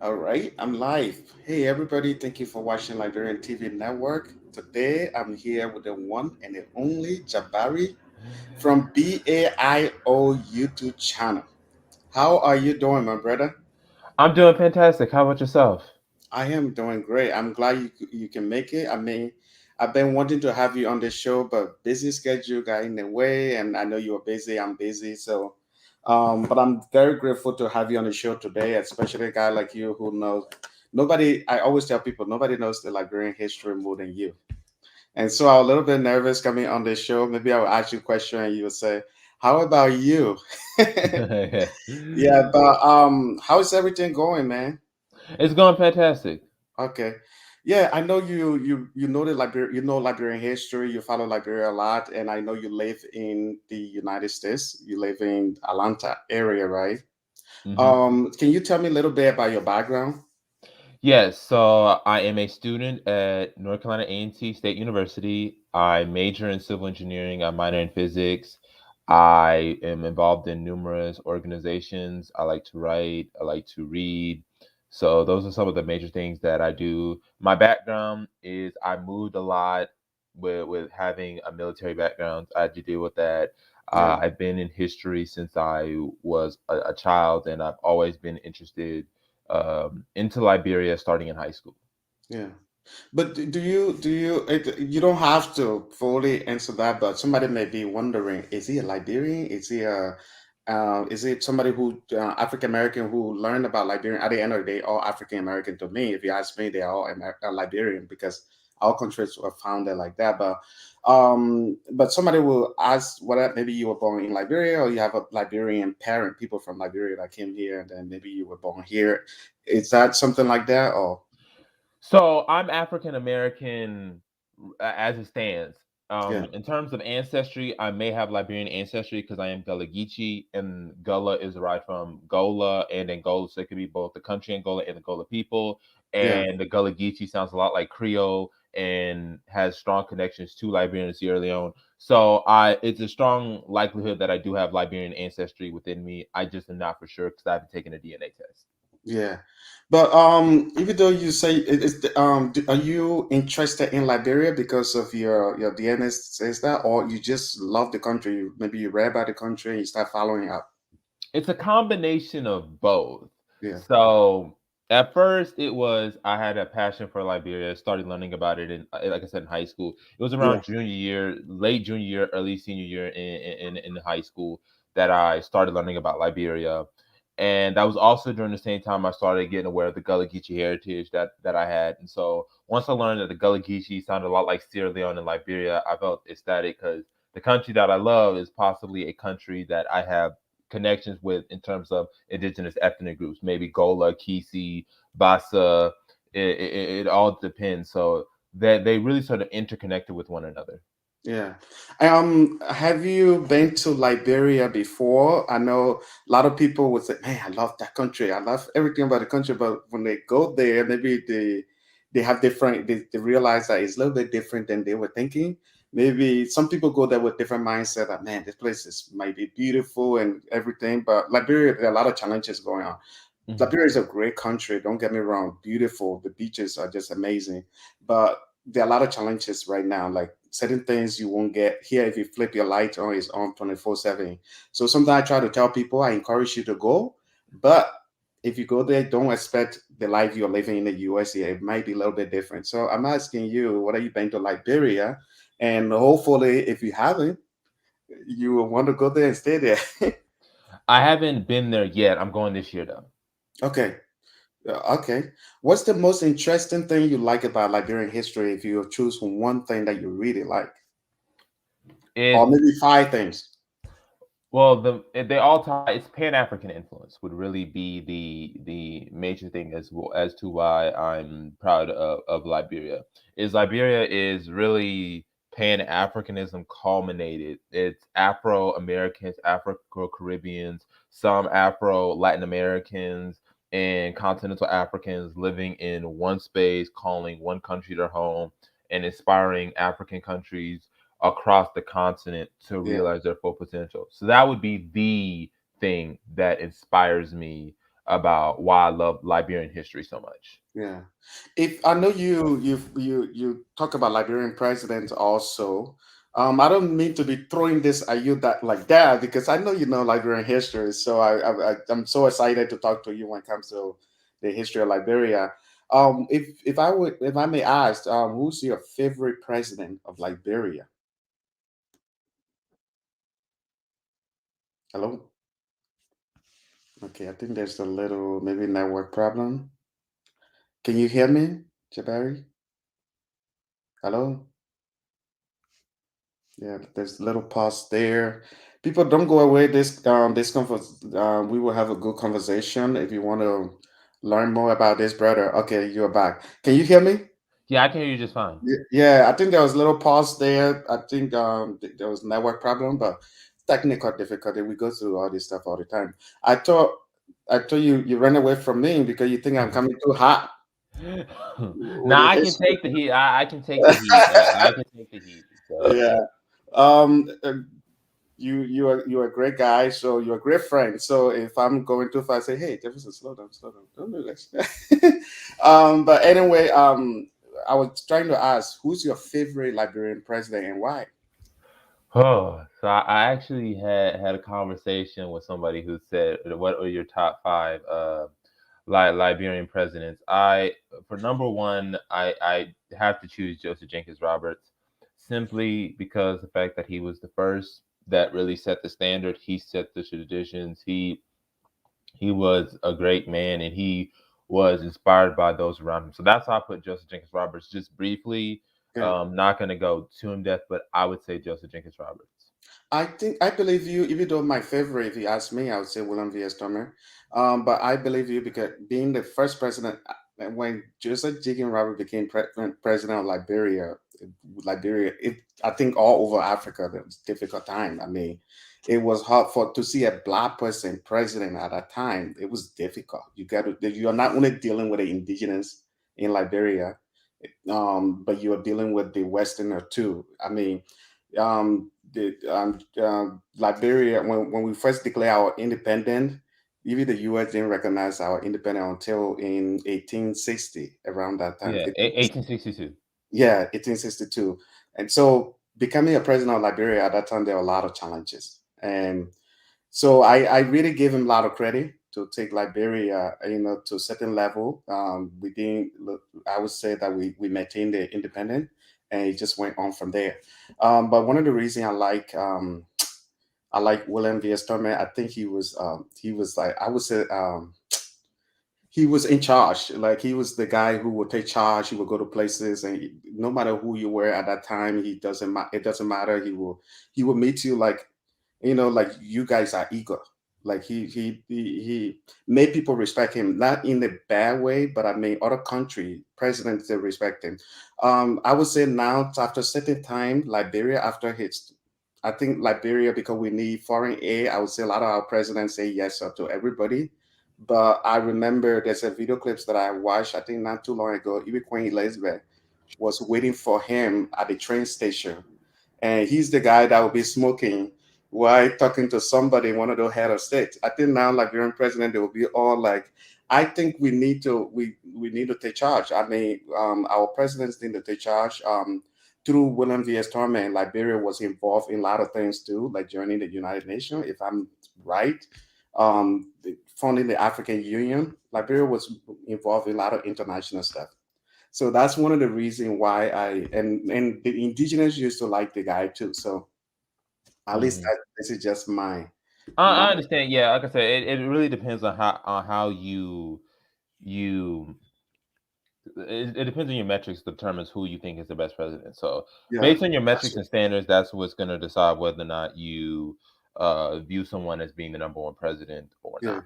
All right, I'm live. Hey, everybody, thank you for watching Liberian TV Network. Today, I'm here with the one and the only Jabari from BAIO YouTube channel. How are you doing, my brother? I'm doing fantastic. How about yourself? I am doing great. I'm glad you can make it. I mean, I've been wanting to have you on the show, but busy schedule got in the way, and I know you're busy. I'm busy, so but I'm very grateful to have you on the show today, especially a guy like you who knows nobody. I always tell people nobody knows the Liberian history more than you, and so I'm a little bit nervous coming on this show. Maybe I'll ask you a question, and you will say, "How about you?" Yeah, but how's everything going, man? It's going fantastic. Okay. Yeah, I know you know the you know Liberian history, you follow Liberia a lot, and I know you live in the United States. You live in Atlanta area, right? hmm Can you tell me a little bit about your background? Yes, so I am a student at North Carolina A&T State University. I major in civil engineering. I minor in physics. I am involved in numerous organizations. I like to write. I like to read. So those are some of the major things that I do. My background is I moved a lot with having a military background. I had to deal with that. Yeah, I've been in history since I was a child, and I've always been interested into Liberia starting in high school. yeah. But you don't have to fully answer that, but somebody may be wondering, is he a Liberian? Is it somebody who African American who learned about Liberian? At the end of the day, all African American to me. If you ask me, they're all Liberian because our countries were founded like that. But somebody will ask whether maybe you were born in Liberia or you have a Liberian parent, people from Liberia that came here, and then maybe you were born here. Is that something like that, or So I'm African American as it stands. yeah, In terms of ancestry, I may have Liberian ancestry because I am Gullah Geechee, and Gullah is derived from Gola and Angola, so it could be both the country Angola and the Gola people. yeah? And the Gullah Geechee sounds a lot like Creole and has strong connections to Liberia and Sierra Leone. So it's a strong likelihood that I do have Liberian ancestry within me. I just am not for sure because I haven't taken a DNA test. Yeah, but even though you say are you interested in Liberia because of your DNA says that, or you just love the country? Maybe you read about the country and you start following up. It's a combination of both. Yeah, So at first, it was I had a passion for Liberia. Started learning about it in, like I said, in high school. It was yeah, around junior year, late junior year, early senior year in high school that I started learning about Liberia. And that was also during the same time I started getting aware of the Gullah Geechee heritage that I had. And so once I learned that the Gullah Geechee sounded a lot like Sierra Leone and Liberia, I felt ecstatic because the country that I love is possibly a country that I have connections with in terms of indigenous ethnic groups, maybe Gola, Kisi, Basa. It all depends. So that they really sort of interconnected with one another. yeah. Have you been to Liberia before? I know a lot of people would say, "Man, I love that country. I love everything about the country." But when they go there, maybe they have different. They realize that it's a little bit different than they were thinking. Maybe some people go there with different mindset. That man, this place is might be beautiful and everything, but Liberia, there are a lot of challenges going on. Mhm. Liberia is a great country. Don't get me wrong, beautiful. The beaches are just amazing, but there are a lot of challenges right now. Like certain things you won't get here if you flip your light on. It's on 24/7. So sometimes I try to tell people I encourage you to go, but if you go there, don't expect the life you're living in the US here. It might be a little bit different. So I'm asking you, what are you been to Liberia? And hopefully, if you haven't, you will want to go there and stay there. I haven't been there yet. I'm going this year though. Okay. Yeah, okay. What's the most interesting thing you like about Liberian history if you choose one thing that you really like? Or It's maybe five things. well, they all tie. It's Pan African influence would really be the major thing as well as to why I'm proud of Liberia. Is Liberia is really Pan Africanism culminated. It's Afro Americans, Afro Caribbeans, some Afro Latin Americans, and continental Africans living in one space, calling one country their home, and inspiring African countries across the continent to Yeah. realize their full potential. So that would be the thing that inspires me about why I love Liberian history so much. Yeah. If I know you talk about Liberian presidents also. I don't mean to be throwing this at you that like that because I know you know Liberian history. So I'm so excited to talk to you when it comes to the history of Liberia. If I may ask, who's your favorite president of Liberia? Hello. Okay, I think there's a little maybe network problem. Can you hear me, Jabari? Hello. Yeah, there's a little pause there. People don't go away. We will have a good conversation. If you want to learn more about this, brother. Okay, you're back. Can you hear me? Yeah, I can hear you just fine. Yeah, I think there was a little pause there. I think there was network problem, but technical difficulty. We go through all this stuff all the time. I thought you ran away from me because you think I'm coming too hot with Now the I can history. take the heat. I can take the heat. I can take the heat. So Yeah. Um, uh, you're a great guy, so you're a great friend. So if I'm going too fast, say, hey, Jefferson, slow down, don't do this. But anyway, I was trying to ask, who's your favorite Liberian president and why? I actually had a conversation with somebody who said, "What are your top five Liberian presidents?" I For number one, I have to choose Joseph Jenkins Roberts, simply because the fact that he was the first that really set the standard. He set the traditions. He was a great man, and he was inspired by those around him. So that's how I put Joseph Jenkins Roberts. Just briefly, Yeah. not going to go too in depth, but I would say Joseph Jenkins Roberts. I believe you. Even though my favorite, if you ask me, I would say William V. S. Turner. But I believe you because being the first president, when Joseph Jigan Robert became president of I think all over Africa, there was difficult time. I mean, it was hard for to see a black person president at that time. It was difficult. You are not only dealing with the indigenous in Liberia, but you are dealing with the Westerner too. I mean, Liberia, when we first declared our independence, even the US didn't recognize our independence until in 1860, around that time. Yeah, 1862. Yeah, 1862. And so becoming a president of Liberia at that time, there were a lot of challenges. And so I really give him a lot of credit to take Liberia, to a certain level. I would say that we maintained the independence and it just went on from there. But one of the reasons I like William V. S. Turner. I think he was like I would say he was in charge. Like he was the guy who would take charge. He would go to places, and no matter who you were at that time, it doesn't matter. He will meet you like like you guys are eager. Like he made people respect him, not in a bad way, but I mean other country presidents they respect him. I would say now after a certain time, Liberia after his I think Liberia because we need foreign aid. I would say a lot of our presidents say yes to everybody. But I remember there's a video clips that I watched, I think not too long ago, even Queen Elizabeth was waiting for him at the train station. And he's the guy that will be smoking while talking to somebody, one of those head of states. I think now Liberian president, they will be all like, I think we need to take charge. I mean, our presidents need to take charge. Through William V. S. Torman, Liberia was involved in a lot of things too, like joining the United Nations, if I'm right. Founding the African Union, Liberia was involved in a lot of international stuff. So that's one of the reasons why and the indigenous used to like the guy too. So at least Hmm. this is just my I understand. Yeah, like I said, it really depends on how you it depends on your metrics determines who you think is the best president. So yeah. based on your That's metrics it. and standards, that's what's going to decide whether or not you view someone as being the number one president or Yeah. not.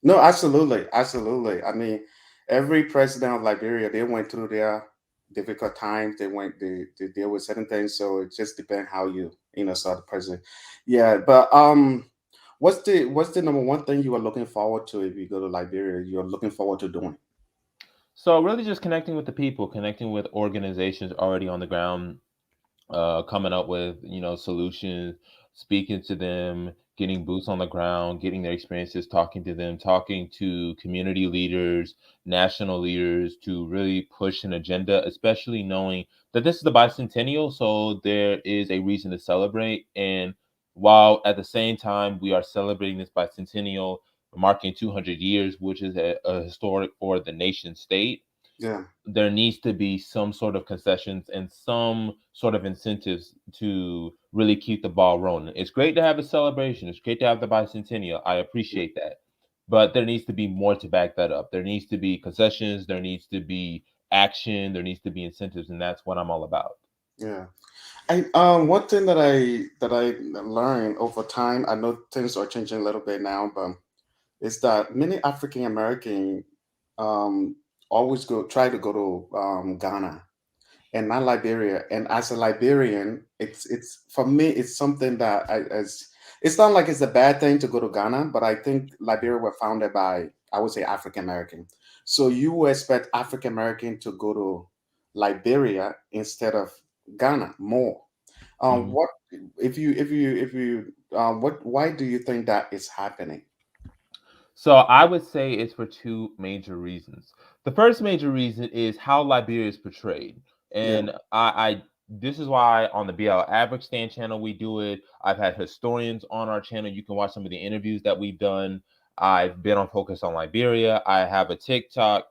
No, absolutely, absolutely. I mean, every president of Liberia, they went through their difficult times. They deal with certain things. So it just depends how saw the president. Yeah, but what's the number one thing you are looking forward to if you go to Liberia? You're looking forward to doing. So really just connecting with the people, connecting with organizations already on the ground, coming up with solutions, speaking to them, getting boots on the ground, getting their experiences, talking to them, talking to community leaders, national leaders to really push an agenda, especially knowing that this is the bicentennial, so there is a reason to celebrate. And while at the same time we are celebrating this bicentennial, marking 200 years, which is a historic for the nation state, Yeah, there needs to be some sort of concessions and some sort of incentives to really keep the ball rolling. It's great to have a celebration. It's great to have the bicentennial. I yeah, appreciate that. But there needs to be more to back that up. There needs to be concessions. There needs to be action. There needs to be incentives. And that's what I'm all about. yeah. I one thing that I learned over time, I know things are changing a little bit now, but is that many African American um always go try to go to Ghana and not Liberia. And as a Liberian, it's for me, it's something that as it's not like it's a bad thing to go to Ghana, but I think Liberia were founded by, I would say, African American. So you would expect African American to go to Liberia instead of Ghana more. Mhm. What if you what why do you think that is happening? So I would say it's for two major reasons. The first major reason is how Liberia is portrayed, Yeah, and I this is why on the BL Average Stand channel we do it. I've had historians on our channel. You can watch some of the interviews that we've done. I've been on Focus on Liberia. I have a TikTok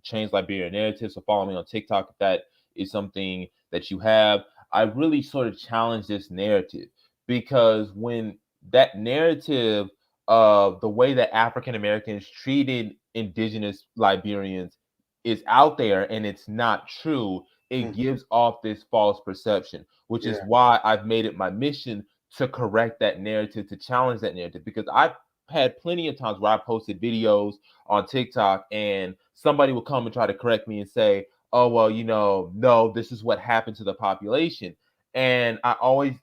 Change Liberia narrative. So follow me on TikTok if that is something that you have. I really sort of challenge this narrative because when that narrative of the way that African Americans treated indigenous Liberians is out there and it's not true, it mm, gives off this false perception, which is yeah, why I've made it my mission to correct that narrative, to challenge that narrative, because I've had plenty of times where I posted videos on TikTok and somebody will come and try to correct me and say, oh, well, no, this is what happened to the population. And I always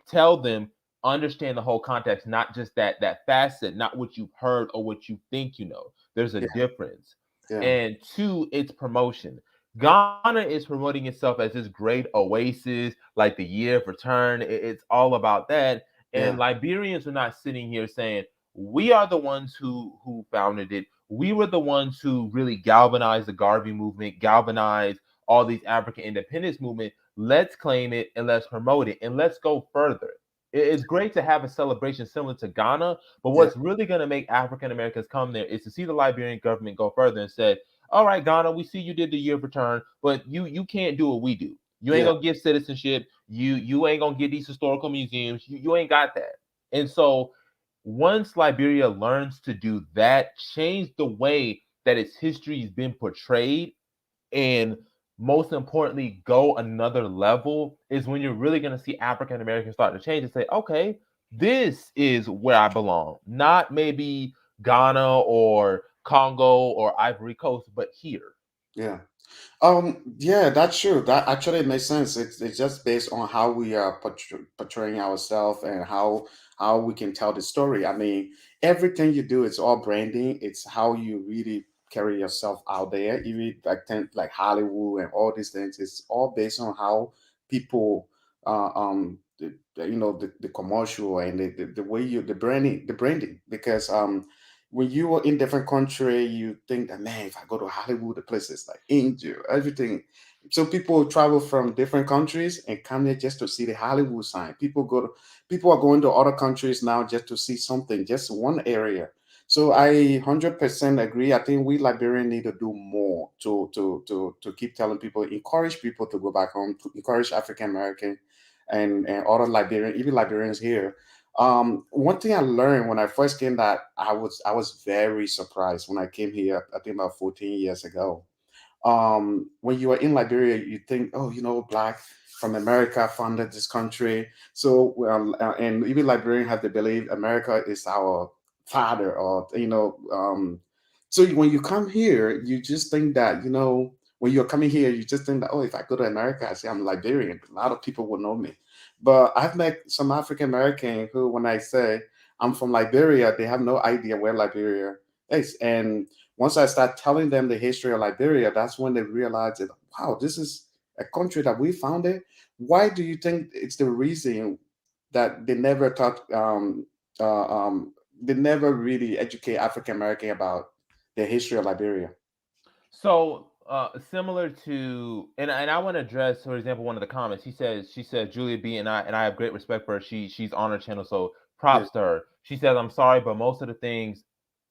tell them understand the whole context, not just that facet, not what you've heard or what you think you know. There's a yeah, difference. yeah, And two, it's promotion. Ghana is promoting itself as this great oasis, like the year of return. It's all about that. And yeah, Liberians are not sitting here saying, we are the ones who founded it. We were the ones who really galvanized the Garvey movement, galvanized all these African independence movement. Let's claim it and let's promote it and let's go further. It's great to have a celebration similar to Ghana, but yeah, what's really going to make African Americans come there is to see the Liberian government go further and say, "All right, Ghana, we see you did the year of return, but you can't do what we do. You ain't yeah, gonna get citizenship. You ain't gonna get these historical museums. You ain't got that." And so, once Liberia learns to do that, change the way that its history has been portrayed, and most importantly, go another level, is when you're really going to see African Americans start to change and say, okay, this is where I belong. Not maybe Ghana or Congo or Ivory Coast, but here. yeah. Yeah, that's true. That actually makes sense. It's just based on how we are portraying ourselves and how we can tell the story. I mean, everything you do, it's all branding. It's how you really carry yourself out there. Even like Hollywood and all these things, it's all based on how people, the commercial and the way you the branding. Because when you are in different country, you think that, man, if I go to Hollywood, the place is like angel, everything. So people travel from different countries and come here just to see the Hollywood sign. People are going to other countries now just to see something, just one area. So I 100% agree. I think we Liberians need to do more to keep telling people, encourage people to go back home, to encourage African American and other Liberian, even Liberians here. One thing I learned when I first came, that I was very surprised when I came here. I think about 14 years ago. When you are in Liberia, you think, oh, black from America founded this country. So, and even Liberians have the belief America is our father, or so when you come here, you just think that when you're coming here, you just think that, oh, if I go to America, I say I'm Liberian, a lot of people will know me. But I've met some African American who, when I say I'm from Liberia, they have no idea where Liberia is. And once I start telling them the history of Liberia, that's when they realize that, wow, this is a country that we founded. Why do you think it's the reason that they never taught they never really educate African American about the history of Liberia. So similar to, and I want to address, for example, one of the comments. She said Julia B, and I have great respect for her. She's on her channel, so Yeah. props to her. She says, I'm sorry, but most of the things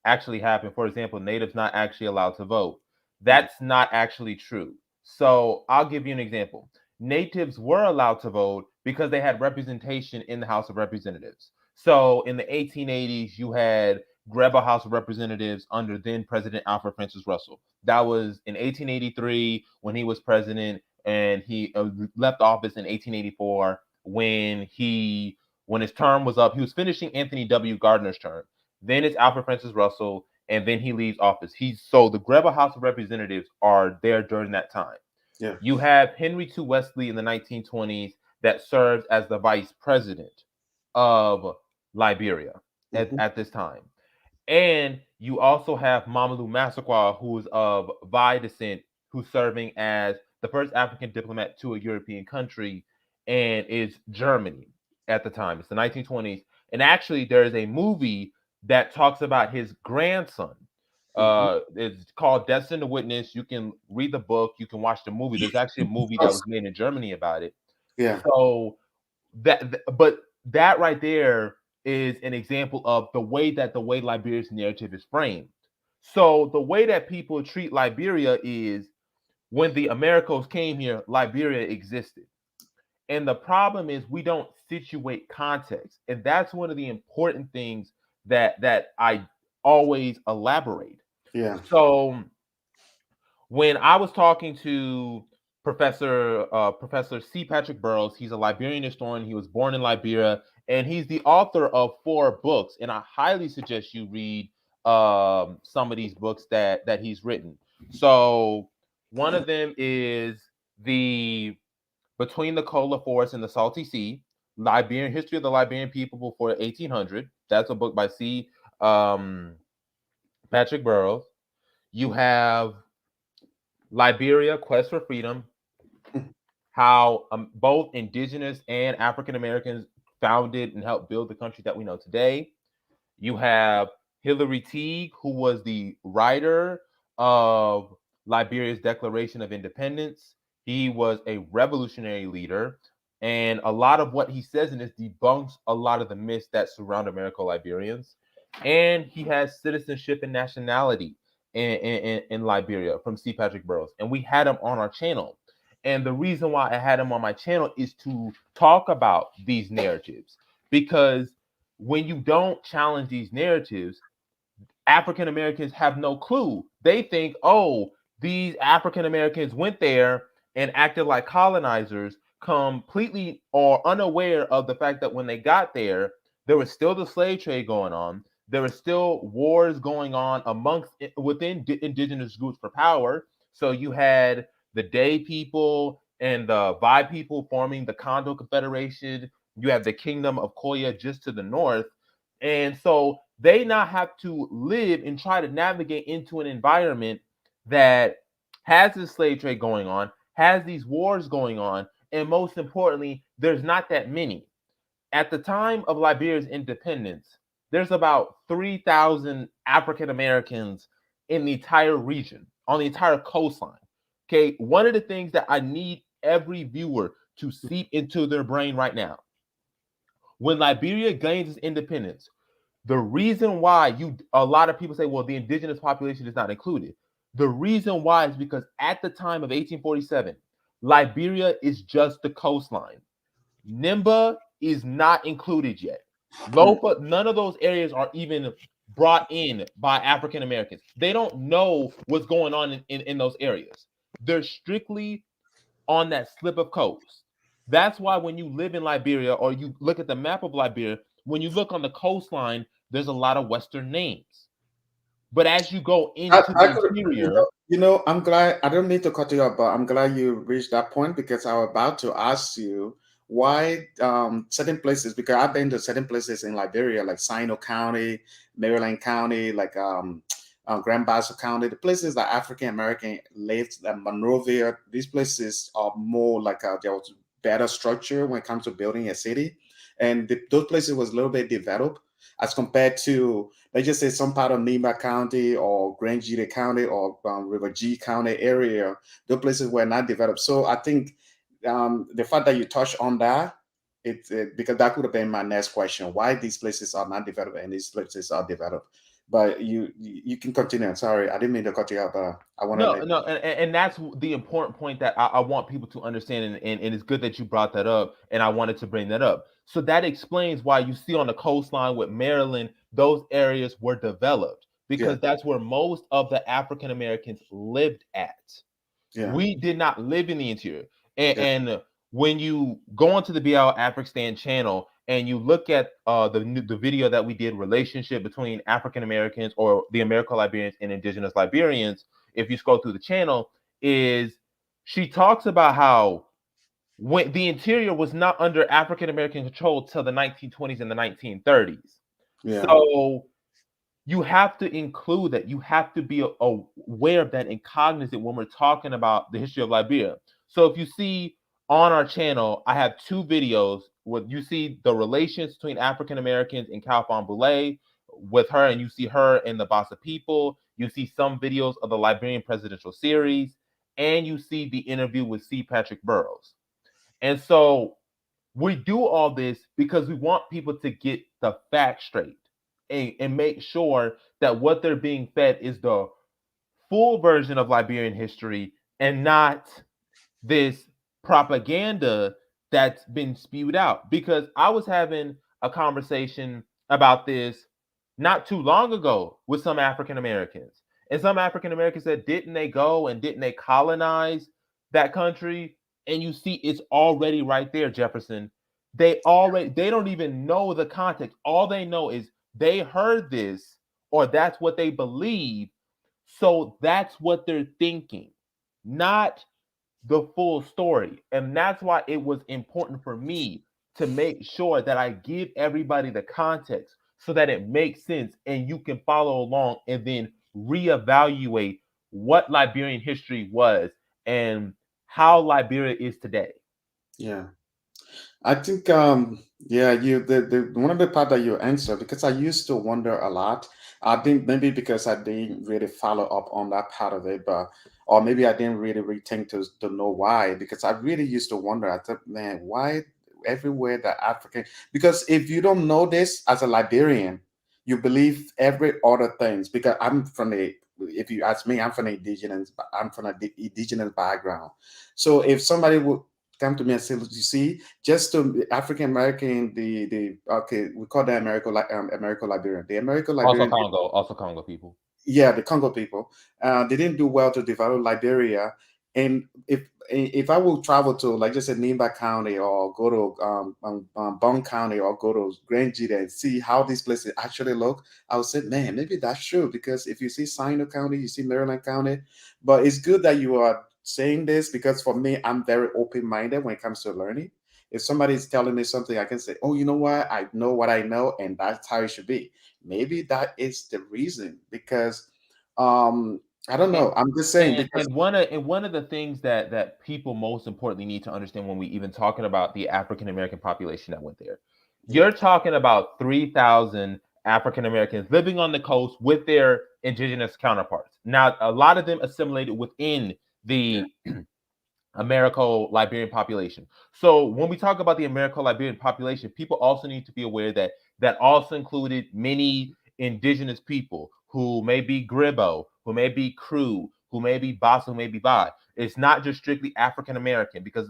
actually happen. For example, natives not actually allowed to vote. Mhm. That's not actually true. So I'll give you an example. Natives were allowed to vote because they had representation in the House of Representatives. So in the 1880s, you had Greba House of Representatives under then President Alfred Francis Russell. That was in 1883 when he was president, and he left office in 1884 when his term was up. He was finishing Anthony W. Gardner's term. Then it's Alfred Francis Russell, and then he leaves office. He's so the Greba House of Representatives are there during that time. Yeah. You have Henry II Wesley in the 1920s that served as the vice president of Liberia Hmm. at this time. And you also have Mamadou Massaquoi, who is of Vai descent, who's serving as the first African diplomat to a European country, and is Germany at the time. It's the 1920s. And actually, there is a movie that talks about his grandson. Hmm. It's called Destined to Witness. You can read the book, you can watch the movie. There's actually a movie that was made in Germany about it. Yeah. So but that right there is an example of the way Liberia's narrative is framed. So the way that people treat Liberia is when the Americans came here, Liberia existed. And the problem is we don't situate context. And that's one of the important things that I always elaborate. Yeah. So when I was talking to Professor C. Patrick Burroughs, he's a Liberian historian. He was born in Liberia, and he's the author of 4 books. And I highly suggest you read some of these books that he's written. So one of them is the Between the Cola Forest and the Salty Sea: Liberian History of the Liberian People Before 1800. That's a book by C. Um, Patrick Burroughs. You have Liberia: Quest for Freedom, how both indigenous and African Americans founded and helped build the country that we know today. You have Hillary Teague, who was the writer of Liberia's Declaration of Independence. He was a revolutionary leader, and a lot of what he says in this debunks a lot of the myths that surround American Liberians. And he has Citizenship and Nationality in Liberia from C. Patrick Burroughs, and we had him on our channel. And the reason why I had him on my channel is to talk about these narratives, because when you don't challenge these narratives, African Americans have no clue. They think, oh, these African Americans went there and acted like colonizers, completely or unaware of the fact that when they got there was still the slave trade going on. There were still wars going on amongst within indigenous groups for power. So you had the Day people and the Vai people forming the Kondo Confederation. You have the Kingdom of Koya just to the north, and so they now have to live and try to navigate into an environment that has this slave trade going on, has these wars going on, and most importantly, there's not that many. At the time of Liberia's independence, there's about 3,000 African Americans in the entire region, on the entire coastline. Okay, one of the things that I need every viewer to seep into their brain right now: when Liberia gains its independence, the reason why a lot of people say, well, the indigenous population is not included. The reason why is because at the time of 1847, Liberia is just the coastline. Nimba is not included yet. Lopa, none of those areas are even brought in by African Americans. They don't know what's going on in those areas. They're strictly on that slip of coast. That's why when you live in Liberia or you look at the map of Liberia, when you look on the coastline, there's a lot of Western names. But as you go into I the could, interior, I'm glad, I don't need to cut you off, but I'm glad you reached that point because I was about to ask you why certain places, because I've been to certain places in Liberia, like Sino County, Maryland County, like Grand Bassa County, the places that African American lived, Monrovia, these places are more like there was better structure when it comes to building a city. and those places was a little bit developed as compared to, let's just say, some part of Nima County or Grand Gita County or River G County area. Those places were not developed. So I think the fact that you touched on that, because that could have been my next question: why these places are not developed and these places are developed. But you can continue. Sorry, I didn't mean to cut you out, but I want to No, let. no, and that's the important point that I want people to understand, and it's good that you brought that up, and I wanted to bring that up. So that explains why you see on the coastline with Maryland, those areas were developed Yeah, because that's where most of the African Americans lived at. yeah, We did not live in the interior. yeah, And when you go onto the BL African channel and you look at the video that we did, relationship between African Americans or the American Liberians and indigenous Liberians, if you scroll through the channel, is she talks about how when the interior was not under African American control till the 1920s and the 1930s. yeah, So you have to include that. You have to be aware of that and cognizant when we're talking about the history of Liberia. So if you see on our channel, I have two videos where you see the relations between African Americans and Calphon Boulay with her, and you see her and the Bassa people. You see some videos of the Liberian presidential series, and you see the interview with C. Patrick Burroughs. And so we do all this because we want people to get the facts straight and make sure that what they're being fed is the full version of Liberian history and not this propaganda that's been spewed out. Because I was having a conversation about this not too long ago with some African Americans. And some African Americans said, didn't they go and didn't they colonize that country? And you see, it's already right there, Jefferson. They don't even know the context. All they know is they heard this or that's what they believe. So that's what they're thinking, not the full story. And that's why it was important for me to make sure that I give everybody the context so that it makes sense and you can follow along and then reevaluate what Liberian history was and how Liberia is today. yeah. I think yeah, the one of the part that you answer, because I used to wonder a lot. I think maybe because I didn't really follow up on that part of it, but or maybe I didn't really rethink to know why, because I really used to wonder. I thought, man, why everywhere that African, because if you don't know this as a Liberian, you believe every other things, because I'm from the, if you ask me, I'm from a indigenous background. So if somebody would come to me and say, you see, just to African American, the okay, we call that American Liberian. The American Also Liberian, Congo, also Congo people. yeah, the Congo people, they didn't do well to develop Liberia. And if I will travel to, like just say, Nimba County or go to Bong County or go to Grand Gita and see how these places actually look, I would say, man, maybe that's true. Because if you see Sino County, you see Maryland County. But it's good that you are saying this, because for me, I'm very open minded when it comes to learning. If somebody is telling me something, I can say, oh, you know what? I know what I know, and that's how it should be. Maybe that is the reason, because I don't And know. I'm just saying because one of the things that people most importantly need to understand when we even talking about the African American population that went there, yeah, you're talking about 3,000 African Americans living on the coast with their indigenous counterparts. Now, a lot of them assimilated within yeah, the Americo-Liberian population. So when we talk about the Americo-Liberian population, people also need to be aware that that also included many indigenous people who may be Gribbo, who may be Crew, who may be Bassa, who may be Bai. It's not just strictly African American because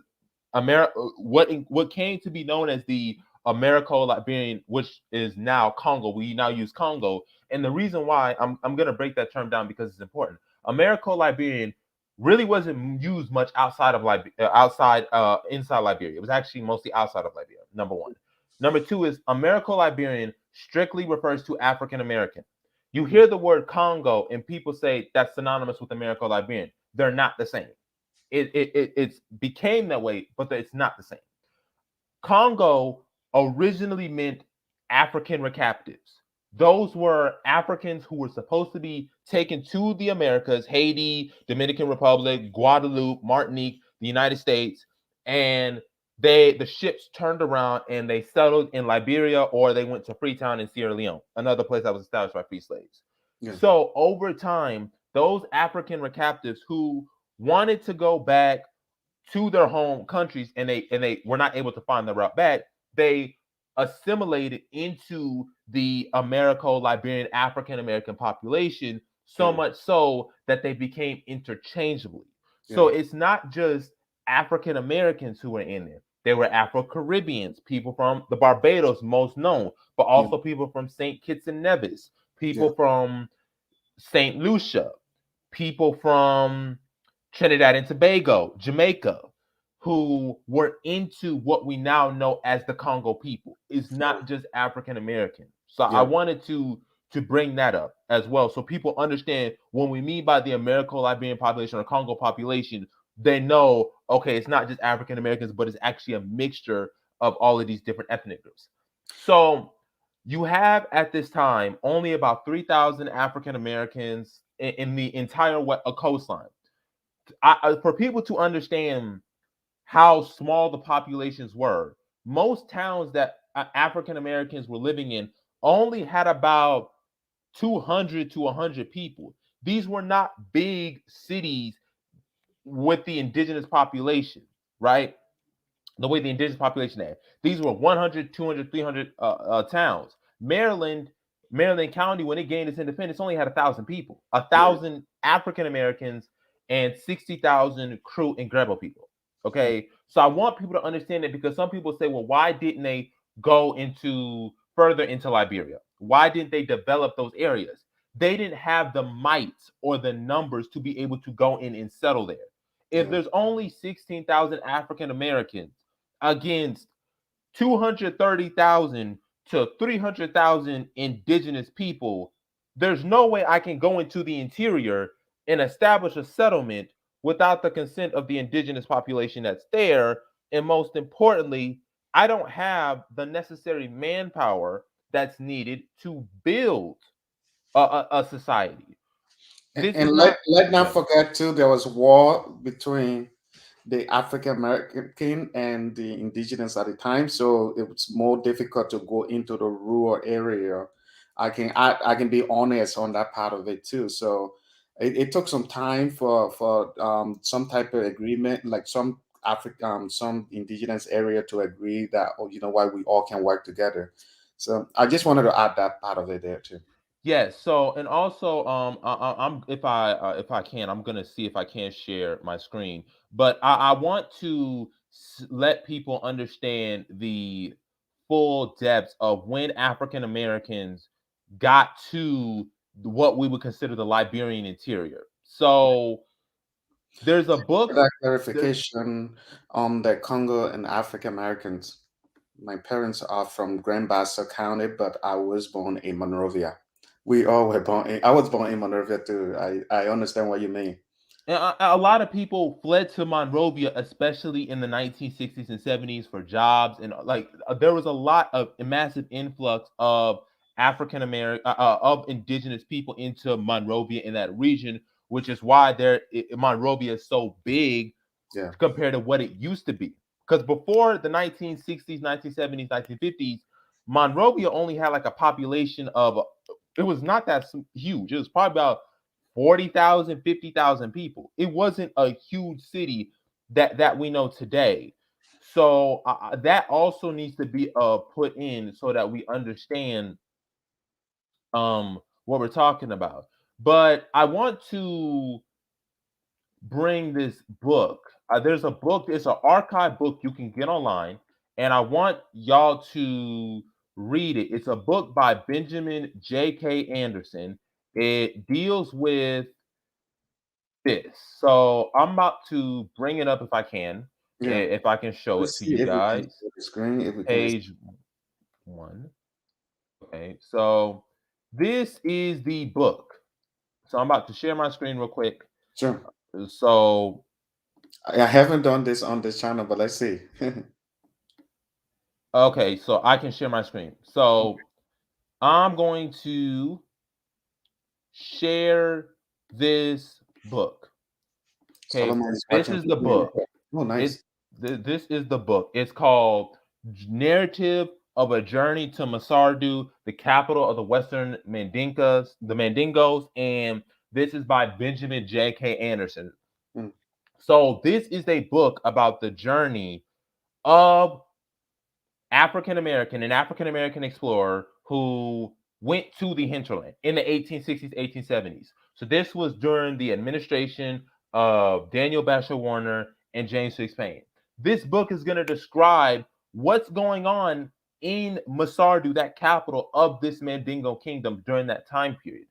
what came to be known as the Americo-Liberian, which is now Congo, we now use Congo, and the reason why I'm going to break that term down because it's important. Americo-Liberian really wasn't used much outside of inside Liberia. It was actually mostly outside of Liberia. Number one. Number two is Americo-Liberian strictly refers to African American. You hear the word Congo and people say that's synonymous with Americo-Liberian. They're not the same. It's became that way, but it's not the same. Congo originally meant African captives. Those were Africans who were supposed to be taken to the Americas, Haiti, Dominican Republic, Guadeloupe, Martinique, the United States, and the ships turned around and they settled in Liberia, or they went to Freetown in Sierra Leone, another place that was established by free slaves. Yeah. So over time, those African captives who wanted to go back to their home countries, and they were not able to find the route back, they assimilated into the Americo-Liberian African American population, so Yeah. much so that they became interchangeably. So Yeah. it's not just African Americans who were in there. There were Afro Caribbeans, people from the Barbados, most known, but Yeah. also people from St. Kitts and Nevis, Yeah. people from St. Lucia, people from Trinidad and Tobago, Jamaica, who were into what we now know as the Congo people. Is not just African American. So I Yeah. wanted to bring that up as well, so people understand when we mean by the Americo-Liberian population or Congo population, they know, okay, it's not just African Americans, but it's actually a mixture of all of these different ethnic groups. So you have at this time only about 3,000 African Americans in the entire coastline. For people to understand how small the populations were, most towns that African Americans were living in only had about 200 to 100 people. These were not big cities with the indigenous population, right? The way the indigenous population had. These were 100, 200, 300 towns. Maryland County, when it gained its independence, only had 1,000 people, a Yeah. thousand African Americans, and 60,000 Crew and Grebo people. Okay, so I want people to understand that, because some people say, well, why didn't they go into further into Liberia? Why didn't they develop those areas? They didn't have the might or the numbers to be able to go in and settle there. If Yeah. there's only 16,000 African Americans against 230,000 to 300,000 indigenous people, there's no way I can go into the interior and establish a settlement without the consent of the indigenous population that's there. And most importantly, I don't have the necessary manpower that's needed to build a society. This And is let not, let not yeah. forget too, there was war between the African American and the indigenous at the time, so it was more difficult to go into the rural area. I can be honest on that part of it too. So it took some time for some type of agreement, like some some indigenous area to agree that, oh, you know what, we all can work together. So I just wanted to add that part of it there too. Yes. So, and also, I'm if I can, I'm gonna see if I can share my screen. But I want to let people understand the full depths of when African Americans got to what we would consider the Liberian interior. So there's a For book. that There's clarification on the Congo and African Americans. My parents are from Grand Bassa County, but I was born in Monrovia. We all were born I was born in Monrovia too. I understand what you mean. And a lot of people fled to Monrovia, especially in the 1960s and 70s, for jobs, and there was a lot of a massive influx of African American of indigenous people into Monrovia in that region, which is why Monrovia is so big Yeah. compared to what it used to be. Because before the 1960s, 1970s, 1950s, Monrovia only had like a population of, it was not that huge. It was probably about 40,000, 50,000 people. It wasn't a huge city that we know today. So that also needs to be put in so that we understand what we're talking about. But I want to bring this book. There's a book, it's an archive book you can get online, and I want y'all to read it. It's a book by Benjamin J.K. Anderson. It deals with this. So I'm about to bring it up if I can, Yeah. if I can show it Let's to see you if we can guys. see the screen, if we can. Page one. Okay, so this is the book. So I'm about to share my screen real quick. Sure. So, I haven't done this on this channel, but let's see. okay, so I can share my screen. So I'm going to share this book. Okay, Solomon is this watching is the with me. book. Oh, It nice. This is the book. It's called Narrative of a Journey to Masardu, the capital of the Western Mandingos, and this is by Benjamin J.K. Anderson. Mm, So this is a book about the journey of an African American explorer who went to the hinterland in the 1860s, 1870s. So this was during the administration of Daniel Basher Warner and James Fitz Payne. This book is going to describe what's going on in Masardu, that capital of this Mandingo kingdom during that time period.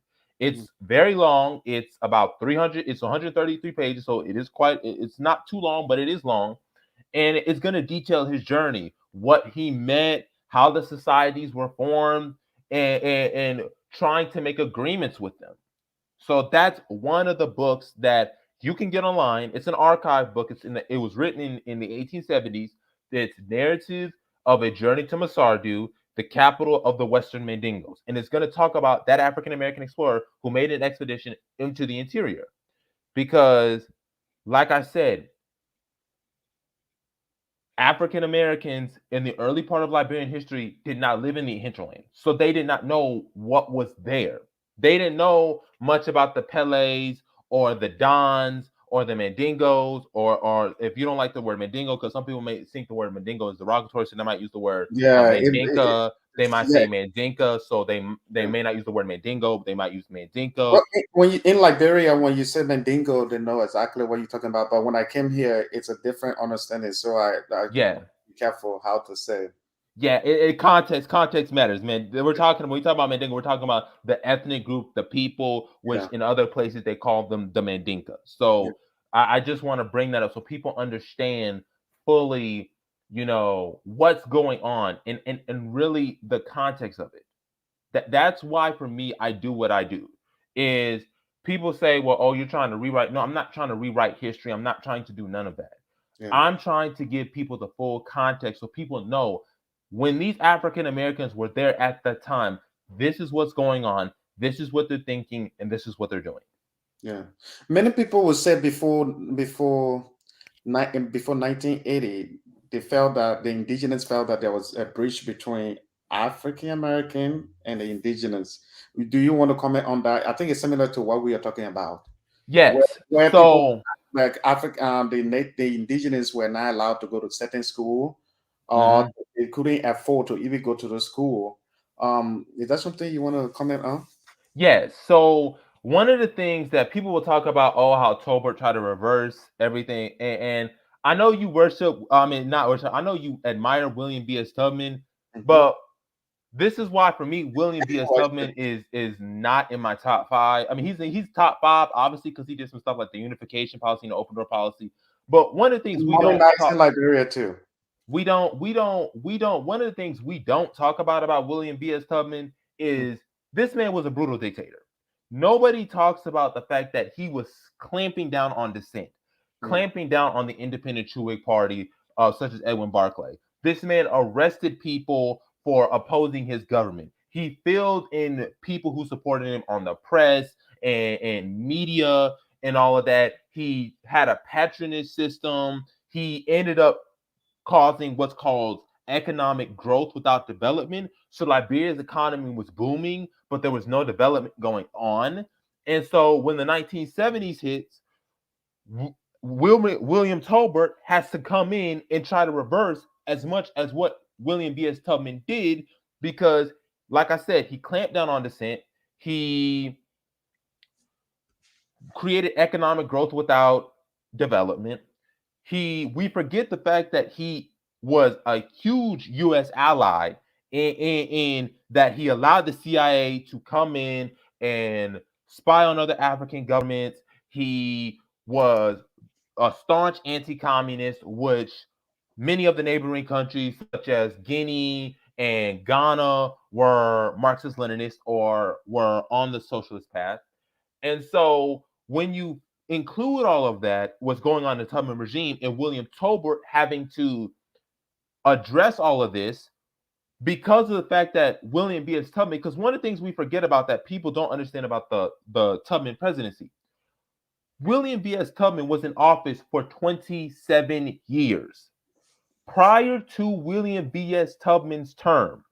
mm, It's very long. It's about 300, it's 133 pages, so it is quite, it's not too long, but it is long, and it's going to detail his journey, what he met, how the societies were formed, and trying to make agreements with them. So that's one of the books that you can get online. It's an archive book. It was written in the 1870s. It's Narrative of a Journey to Masardu, the capital of the Western Mandingos. And it's going to talk about that African American explorer who made an expedition into the interior. Because, like I said, African Americans in the early part of Liberian history did not live in the hinterland. So they did not know what was there. They didn't know much about the Pelés or the Dons or the Mandingos, or if you don't like the word Mandingo, because some people may think the word Mandingo is derogatory, so they might use the word yeah, Mandinka. They might yeah, say Mandinka, so they yeah. may not use the word Mandingo. They might use Mandinka. Well, when you in Liberia, when you say Mandingo, they know exactly what you're talking about. But when I came here, it's a different understanding. So I Yeah, be careful how to say. yeah, context matters, man. We're talking when we talk about Mandinka, we're talking about the ethnic group, the people, which Yeah, in other places they call them the Mandinka. yeah, So I just want to bring that up so people understand fully, what's going on, and really the context of it. That's why for me I do what I do. Is people say, well, oh, you're trying to rewrite. No, I'm not trying to rewrite history. I'm not trying to do none of that. yeah, I'm trying to give people the full context so people know when these African Americans were there at the time, this is what's going on, this is what they're thinking, and this is what they're doing. yeah. Many people will say before 1980, they felt that the indigenous felt that there was a breach between African American and the indigenous. Do you want to comment on that? I think it's similar to what we are talking about, where Yes. where people So, like Africa, the indigenous were not allowed to go to certain school, or mhm. they couldn't afford to even go to the school. Is that something you want to comment on? Yes. So one of the things that people will talk about, oh, how Tolbert tried to reverse everything, and I know you worship. I mean, not worship. I know you admire William B. S. Tubman, Hmm. but this is why for me, William B. S. Tubman is not in my top five. I mean, he's top five obviously because he did some stuff like the unification policy and the open door policy. But one of the things we don't Modernizing talk Liberia too. one of the things we don't talk about William B. S. Tubman Mm, is this man was a brutal dictator. Nobody talks about the fact that he was clamping down on dissent, mm, clamping down on the independent True Whig party, such as Edwin Barclay. This man arrested people for opposing his government. He filled in people who supported him on the press and media and all of that. He had a patronage system. He ended up causing what's called economic growth without development. So Liberia's economy was booming, but there was no development going on. And so when the 1970s hits, William Tolbert has to come in and try to reverse as much as what William B.S. Tubman did, because, like I said, he clamped down on dissent. He created economic growth without development. We forget the fact that he was a huge U.S. ally in that he allowed the CIA to come in and spy on other African governments. He was a staunch anti-communist, which many of the neighboring countries, such as Guinea and Ghana, were Marxist-Leninists or were on the socialist path. And so when you include all of that, what's going on in the Tubman regime, and William Tolbert having to address all of this because of the fact that William B. S. Tubman, because one of the things we forget about that people don't understand about the Tubman presidency, William B. S. Tubman was in office for 27 years. Prior to William V.S. Tubman's term,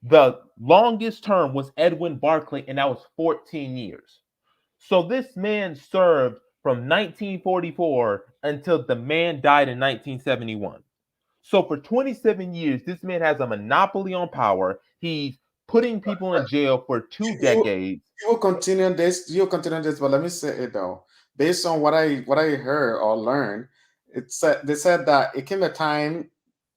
the longest term was Edwin Barclay, and that was 14 years. So this man served from 1944 until the man died in 1971. So for 27 years, this man has a monopoly on power. He's putting people in jail for two You decades. you will continue this. You'll continue this, but let me say it though. Based on what I heard or learned, it said they said that it came a time.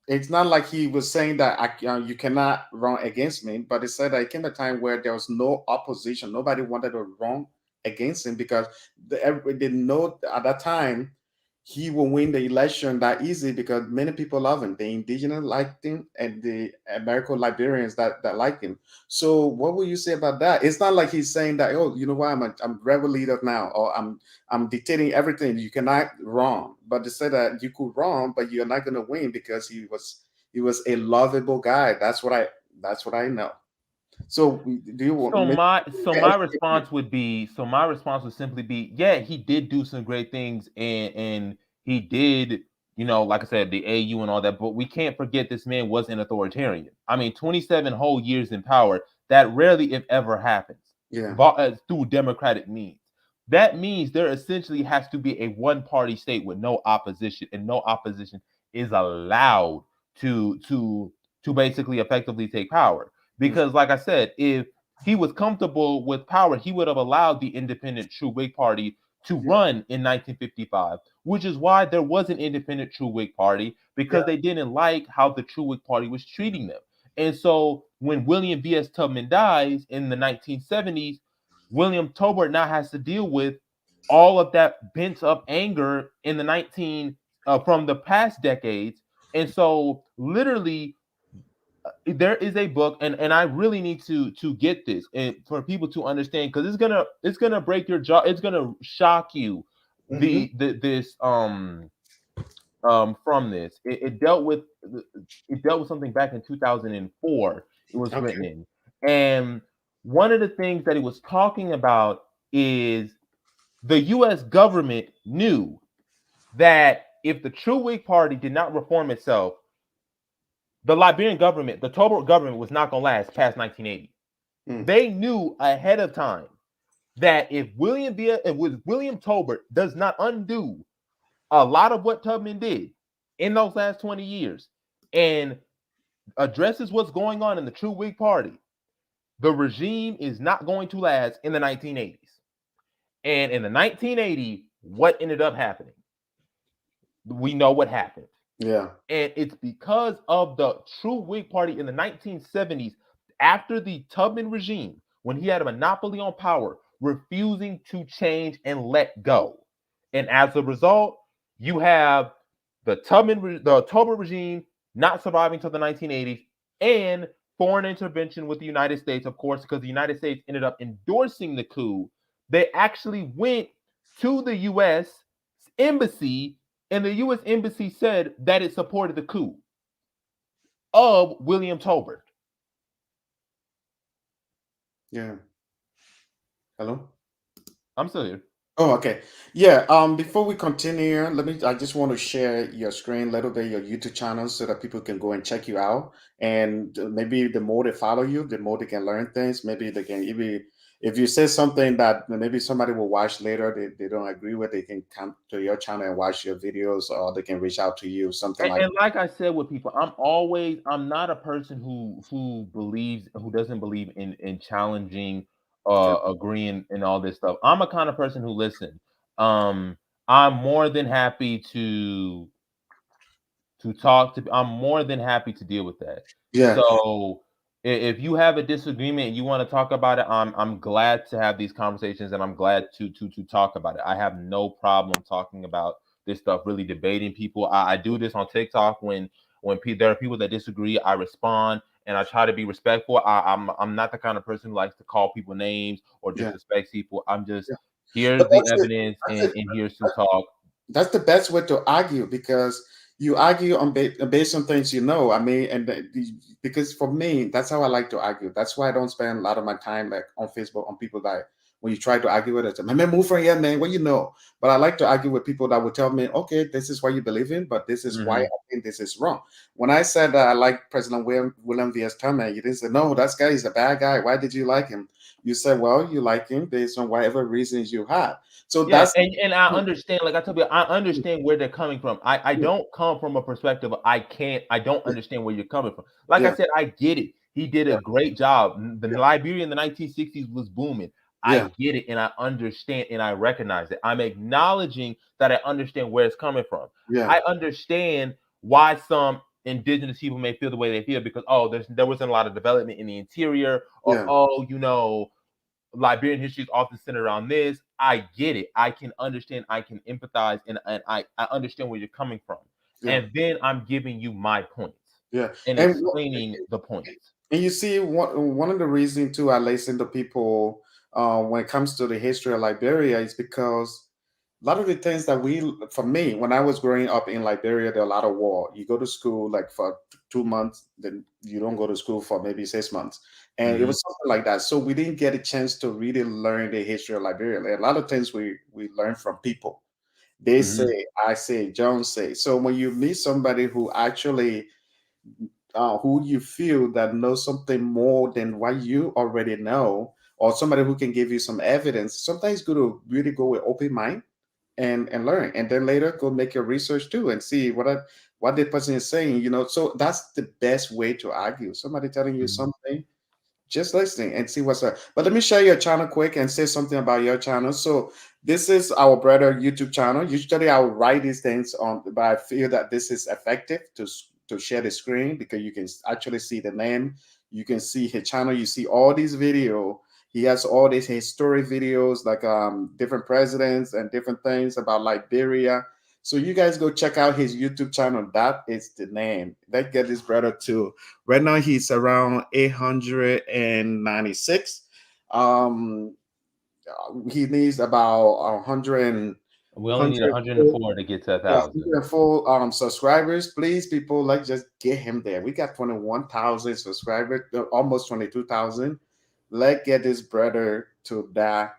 It's not like he was saying that you cannot run against me, but it said that it came a time where there was no opposition. Nobody wanted to run against him because they didn't know at that time he will win the election that easy because many people love him. The indigenous liked him and the American Liberians that liked him. So what will you say about that? It's not like he's saying that, oh, you know what, I'm rebel leader now, or I'm dictating everything. You cannot wrong. But they said that you could wrong, but you're not gonna win because he was a lovable guy. That's what I know. So do you want So maybe my response would simply be, yeah, he did do some great things, and he did, like I said, the AU and all that, but we can't forget this man was an authoritarian. I mean, 27 whole years in power, that rarely if ever happens yeah, through democratic means. That means there essentially has to be a one party state with no opposition, and no opposition is allowed to basically effectively take power. mm, Because, like I said, if he was comfortable with power, he would have allowed the independent True Whig Party to yeah, run in 1955, which is why there was an independent True Whig Party, yeah, because they didn't like how the True Whig Party was treating them. And so when William V.S. Tubman dies in the 1970s, William Tolbert now has to deal with all of that bent up anger in the 19 from the past decades. And so literally there is a book, and I really need to get this and for people to understand, because it's gonna break your jaw, it's gonna shock you. hmm This from this it dealt with something back in 2004. It was written okay, in, and one of the things that it was talking about is the U.S. government knew that if the True Whig Party did not reform itself, the Liberian government, the Tobruk government, was not going to last past 1980. mm, They knew ahead of time that if William Tolbert does not undo a lot of what Tubman did in those last 20 years and addresses what's going on in the True Whig Party, the regime is not going to last in the 1980s. And in the 1980s, what ended up happening? We know what happened. yeah, And it's because of the True Whig Party in the 1970s, after the Tubman regime, when he had a monopoly on power, refusing to change and let go. And as a result, you have the October regime not surviving till the 1980s, and foreign intervention with the United States, of course, because the United States ended up endorsing the coup. They actually went to the U.S. embassy, and the U.S. embassy said that it supported the coup of William Tolbert. yeah. Hello. I'm still here. Oh, okay. Yeah. Before we continue, I just want to share your screen a little bit, your YouTube channel, so that people can go and check you out. And maybe the more they follow you, the more they can learn things. Maybe they can, if you say something that maybe somebody will watch later, they don't agree with, they can come to your channel and watch your videos, or they can reach out to you, something like And like I said with people, I'm not a person who doesn't believe in challenging, that. agreeing and all this stuff. I'm a kind of person who listen. Um, I'm more than happy to talk to. I'm more than happy to deal with that. Yeah. So if you have a disagreement and you want to talk about it, I'm glad to have these conversations, and I'm glad to talk about it. I have no problem talking about this stuff, really debating people. I do this on TikTok when there are people that disagree. I respond and I try to be respectful. I'm not the kind of person who likes to call people names or Yeah. disrespect people. I'm just, Yeah. But here's the that's it. evidence, That's it. and here's to talk. That's the best way to argue because you argue based on things you know. I mean, because for me, that's how I like to argue. That's why I don't spend a lot of my time like on Facebook on people that when you try to argue with it. Man, move from here, man. What you know? But I like to argue with people that would tell me, okay, this is what you believe in, but this is why I Hmm. think this is wrong. When I said that I like President William V.S. Tubman, you didn't say, no, that guy is a bad guy. Why did you like him? You said, well, you like him based on whatever reasons you have. So Yeah, that's and I understand, like I told you, I understand where they're coming from. I yeah, don't come from a perspective of I don't understand where you're coming from. Like I yeah, said, I get it. He did yeah, a great job. The yeah, Liberia in the 1960s was booming. I yeah, get it and I understand and I recognize it. I'm acknowledging that I understand where it's coming from. yeah, I understand why some indigenous people may feel the way they feel because there wasn't a lot of development in the interior, or yeah, Liberian history is often centered around this. I get it. I can understand. I can empathize, and I understand where you're coming from. yeah, And then I'm giving you my points yeah. and And explaining the points. And you see, one of the reasons too I listen to people when it comes to the history of Liberia is because a lot of the things that for me, when I was growing up in Liberia, there are a lot of war. You go to school like for 2 months, then you don't go to school for maybe 6 months, and it Hmm. was something like that. So we didn't get a chance to really learn the history of Liberia. Like, a lot of things we learn from people. They Hmm. say, I say, Jones say. So when you meet somebody who actually who you feel that knows something more than what you already know, or somebody who can give you some evidence, sometimes good to really go with open mind and learn, and then later go make your research too and see what the person is saying. So that's the best way to argue. Somebody telling you Hmm. something, just listening and see what's up. But let me share your channel quick and say something about your channel. So this is our brother YouTube channel. Usually I'll write these things on, but I feel that this is effective to share the screen because you can actually see the name. You can see his channel. You see all these video. He has all these historic videos like different presidents and different things about Liberia. So you guys go check out his YouTube channel. That is the name. Let's get this brother too. Right now he's around 896. Um, he needs about 100 and We only need 100 full, 104 to get to a yeah, thousand. 100 full subscribers. Please, people, like just get him there. We got 21,000 subscribers, almost 22,000. Let's get this brother to that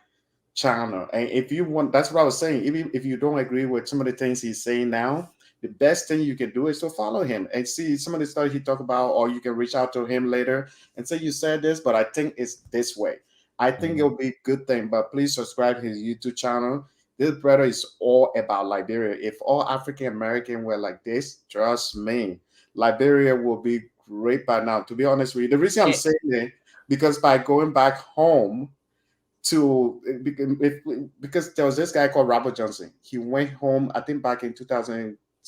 channel. And if you want, that's what I was saying. Even if you don't agree with some of the things he's saying now, the best thing you can do is to follow him and see some of the stuff he talk about, or you can reach out to him later and say you said this, but I think it's this way. I think Mhm. it'll be a good thing. But please subscribe to his YouTube channel. This brother is all about Liberia. If all African American were like this, trust me, Liberia will be great by now. To be honest with you, the reason I'm And, saying it because by going back home to because there was this guy called Robert Johnson. He went home, I think, back in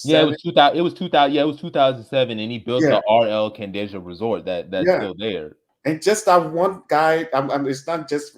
yeah, it 2007. was 2000. It was 2000. Yeah, it was 2007, and he built Yeah, the RL Candeja Resort that's yeah. still there. And just that one guy, it's not just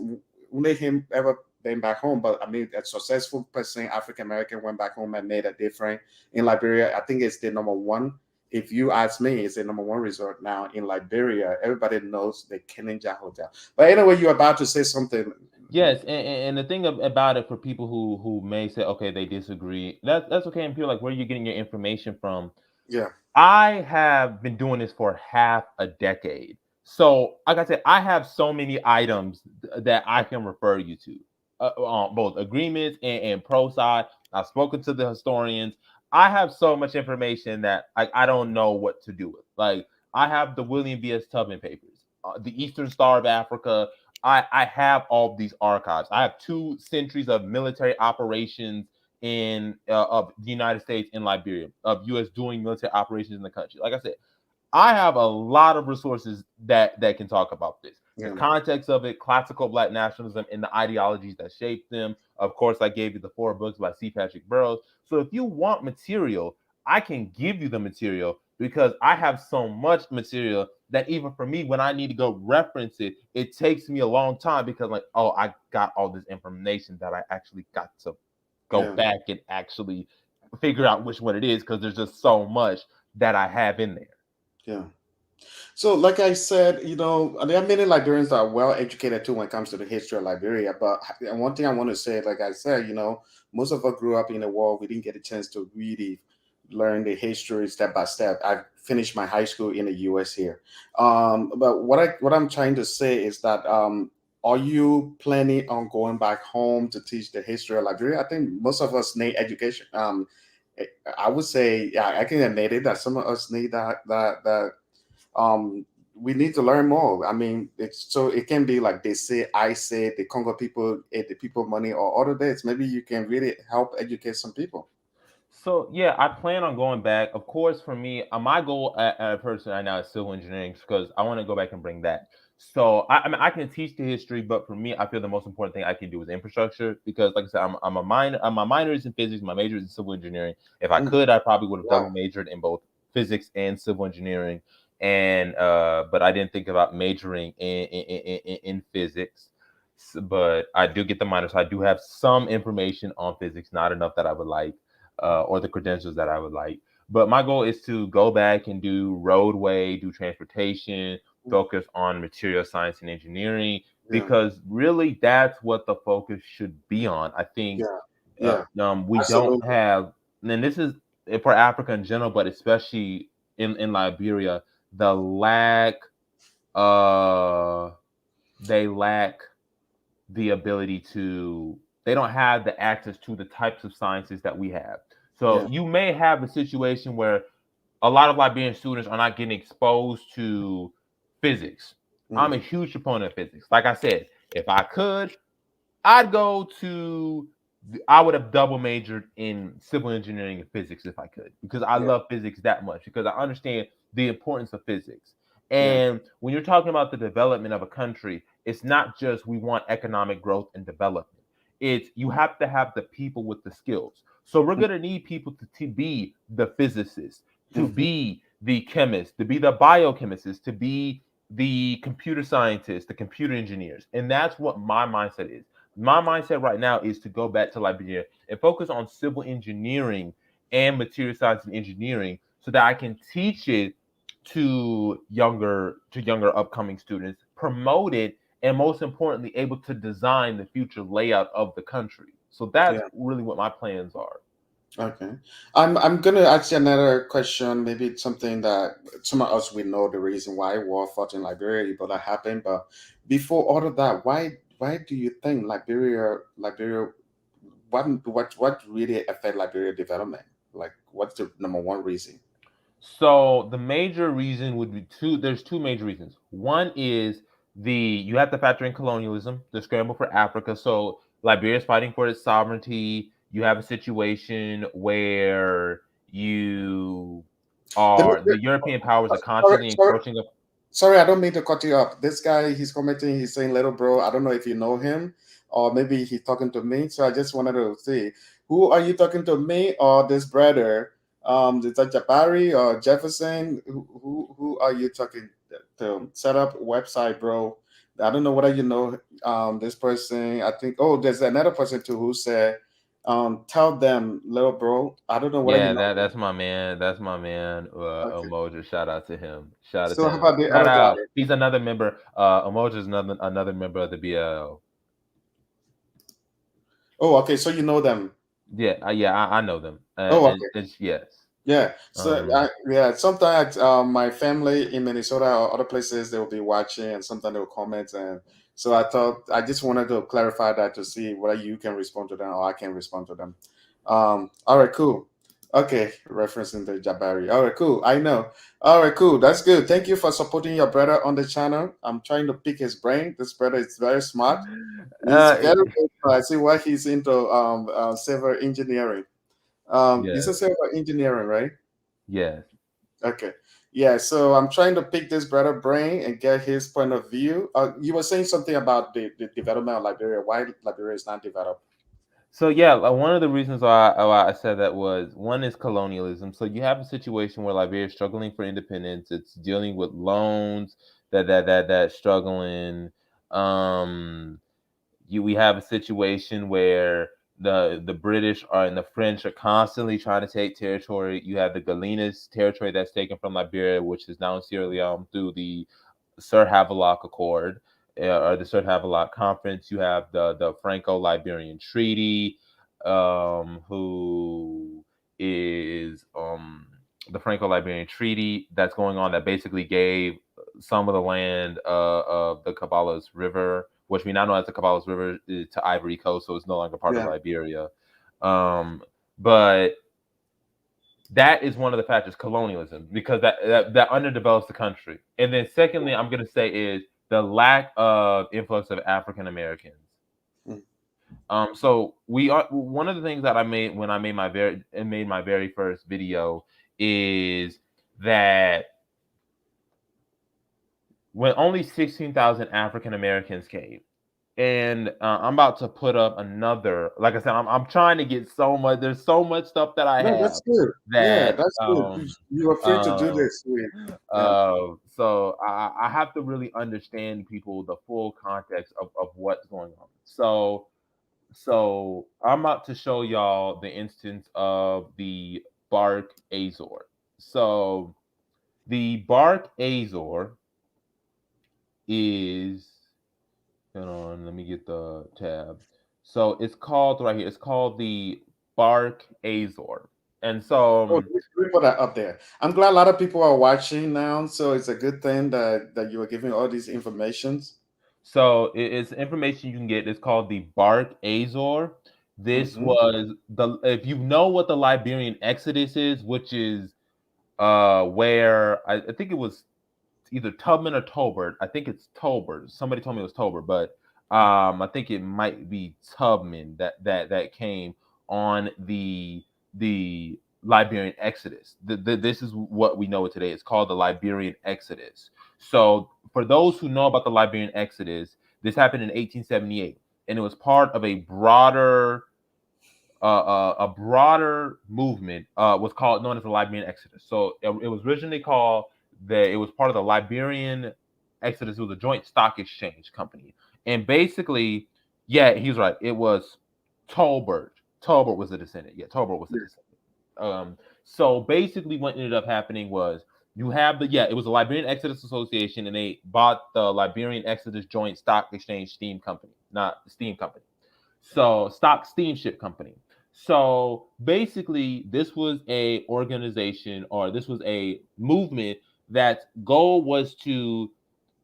only him ever been back home, but I mean, a successful person, African American, went back home and made a difference in Liberia. I think it's the number one. If you ask me, it's the number one resort now in Liberia. Everybody knows the Keninja Hotel. But anyway, you're about to say something. Yes, and the thing about it for people who may say, okay, they disagree. That's okay. And people like, where are you getting your information from? Yeah, I have been doing this for half a decade. So, like I said, I have so many items that I can refer you to, on both agreements and pro side. I've spoken to the historians. I have so much information that I don't know what to do with. Like, I have the William V.S. Tubman papers, the Eastern Star of Africa. I have all these archives. I have 2 centuries of military operations in of the United States in Liberia, of U.S. doing military operations in the country. Like I said, I have a lot of resources that can talk about this. The yeah, context of it, classical Black nationalism, and the ideologies that shaped them. Of course, I gave you the 4 books by C. Patrick Burroughs. So if you want material, I can give you the material because I have so much material that even for me, when I need to go reference it, it takes me a long time because, like, oh, I got all this information that I actually got to go yeah, back and actually figure out which one it is because there's just so much that I have in there. yeah. So, like I said, there are many Liberians that are well educated too when it comes to the history of Liberia. But one thing I want to say, like I said, most of us grew up in the war. We didn't get a chance to really learn the history step by step. I finished my high school in the U.S. here. But what I'm trying to say is that are you planning on going back home to teach the history of Liberia? I think most of us need education. I I would say, yeah, I can admit it that some of us need that we need to learn more. I mean, it's so it can be like they say, I say, the Congo people ate the people money or other days. Maybe you can really help educate some people. So yeah, I plan on going back. Of course, for me, my goal at a person right now is civil engineering because I want to go back and bring that. So I mean, I can teach the history, but for me, I feel the most important thing I can do is infrastructure because, like I said, I'm a minor. My minor is in physics. My major is in civil engineering. If I Mm, could, I probably would have double wow. majored in both physics and civil engineering. And but I didn't think about majoring in physics. But I do get the minor, so I do have some information on physics, not enough that I would like or the credentials that I would like. But my goal is to go back and do roadway, do transportation, Mm, focus on material science and engineering, yeah, because really that's what the focus should be on. I think yeah, yeah. we don't Absolutely. have, and this is for Africa in general, but especially in Liberia, the lack, uh, they lack the ability to they don't have the access to the types of sciences that we have. So Yeah. you may have a situation where a lot of Liberian students are not getting exposed to physics. I'm a Hmm. huge proponent of physics. Like I said, if I could, I'd go to I would have double majored in civil engineering and physics if I could because I Yeah. love physics that much because I understand the importance of physics. Yeah. And when you're talking about the development of a country, it's not just we want economic growth and development. It's you have to have the people with the skills. So we're going to need people to be the physicists, to Mm-hmm. be the chemists, to be the biochemists, to be the computer scientists, the computer engineers. And that's what my mindset is. My mindset right now is to go back to Liberia and focus on civil engineering and material science and engineering so that I can teach it to younger upcoming students, promote it, and most importantly, able to design the future layout of the country. So that's Yeah. really what my plans are. Okay. I'm gonna ask you another question. Maybe it's something that some of us we know the reason why war fought in Liberia, Ebola happened. But before all of that, why do you think Liberia what really affect Liberia development? Like what's the number one reason? So the major reason would be two. There's two major reasons. One is you have to factor in colonialism, the scramble for Africa. So Liberia is fighting for its sovereignty. You have a situation where you are the European powers are Sorry, constantly sorry, encroaching. sorry, I don't mean to cut you up. This guy, he's commenting, he's saying, little bro, I don't know if you know him or maybe he's talking to me. So I just wanted to see, who are you talking to, me or this brother? Is that Jabari or Jefferson? Who are you talking to? Set up a website, bro. I don't know whether you know this person. I think, oh, there's another person too who said, tell them, little bro. I don't know whether you Yeah, know him. that's my man. That's my man. Okay. Umoja. Shout out to him. Shout out to So how him. about the Shout other guy? out. He's another member. Umoja is another member of the BL. Oh, okay. So you know them. Yeah, I know them. Oh, And okay. it's yes. Yeah. So Um, yeah, sometimes my family in Minnesota or other places they will be watching, and sometimes they will comment, and so I thought I just wanted to clarify that to see whether you can respond to them or I can respond to them. All right, cool. Okay, referencing the Jabari. All right, cool. I know. All right, cool. That's good. Thank you for supporting your brother on the channel. I'm trying to pick his brain. This brother is very smart. He's uh, very, very smart. I see why he's into civil engineering. You yeah, said civil engineering, right? yes. Okay. Yeah, so I'm trying to pick this brother brain and get his point of view. You were saying something about the development of Liberia, why Liberia is not developed. So yeah, one of the reasons why I said that was one is colonialism. So you have a situation where Liberia is struggling for independence. It's dealing with loans that struggling. Um, we have a situation where the British are and the French are constantly trying to take territory. You have the Galenas territory that's taken from Liberia, which is now in Sierra Leone through the Sir Havelock Accord or the Sir Havelock Conference. You have the Franco Liberian Treaty, who is the Franco Liberian Treaty that's going on that basically gave some of the land of the Caballos River, which we now know as the Caballos River, to Ivory Coast, so it's no longer part of Yeah. Liberia. But that is one of the factors, colonialism, because that underdevelops the country. And then secondly, I'm going to say is the lack of influx of African Americans. Mm. So we are one of the things that I made when I made my very first video is that when only 16,000 African Americans came, and I'm about to put up another. Like I said, I'm trying to get so much. There's so much stuff that I No, that's have good. Yeah, that that's good. You are free to do um this. Yeah. so I have to really understand people the full context of what's going on. So I'm about to show y'all the instance of the bark azor. So the bark azor is, hold on, let me get the tab. So it's called right here. It's called the bark azor, and so Oh, we put that up there. I'm glad a lot of people are watching now, so it's a good thing that you are giving all these informations. it's information you can get. It's called the bark azor. This Mm-hmm. was the if you know what the Liberian Exodus is, which is where I think it was either Tubman or Tolbert. I think it's Tolbert. Somebody told me it was Tolbert, but I think it might be Tubman that came on the Liberian Exodus. This is what we know it today. It's called the Liberian Exodus. So for those who know about the Liberian Exodus, this happened in 1878, and it was part of a broader movement was called known as the Liberian Exodus. So it was originally called it was part of the Liberian Exodus. It was a joint stock exchange company, and basically, yeah, he's right. It was Tolbert. Tolbert was the descendant. Yeah, Tolbert was the descendant. So basically, what ended up happening was you have it was the Liberian Exodus Association, and they bought the Liberian Exodus Joint Stock Exchange Steam Company, not Steam Company. So stock steamship company. So basically, this was a organization or this was a movement that goal was to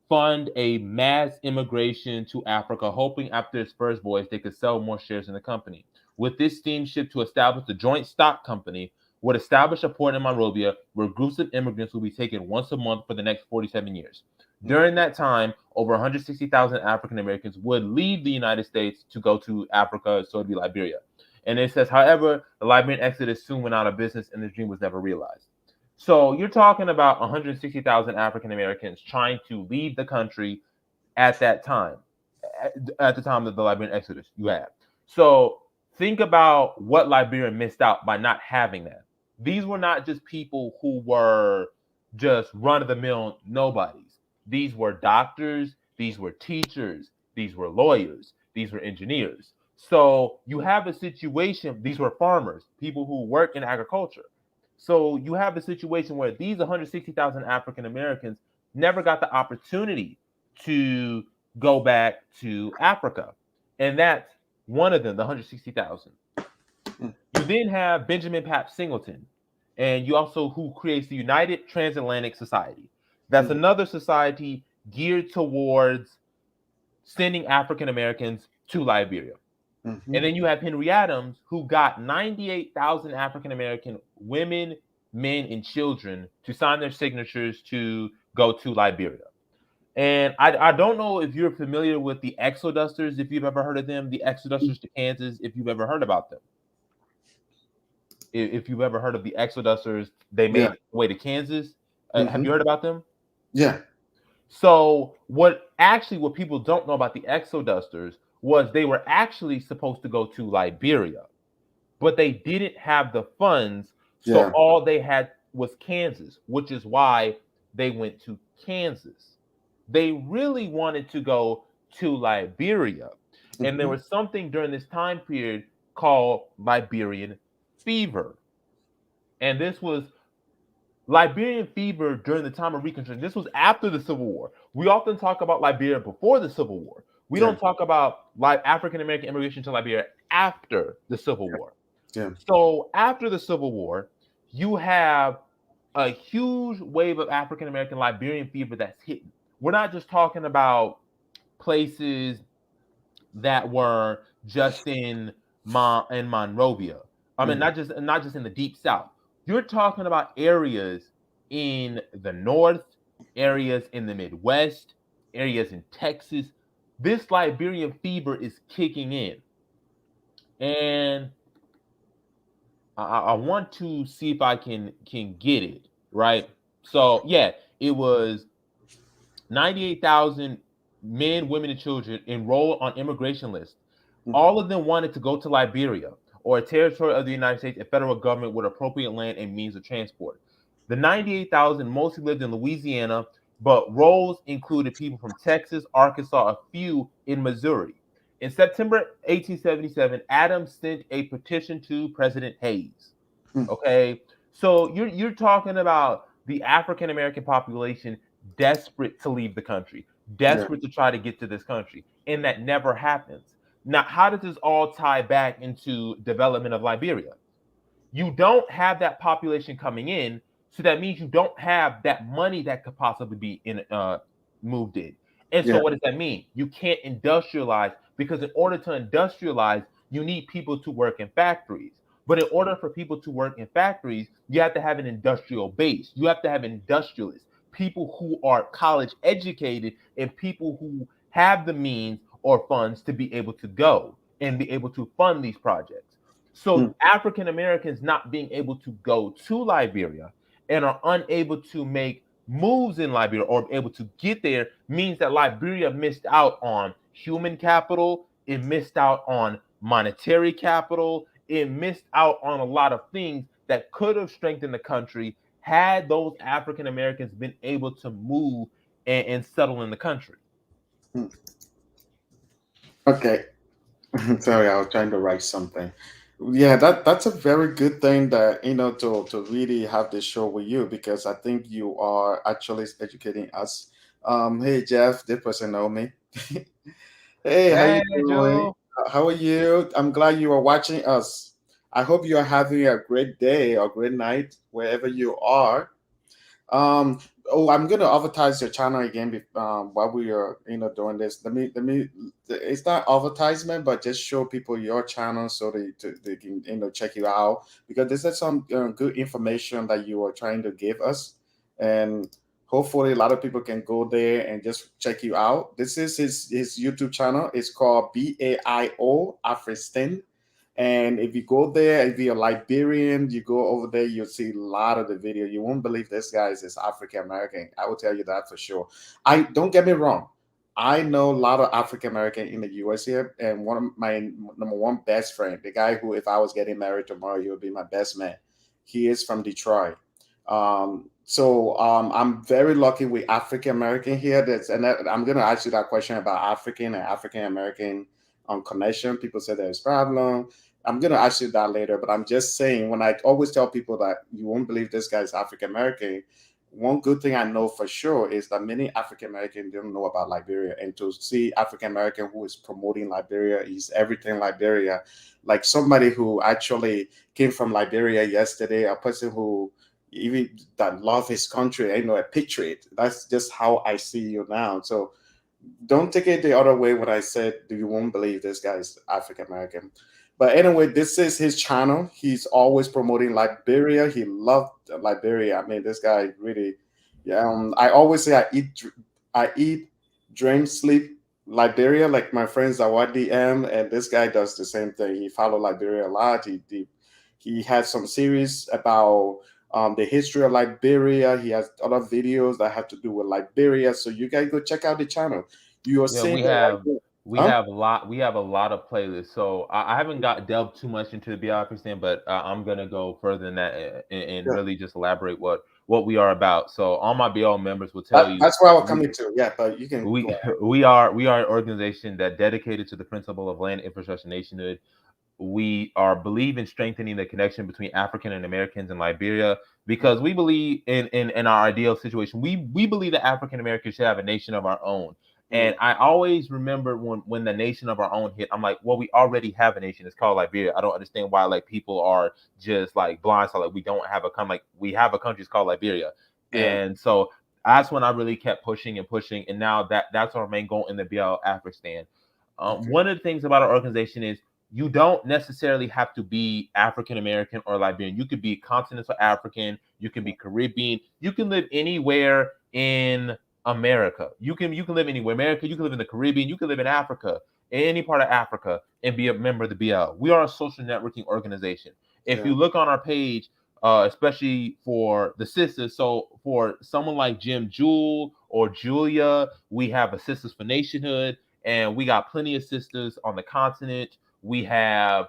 fund a mass immigration to Africa, hoping after its first voyage they could sell more shares in the company. With this steamship to establish the joint stock company, would establish a port in Monrovia where groups of immigrants will be taken once a month for the next 47 years. During that time, over 160,000 African Americans would leave the United States to go to Africa, so it'd be Liberia. And it says, however, the Liberian Exodus soon went out of business and the dream was never realized. So you're talking about 160,000 African Americans trying to leave the country at that time, at the time of the Liberian Exodus you had. So think about what Liberia missed out by not having that. These were not just people who were just run of the mill nobodies. These were doctors, these were teachers, these were lawyers, these were engineers. So you have a situation, these were farmers, people who work in agriculture. So you have a situation where these 160,000 African Americans never got the opportunity to go back to Africa. And that's one of them, the 160,000. Mm. You then have Benjamin Pap Singleton, and you also who creates the United Transatlantic Society. That's Mm. another society geared towards sending African Americans to Liberia. And Mm-hmm. then you have Henry Adams, who got 98,000 African American women, men, and children to sign their signatures to go to Liberia. And I don't know if you're familiar with the Exodusters, if you've ever heard of them, the Exodusters to Kansas, if you've ever heard about them. If you've ever heard of the Exodusters, they Yeah. made their way to Kansas. Have Mm-hmm. you heard about them? Yeah. So what people don't know about the Exodusters was they were actually supposed to go to Liberia, but they didn't have the funds. So Yeah. all they had was Kansas, which is why they went to Kansas. They really wanted to go to Liberia. And there Mm-hmm. was something during this time period called Liberian Fever. And this was Liberian Fever during the time of Reconstruction. This was after the Civil War. We often talk about Liberia before the Civil War. We Yeah. don't talk about African American immigration to Liberia after the Civil War. Yeah. So after the Civil War, you have a huge wave of African American Liberian fever that's hitting. We're not just talking about places. that were just in Monrovia. I mean, Mm, not just in the deep south. You're talking about areas in the north, areas in the Midwest, areas in Texas. This Liberian fever is kicking in, and I want to see if I can get it right. So yeah, it was 98,000 men, women, and children enrolled on immigration lists. mm, All of them wanted to go to Liberia or a territory of the United States and federal government with appropriate land and means of transport. The 98,000 mostly lived in Louisiana, but roles included people from Texas, Arkansas, a few in Missouri. In September 1877, Adams sent a petition to President Hayes. mm. Okay, so you're talking about the African American population desperate to leave the country, Yeah. desperate to try to get to this country, and that never happens. Now, how does this all tie back into development of Liberia? You don't have that population coming in, so that means you don't have that money that could possibly be moved in. And so, Yeah. what does that mean? You can't industrialize because in order to industrialize, you need people to work in factories. But in order for people to work in factories, you have to have an industrial base. You have to have industrialists, people who are college educated, and people who have the means or funds to be able to go and be able to fund these projects. Mm, So African Americans not being able to go to Liberia and are unable to make moves in Liberia or able to get there means that Liberia missed out on human capital, it missed out on monetary capital, it missed out on a lot of things that could have strengthened the country had those African Americans been able to move and settle in the country. mm. Okay. Sorry, I was trying to write something. Yeah, that's a very good thing that to really have this show with you because I think you are actually educating us. Hey Jeff, this person know me. Hey, how you Hey, doing? Joe. How are you? I'm glad you are watching us. I hope you are having a great day or great night wherever you are. Um, oh, I'm gonna advertise your channel again while we are doing this. Let me. It's not advertisement, but just show people your channel so they can check you out because this is some good information that you are trying to give us, and hopefully a lot of people can go there and just check you out. This is his YouTube channel. It's called BAIO Afristan. And if you go there, if you're Liberian, you go over there, you'll see a lot of the video. You won't believe this guy is African American. I will tell you that for sure. I don't get me wrong. I know a lot of African American in the US here, and one of my number one best friend, the guy who, if I was getting married tomorrow, he would be my best man. He is from Detroit. I'm very lucky with African American here. I'm gonna ask you that question about African and African American connection. People say there's problem. I'm gonna ask you that later, but I'm just saying when I always tell people that you won't believe this guy is African American. One good thing I know for sure is that many African Americans don't know about Liberia, and to see African American who is promoting Liberia is everything Liberia, like somebody who actually came from Liberia yesterday, a person who even that love his country, a patriot. That's just how I see you now. So don't take it the other way when I said you won't believe this guy is African American. But anyway, this is his channel. He's always promoting Liberia. He loved Liberia. I mean, this guy really. Yeah. I always say I eat, drink, sleep Liberia. Like my friends Zawadi M, and this guy does the same thing. He follow Liberia a lot. He has some series about the history of Liberia. He has other videos that have to do with Liberia. So you guys go check out the channel. You are Yeah, seeing we it right have there. we Huh? have a lot we have a lot of playlists. So I haven't got delved too much into the bureaucracy, but I'm gonna go further than that and Yeah. really just elaborate what we are about. So all my BL members will tell you That's where I was we coming to. Yeah, but you can we go ahead. we are an organization that dedicated to the principle of land infrastructure nationhood. We are believe in strengthening the connection between African and Americans in Liberia Mm, because we believe in our ideal situation. We believe that African Americans should have a nation of our own. mm, And I always remember when the nation of our own hit, I'm like, well, we already have a nation. It's called Liberia. I don't understand why like people are just like blindsided. Like we don't have a country. Like we have a country. It's called Liberia. yeah. And so that's when I really kept pushing and pushing. And now that's our main goal in the BL Afghanistan. Okay. One of the things about our organization is you don't necessarily have to be African American or Liberian. You could be continental African, you can be Caribbean, you can live anywhere in America. You can live anywhere. America, you can live in the Caribbean, you can live in Africa, any part of Africa, and be a member of the BL. We are a social networking organization. If Yeah. you look on our page, especially for the sisters, so for someone like Jim Jewel or Julia, we have a Sisters for Nationhood, and we got plenty of sisters on the continent. We have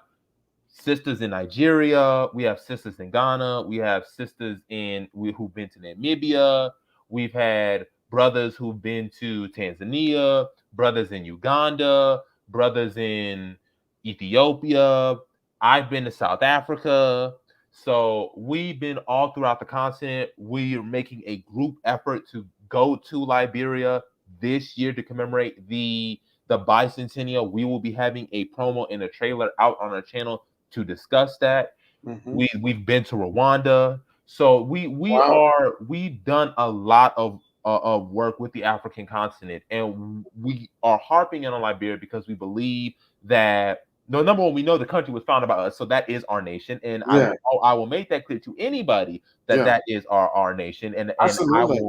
sisters in Nigeria. We have sisters in Ghana. We have sisters who've been to Namibia. We've had brothers who've been to Tanzania, brothers in Uganda, brothers in Ethiopia. I've been to South Africa. So we've been all throughout the continent. We are making a group effort to go to Liberia this year to commemorate the bicentennial. We will be having a promo and a trailer out on our channel to discuss that. Hmm. We've been to Rwanda, so Wow. we've done a lot of work with the African continent, and we are harping in on Liberia because we believe that no, number one, we know the country was founded by us, so that is our nation, and Yeah. I will make that clear to anybody that Yeah. that is our nation, and Absolutely.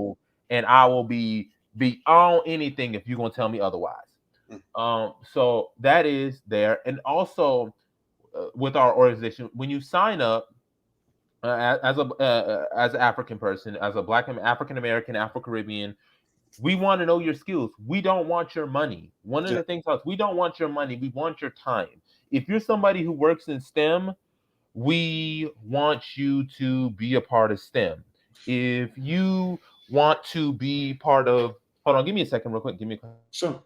I will be on anything if you're gonna tell me otherwise. Mm. So that is there, and also with our organization, when you sign up as an African person, as a Black African American, Afro Caribbean, we want to know your skills. We don't want your money. One of Yeah. the things else, we don't want your money. We want your time. If you're somebody who works in STEM, we want you to be a part of STEM. If you want to be part of, hold on, give me a second, real quick. Give me a Sure.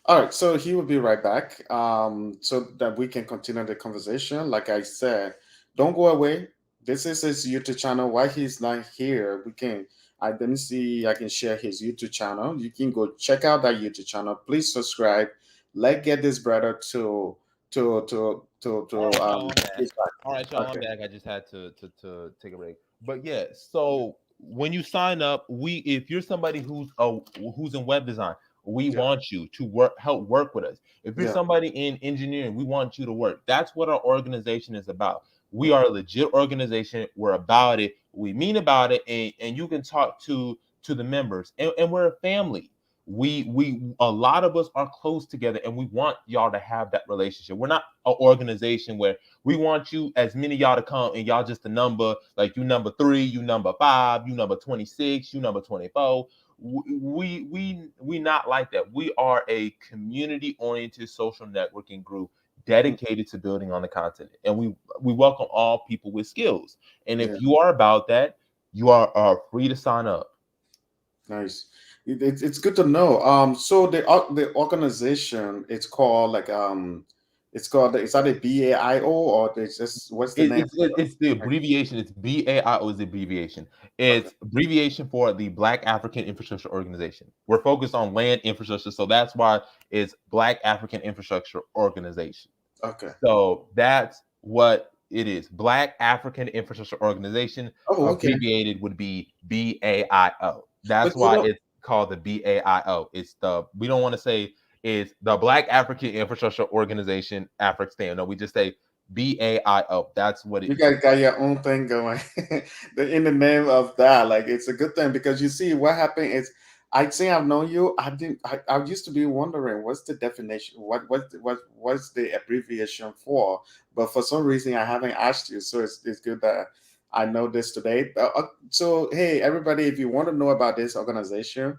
All right, so he will be right back, so that we can continue the conversation. Like I said, don't go away. This is his YouTube channel. Why he's not here, we can. I didn't see. I can share his YouTube channel. You can go check out that YouTube channel. Please subscribe. Let's get this brother All right, to y'all, I'm back. his back. All right, y'all, I'm Okay. back. I just had to take a break. But yeah, so when you sign up, we if you're somebody who's in web design, we Yeah. want you to help work with us. If you're Yeah. somebody in engineering, we want you to work. That's what our organization is about. We Mhm. are a legit organization. We're about it. We mean about it, and you can talk to the members, and we're a family. We a lot of us are close together, and we want y'all to have that relationship. We're not an organization where we want you as many of y'all to come and y'all just a number, like you number 3, you number 5, you number 26, you number 24. We not like that. We are a community oriented social networking group dedicated to building on the continent, and we welcome all people with skills. And Yeah. if you are about that, you are free to sign up. Nice. It's good to know. So the organization, it's called like it's called, is that a BAIO, or it's just, what's the name? It's the abbreviation. It's BAIO is the abbreviation. Okay. It's abbreviation for the Black African Infrastructure Organization. We're focused on land infrastructure, so that's why it's Black African Infrastructure Organization. Okay. So that's what it is. Black African Infrastructure Organization, Oh, okay. abbreviated would be BAIO. But That's you why know, it's called the BAIO. It's the we don't want to say it's the Black African Infrastructure Organization, African. No, we just say BAIO. That's what you it. guys got your own thing going. In the name of that, like, it's a good thing, because you see what happened is, I say I've known you. I didn't. I used to be wondering what's the definition, what's the abbreviation for, but for some reason I haven't asked you. So it's good that I know this today. So hey, everybody, if you want to know about this organization,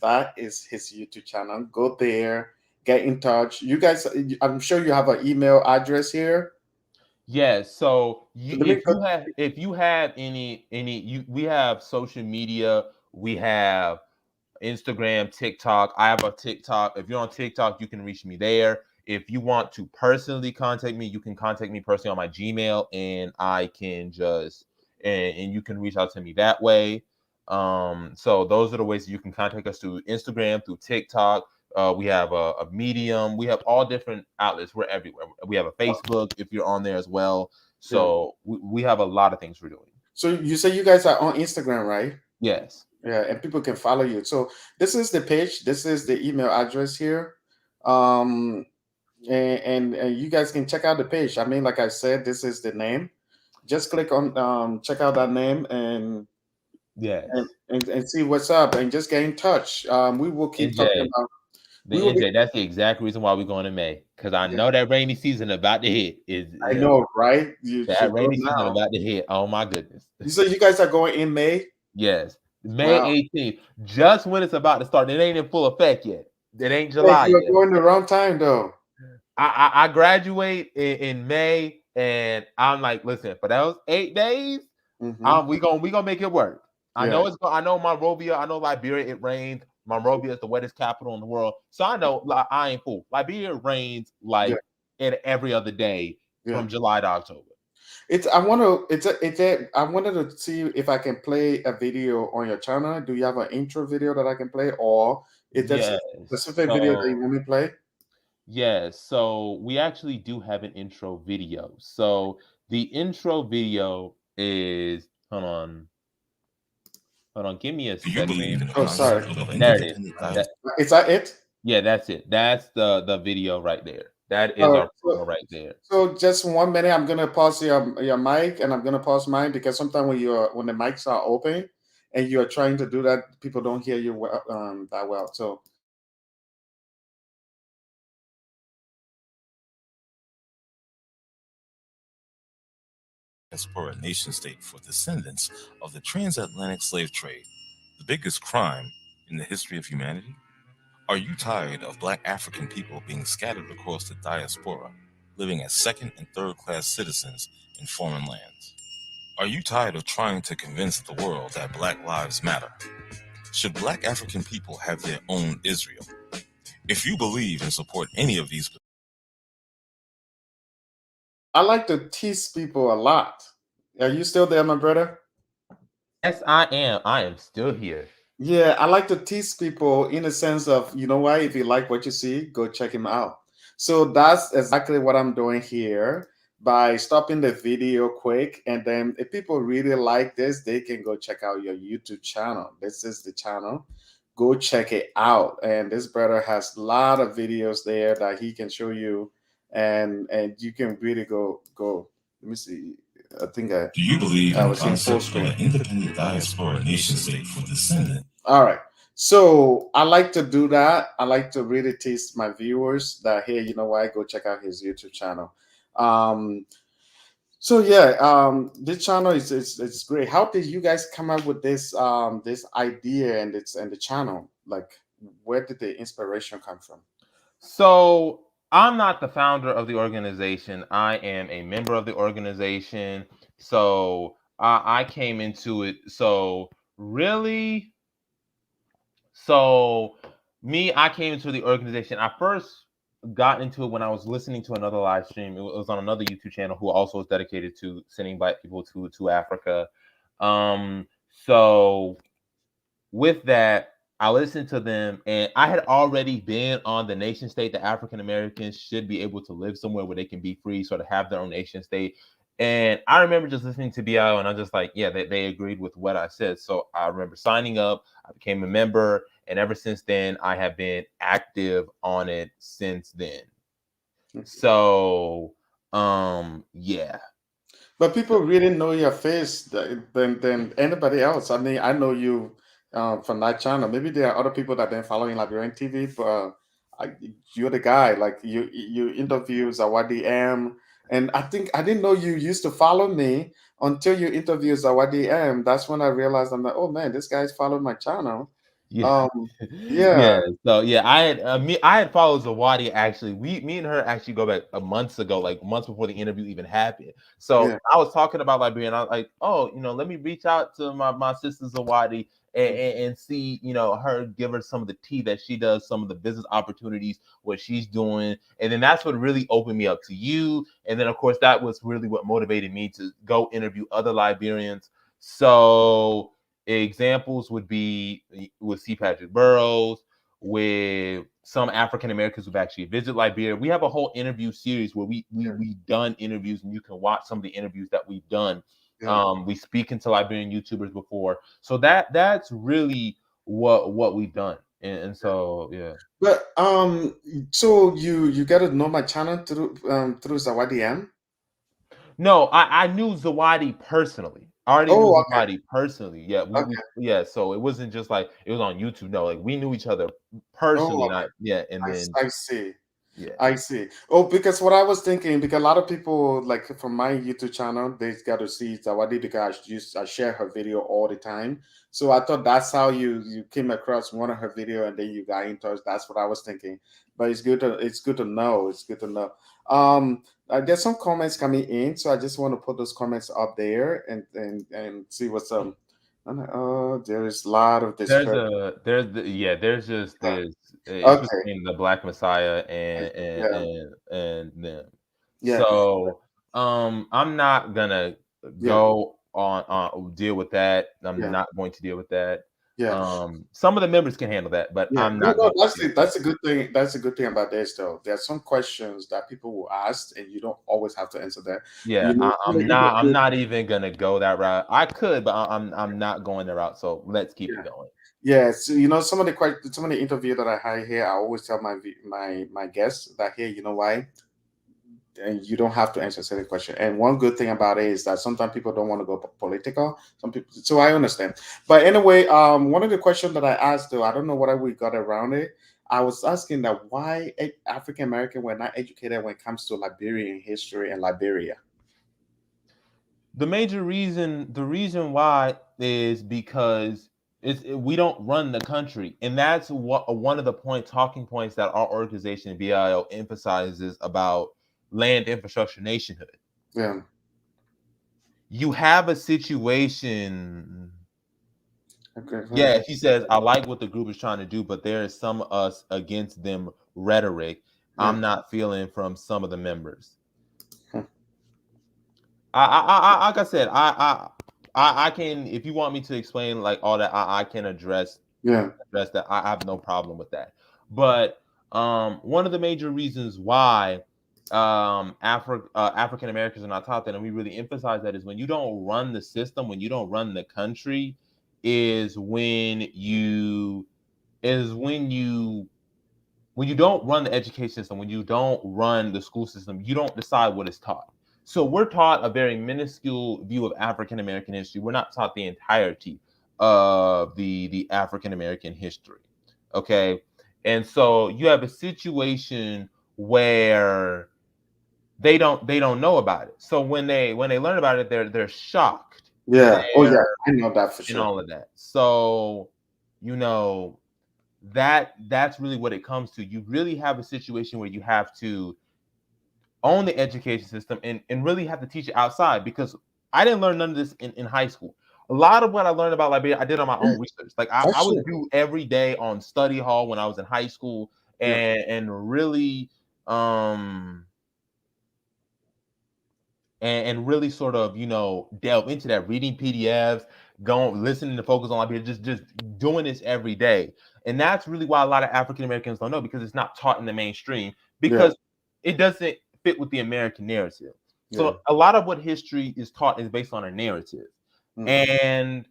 that is his YouTube channel. Go there, get in touch. You guys, I'm sure you have an email address here. Yes. So Let me go. if you have any we have social media. We have Instagram, TikTok. I have a TikTok. If you're on TikTok, you can reach me there. If you want to personally contact me, you can contact me personally on my Gmail, and I can just and you can reach out to me that way. So those are the ways that you can contact us through Instagram, through TikTok. We have a Medium. We have all different outlets. We're everywhere. We have a Facebook if you're on there as well. Yeah. So we have a lot of things we're doing. So you say you guys are on Instagram, right? Yes. Yeah, and people can follow you. So this is the page. This is the email address here. Um, and you guys can check out the page. I mean, like I said, this is the name. Just click on check out that name Yes. and see what's up and just get in touch. We will keep talking NJ. about. The We will be. NJ, that's the exact reason why we're going in May. Because I Yeah, know that rainy season about to hit. Is I know, right? You that should go rainy season now. about to hit. Oh my goodness. You said you guys are going in May. Yes. May Wow. 18th. Just when it's about to start. It ain't in full effect yet. It ain't Hey, July you are yet. going the wrong time though. I graduate in May, and I'm like, listen, for those 8 days, Hmm. we gonna make it work. Yeah, I know Monrovia, I know Liberia, it rains. Monrovia is the wettest capital in the world, so I know I ain't fool. Liberia rains yeah, like in every other day yeah. from July to October. It's I want to it's a I wanted to see if I can play a video on your channel. Do you have an intro video that I can play, or is there a Yes. specific video that you So want me to play? yes, so we actually do have an intro video. So the intro video is hold on, give me a Do you believe in second. the Oh, sorry. concept of There it is. independent That Is that it? Yeah, that's it. That's the video right there. That is Uh, our so, promo right there. so just 1 minute. I'm gonna pause your mic, and I'm gonna pause mine because sometimes when the mics are open and you're trying to do that, people don't hear you that well. So diaspora nation state for descendants of the transatlantic slave trade, the biggest crime in the history of humanity? Are you tired of black African people being scattered across the diaspora, living as second and third class citizens in foreign lands? Are you tired of trying to convince the world that black lives matter? Should black African people have their own Israel? If you believe and support any of these, I like to tease people a lot. Are you still there, my brother? Yes, I am. I am still here. Yeah, I like to tease people in the sense of, you know why, if you like what you see, go check him out. So that's exactly what I'm doing here by stopping the video quick. And then if people really like this, they can go check out your YouTube channel. This is the channel. Go check it out. And this brother has a lot of videos there that he can show you. And you can really go. Let me see. I think do you believe I in the was seeing full concept of screen. an independent diaspora nation state for descendants? All right. So I like to do that. I like to really tease my viewers that hey, you know what? Go check out his YouTube channel. Um, so yeah, this channel is it's great. How did you guys come up with this idea and the channel? Like, where did the inspiration come from? So I'm not the founder of the organization. I am a member of the organization. So I came into it. Really, so I came into the organization. I first got into it when I was listening to another live stream. It was on another YouTube channel who also is dedicated to sending black people to Africa. Um, so with that, I listened to them, and I had already been on the nation state that African Americans should be able to live somewhere where they can be free, sort of have their own nation state. And I remember just listening to BIO, and I'm just like, yeah, they agreed with what I said. So I remember signing up, I became a member, and ever since then, I have been active on it since then. So, yeah. But people really know your face than anybody else. I mean, I know you from that channel. Maybe there are other people that been following Liberian TV, but you're the guy. Like you interview Zawadi M, and I think I didn't know you used to follow me until you interviewed Zawadi M. That's when I realized I'm like, oh man, this guy's followed my channel. Yeah. Um, yeah, Yeah. So yeah, I had followed Zawadi actually. Me and her actually go back a months ago, like months before the interview even happened. So yeah. I was talking about Liberia, and I was like, oh, let me reach out to my sister Zawadi and see, her, give her some of the tea that she does, some of the business opportunities, what she's doing. And then that's what really opened me up to you. And then of course that was really what motivated me to go interview other Liberians. So examples would be with C. Patrick Burroughs, with some African Americans who've actually visited Liberia. We have a whole interview series where we've done interviews, and you can watch some of the interviews that we've done. Yeah. We speak into Liberian YouTubers before, so that's really what we've done. And so yeah. But so you get to know my channel through Zawadi M. No, I knew Zawadi personally. I already knew Oh, okay, Zawadi personally. Yeah, we okay. yeah. So it wasn't just like it was on YouTube. No, like we knew each other Oh, personally. okay. Not yeah, and then I see. yeah. I see. Oh, because what I was thinking, because a lot of people like from my YouTube channel, they got to see Zawadi because I share her video all the time. So I thought that's how you came across one of her video and then you got in touch. That's what I was thinking. But it's good to know. It's good to know. There's some comments coming in, so I just want to put those comments up there and see what's Oh, there is a lot of discrepancy. There's just this it's Okay. between the Black Messiah and Yeah. them. Yeah. So I'm not gonna Yeah. go on deal with that. I'm Yeah. not going to deal with that. Yeah. Some of the members can handle that, but Yeah, I'm not no, going to deal with that. that's a good thing. That's a good thing about this, though. There are some questions that people will ask, and you don't always have to answer that. Yeah, You know, I'm not even gonna go that route. I could, but I'm not going that route. So let's keep it yeah, going. yeah. So some of the interview that I had here, I always tell my guests that hey, you know why, and you don't have to answer certain question. And one good thing about it is that sometimes people don't want to go political. Some people, so I understand. But anyway, one of the questions that I asked, though, I don't know whether we got around it. I was asking that why African American were not educated when it comes to Liberian history and Liberia. The reason why is because we don't run the country, and that's what one of the talking points that our organization BIO emphasizes about land infrastructure nationhood. Yeah. You have a situation. Okay. Yeah, he says, I like what the group is trying to do, but there is some us against them rhetoric Yeah. I'm not feeling from some of the members. Hmm. Like I said, I can, if you want me to explain like all that, I can Yeah. address that. I have no problem with that. But one of the major reasons why African Americans are not taught that, and we really emphasize that, is when you don't run the system, when you don't run the country, is when you don't run the education system, when you don't run the school system, you don't decide what is taught. So we're taught a very minuscule view of African American history. We're not taught the entirety of the African American history. Okay. And so you have a situation where they don't know about it. So when they learn about it, they're shocked. Yeah. Oh, yeah. They're I know that for in sure. all of that. So you know that's really what it comes to. You really have a situation where you have to own the education system and really have to teach it outside, because I didn't learn none of this in high school. A lot of what I learned about Liberia, I did on my Yeah, own research. Like I that's would true. do every day on study hall when I was in high school, Yeah. and really um and really sort of delve into that, reading PDFs, going listening to focus on Liberia, just doing this every day. And that's really why a lot of African Americans don't know, because it's not taught in the mainstream, Yeah. because it doesn't fit with the American narrative. Yeah. So a lot of what history is taught is based on a narrative. Mm. And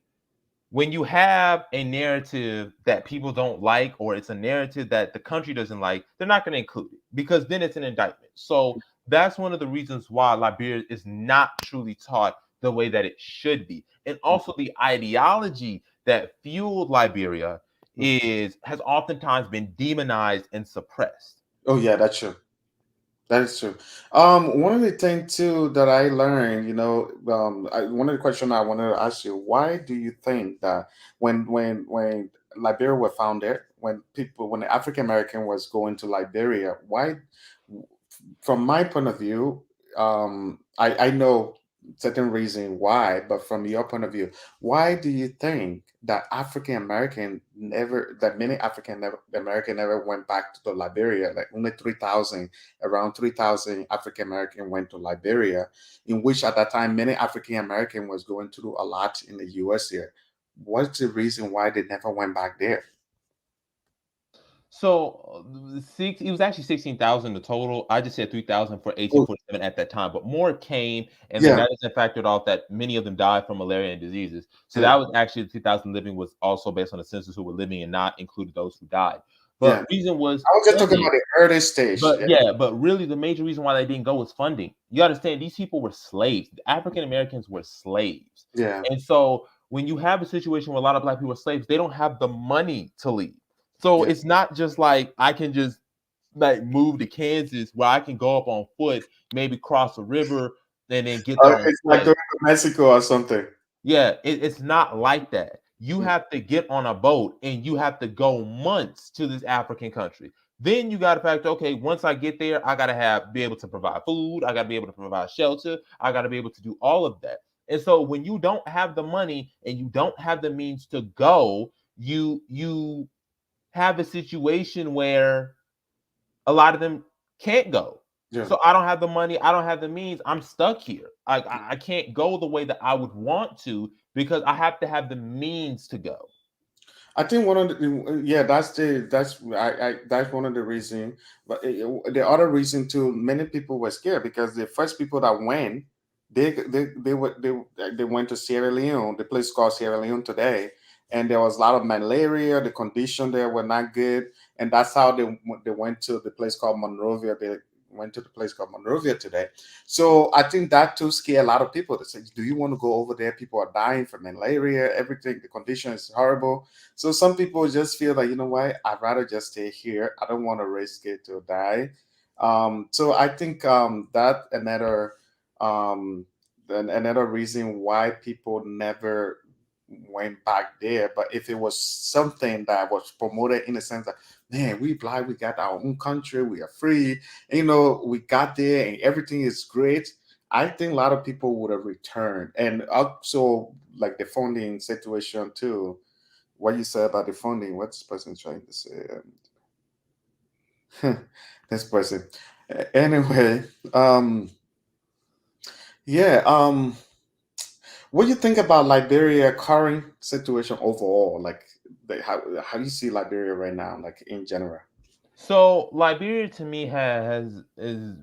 when you have a narrative that people don't like, or it's a narrative that the country doesn't like, they're not going to include it, because then it's an indictment. So that's one of the reasons why Liberia is not truly taught the way that it should be. And Mm. also the ideology that fueled Liberia Mm. has oftentimes been demonized and suppressed. Oh, yeah, that's true. That is true. One of the things too that I learned, one of the questions I wanted to ask you, why do you think that when Liberia was founded, when the African American was going to Liberia, why, from my point of view, I know certain reason why, but from your point of view, why do you think that many American never went back to Liberia? Like only 3,000, around 3,000 African American went to Liberia, in which at that time many African American was going to do a lot in the U.S. here. What's the reason why they never went back there? So it was actually 16,000 the total. I just said 3,000 for Oh, 1847 at that time, but more came, and then yeah, that isn't factored off that many of them died from malaria and diseases. So that yeah, was actually the 2,000 living was also based on the census who were living and not included those who died. yeah. But reason was I was just talking funding. about the early stage. But Yeah, yeah, but really the major reason why they didn't go was funding. You understand these people were slaves. The African Americans were slaves. yeah, And so when you have a situation where a lot of black people are slaves, they don't have the money to leave. So yeah. it's not just like I can just like move to Kansas where I can go up on foot, maybe cross a river, and then get there on It's like foot. going to Mexico or something. Yeah, it's not like that. You Yeah, have to get on a boat and you have to go months to this African country. Then you got to factor, okay, once I get there, I got to be able to provide food. I got to be able to provide shelter. I got to be able to do all of that. And so when you don't have the money and you don't have the means to go, you have a situation where a lot of them can't go. yeah. So I don't have the money, I don't have the means. I'm stuck here. I can't go the way that I would want to because I have to have the means to go. I think one of the yeah, that's one of the reason. But the other reason too, many people were scared because the first people that went, they went to Sierra Leone, the place called Sierra Leone today, and there was a lot of malaria. The condition there were not good, and that's how they went to the place called Monrovia. They went to the place called Monrovia today. So I think that too scare a lot of people. They say, "Do you want to go over there? People are dying from malaria. Everything. The condition is horrible." So some people just feel like, you know what, I'd rather just stay here. I don't want to risk it to die. So I think that um, another reason why people never went back there. But if it was something that was promoted in the sense that, man, we black, we got our own country, we are free, and, we got there and everything is great. I think a lot of people would have returned, and also like the funding situation too, what you said about the funding. What this person trying to say? This person. Anyway, yeah. What do you think about Liberia current situation overall? Like, how do you see Liberia right now, like in general? So Liberia to me has is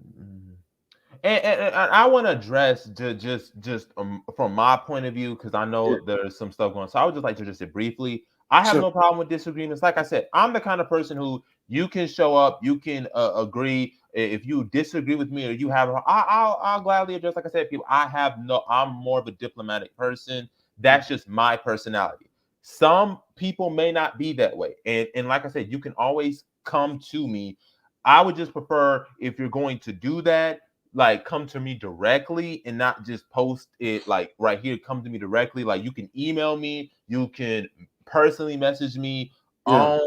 and I want to address just from my point of view because I Yeah, know there's some stuff going on. So I would just like to address it briefly. I have sure. no problem with disagreements. Like I said, I'm the kind of person who you can show up, you can agree. If you disagree with me or you have, I'll gladly address. Like I said, people, I'm more of a diplomatic person. That's just my personality. Some people may not be that way, and like I said, you can always come to me. I would just prefer if you're going to do that like come to me directly and not just post it like right here. Come to me directly. Like you can email me, you can personally message me Yeah.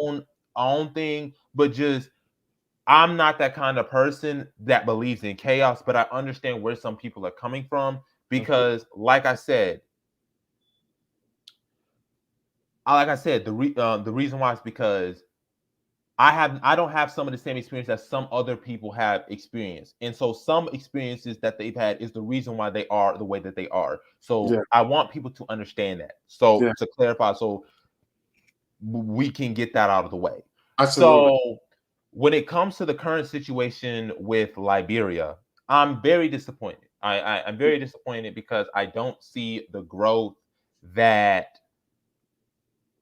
on thing, but just I'm not that kind of person that believes in chaos, but I understand where some people are coming from Okay. because like I said, the reason why is because I don't have some of the same experience that some other people have experienced. And so some experiences that they've had is the reason why they are the way that they are. So Yeah. I want people to understand that. So Yeah. to clarify, so we can get that out of the way. Absolutely. So when it comes to the current situation with Liberia, I'm very disappointed. I'm very disappointed because I don't see the growth that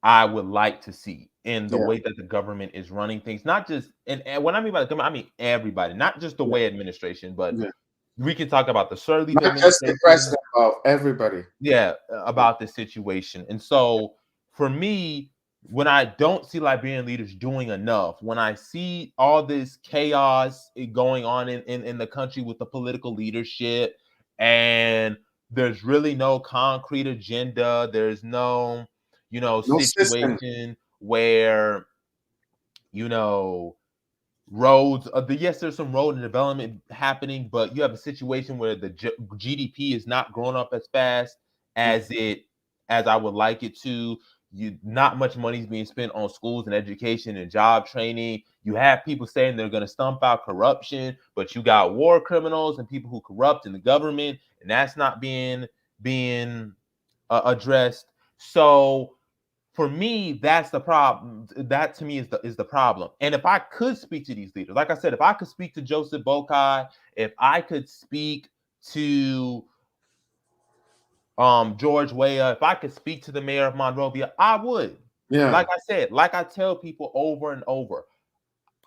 I would like to see in the Yeah. way that the government is running things. Not just and what I mean by the government, I mean everybody, not just the Yeah. way administration, but Yeah. we can talk about the Sirleaf Not just the administration. president, of everybody. Yeah, Yeah. about this situation. And so for me, when I don't see Liberian leaders doing enough, when I see all this chaos going on in the country with the political leadership, and there's really no concrete agenda, there's no, No system. situation where, you know, roads yes, there's some road and development happening, but you have a situation where the GDP is not growing up as fast Yeah. as I would like it to. You not much money is being spent on schools and education and job training. You have people saying they're going to stump out corruption, but you got war criminals and people who corrupt in the government, and that's not being addressed. So For me, that's the problem. That to me is the problem. And if I could speak to these leaders, like I said, if I could speak to Joseph Bokai, if I could speak to George Weah, if I could speak to the mayor of Monrovia, I would. Yeah. Like I said, like I tell people over and over,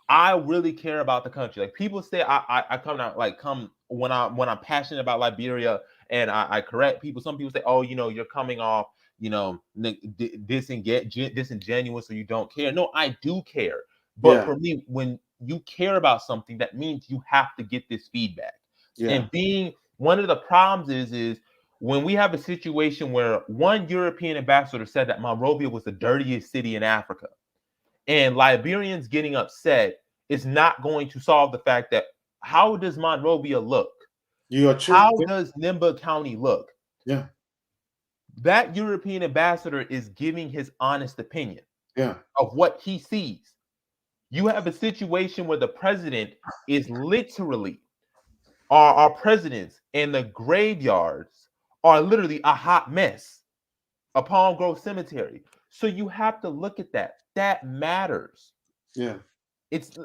I really care about the country. Like people say, I come out like come when I'm passionate about Liberia, and I correct people. Some people say, oh, you're coming off, disingenuous, or you don't care. No, I do care. But Yeah. for me, when you care about something, that means you have to get this feedback. Yeah. And being one of the problems is when we have a situation where one European ambassador said that Monrovia was the dirtiest city in Africa, and Liberians getting upset is not going to solve the fact that how does Monrovia look? You are true. How does Nimba County look? Yeah. That European ambassador is giving his honest opinion Yeah. of what he sees. You have a situation where the president is literally, our presidents and the graveyards are literally a hot mess. A Palm Grove Cemetery. So you have to look at that. That matters. Yeah. It's No,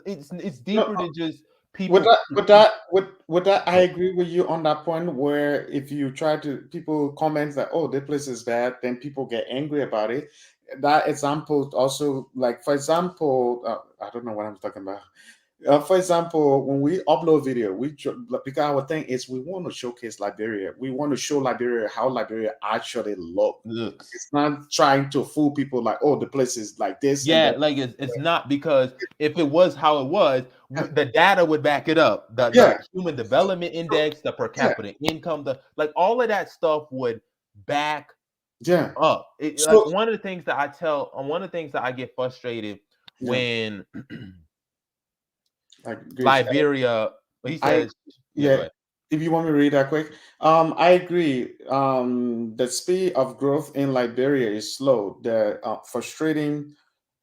deeper than just with people. that, with that, with that, I agree with you on that point. Where if you try to, people comment that, oh, this place is bad, then people get angry about it. That example also, like for example, I don't know what I'm talking about. For example, when we upload video, because our thing is we want to showcase Liberia. We want to show Liberia how Liberia actually look. Looks. It's not trying to fool people like, oh, the place is like this and Yeah, that. like it's not, because if it was how it was, Yeah, the data would back it up. yeah, The human development index, the per yeah. capita income, the like all of that stuff would back Yeah. up. Like So, one of the things that I get frustrated yeah, when I agree. Liberia, he I says, yeah, go yeah. ahead. If you want me to read that quick, I agree. The speed of growth in Liberia is slow. The frustrating.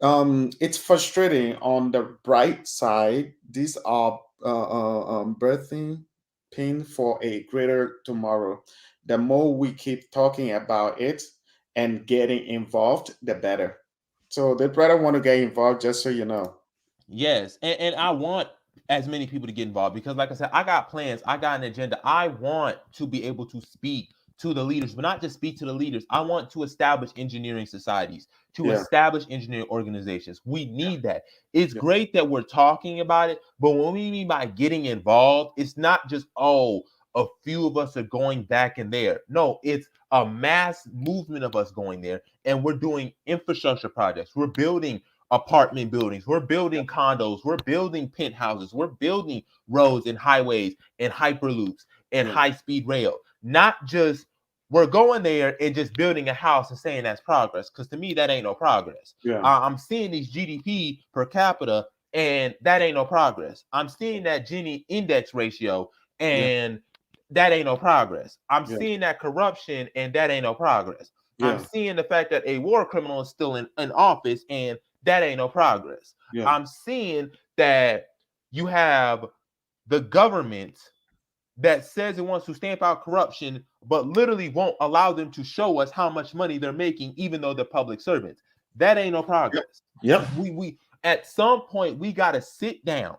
It's frustrating. On the bright side, these are birthing pain for a greater tomorrow. The more we keep talking about it and getting involved, the better. So they better want to get involved, just so you know. Yes, and I want as many people to get involved because, like I said, I got plans, I got an agenda. I want to be able to speak to the leaders, but not just speak to the leaders. I want to establish engineering societies, to Yeah, establish engineering organizations. We need that. It's yeah, great that we're talking about it, but when we mean by getting involved, it's not just, oh, a few of us are going back in there. No, it's a mass movement of us going there, and we're doing infrastructure projects. We're building apartment buildings. We're building condos. We're building penthouses. We're building roads and highways and hyperloops and yeah, high speed rail. Not just we're going there and just building a house and saying that's progress. Because to me, that ain't no progress. yeah, I'm seeing these GDP per capita, and that ain't no progress. I'm seeing that Gini index ratio, yeah, and that ain't no progress. I'm yeah, seeing that corruption, and that ain't no progress. I'm yeah, seeing the fact that a war criminal is still in office, and that ain't no progress. yeah, I'm seeing that you have the government that says it wants to stamp out corruption, but literally won't allow them to show us how much money they're making, even though they're public servants. That ain't no yep, progress. yep, We at some point we got to sit down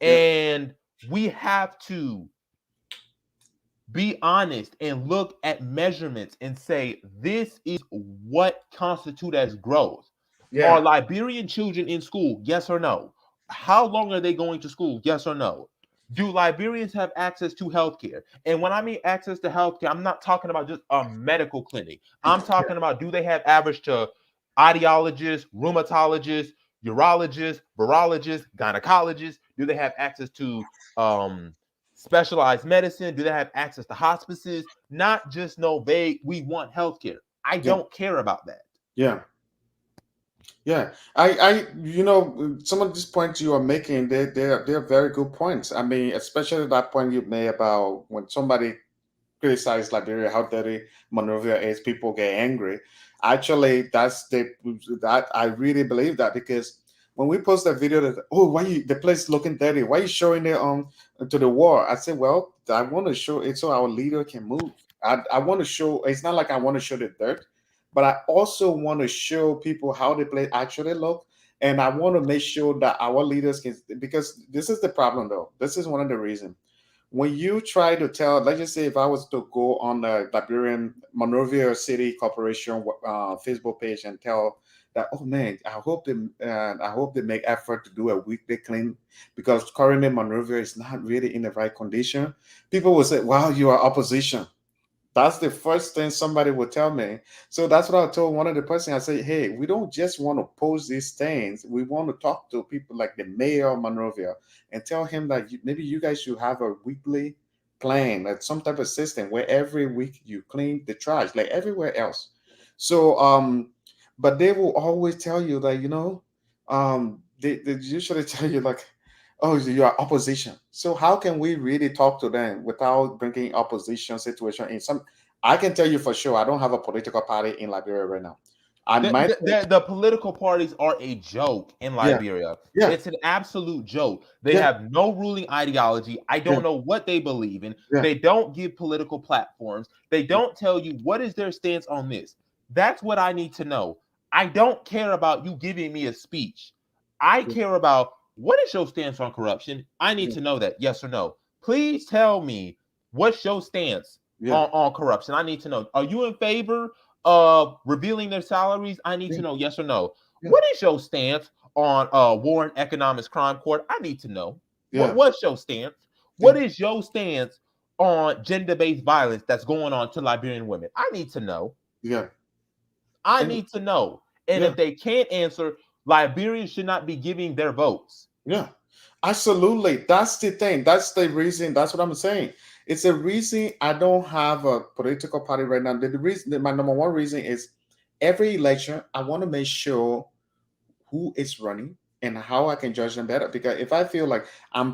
yep, and we have to be honest and look at measurements and say this is what constitute as growth. Are yeah, Liberian children in school? Yes or no? How long are they going to school? Yes or no? Do Liberians have access to healthcare? And when I mean access to healthcare, I'm not talking about just a medical clinic. I'm talking about, do they have average to audiologists, rheumatologists, urologists, virologists, gynecologists? Do they have access to specialized medicine? Do they have access to hospices? Not just no vague, we want healthcare. I yeah, don't care about that. yeah. Yeah, some of these points you are making, they're very good points. I mean, especially that point you made about when somebody criticizes Liberia, how dirty Monrovia is, people get angry. Actually, that I really believe that, because when we post that video that, oh, why the place looking dirty? Why you showing it on to the wall? I said, well, I want to show it so our leader can move. I want to show. It's not like I want to show the dirt, but I also want to show people how the place actually look. And I want to make sure that our leaders can, because this is the problem though. This is one of the reasons. When you try to tell, let's just say if I was to go on the Liberian Monrovia City Corporation Facebook page and tell that, oh man, I hope they make effort to do a weekly clean because currently Monrovia is not really in the right condition. People will say, wow, you are opposition. That's the first thing somebody would tell me. So that's what I told one of the person. I said, hey, we don't just want to post these things. We want to talk to people like the mayor of Monrovia and tell him that maybe you guys should have a weekly plan, like some type of system where every week you clean the trash, like everywhere else. So, but they will always tell you that, they usually tell you like, oh, you are opposition. So how can we really talk to them without bringing opposition situation in? Some, I can tell you for sure, I don't have a political party in Liberia right now. I might, The political parties are a joke in yeah, Liberia. yeah, It's an absolute joke. They yeah, have no ruling ideology. I yeah, don't know what they believe in. yeah, They don't give political platforms. They don't tell you what is their stance on this. That's what I need to know. I don't care about you giving me a speech. I yeah, care about what is your stance on corruption. I need yeah, to know that, yes or no. Please tell me what's your stance yeah, on corruption. I need to know. Are you in favor of revealing their salaries? I need yeah, to know, yes or no. yeah, What is your stance on War and Economics Crime Court? I need to know. yeah, What's your stance? yeah, What is your stance on gender-based violence that's going on to Liberian women? I need to know. yeah, I and need to know. And yeah, if they can't answer, Liberians should not be giving their votes. yeah, absolutely. That's the thing. That's the reason. That's what I'm saying. It's a reason I don't have a political party right now. The reason, my number one reason is every election, I want to make sure who is running and how I can judge them better. Because if I feel like I'm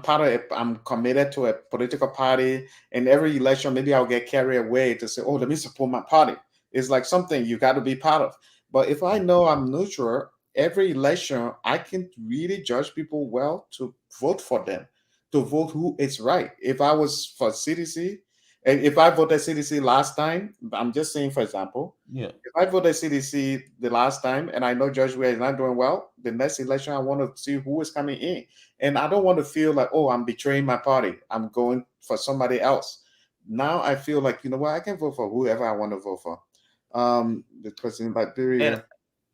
committed to a political party, and every election maybe I'll get carried away to say, oh, let me support my party. It's like something you got to be part of. But if I know I'm neutral, every election I can really judge people well to vote for them, to vote who is right. If I was for CDC, and if I voted CDC last time, I'm just saying, for example, Yeah. if I voted CDC the last time and I know Judge Ware is not doing well, the next election I want to see who is coming in. And I don't want to feel like, oh, I'm betraying my party. I'm going for somebody else. Now I feel like, you know what, I can vote for whoever I want to vote for. The president of And Liberia.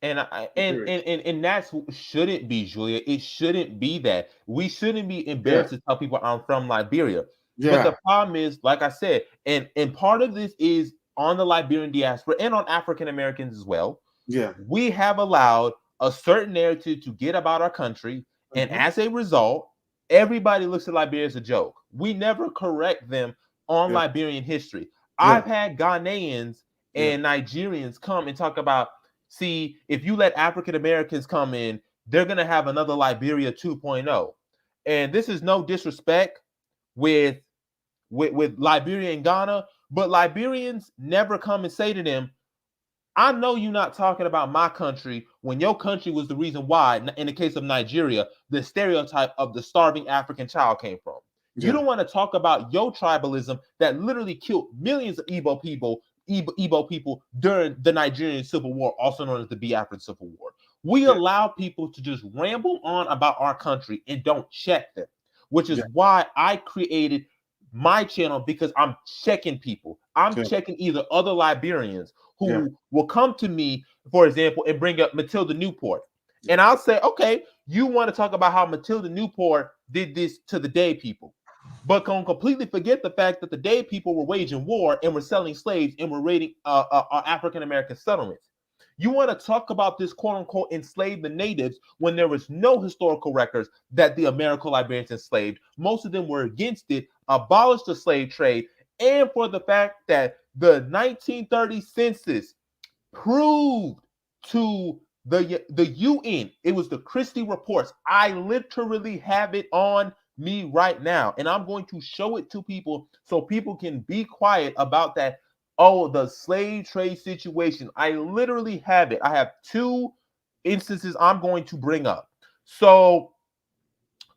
and I Liberia. and that's shouldn't be, Julia. It shouldn't be that. We shouldn't be Yeah, embarrassed to tell people I'm from Liberia. But the yeah, problem is, like I said, and part of this is on the Liberian diaspora and on African Americans as well. yeah. We have allowed a certain narrative to get about our country, and Hmm. as a result, everybody looks at Liberia as a joke. We never correct them on Yeah, Liberian history. yeah, I've had Ghanaians yeah, and Nigerians come and talk about, see, if you let African Americans come in, they're going to have another Liberia 2.0. And this is no disrespect with, with Liberia and Ghana, but Liberians never come and say to them, I know you're not talking about my country when your country was the reason why, in the case of Nigeria, the stereotype of the starving African child came from. You yeah, don't want to talk about your tribalism that literally killed millions of Igbo people during the Nigerian Civil War, also known as the Biafran Civil War. We yeah, allow people to just ramble on about our country and don't check them, which is yeah, why I created my channel, because I'm checking people. I'm yeah, checking either other Liberians yeah, who will come to me, for example, and bring up Matilda Newport. And I'll say, okay, you want to talk about how Matilda Newport did this to the Day people, but can completely forget the fact that the Day people were waging war and were selling slaves and were raiding African American settlements. You want to talk about this quote unquote enslaved the natives when there was no historical records that the American Liberians enslaved. Most of them were against it, abolished the slave trade, and for the fact that the 1930 census proved to the UN, it was the Christie reports. I literally have it on me right now, and I'm going to show it to people so people can be quiet about that. Oh, the slave trade situation. I literally have it. I have two instances I'm going to bring up. So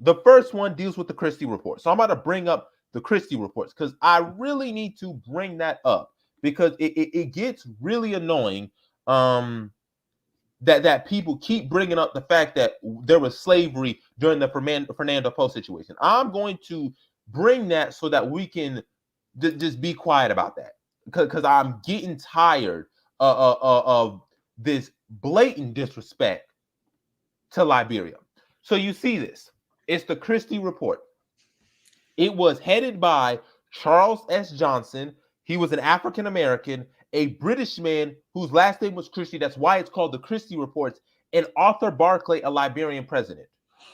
the first one deals with the Christie report. So I'm about to bring up the Christie reports because I really need to bring that up because it gets really annoying that people keep bringing up the fact that there was slavery during the Fernando Po situation. I'm going to bring that so that we can just be quiet about that, because I'm getting tired of this blatant disrespect to Liberia. So you see this. It's the Christie Report. It was headed by Charles S. Johnson. He was an African American, a British man whose last name was Christie. That's why it's called the Christie Reports. And Arthur Barclay, a Liberian president.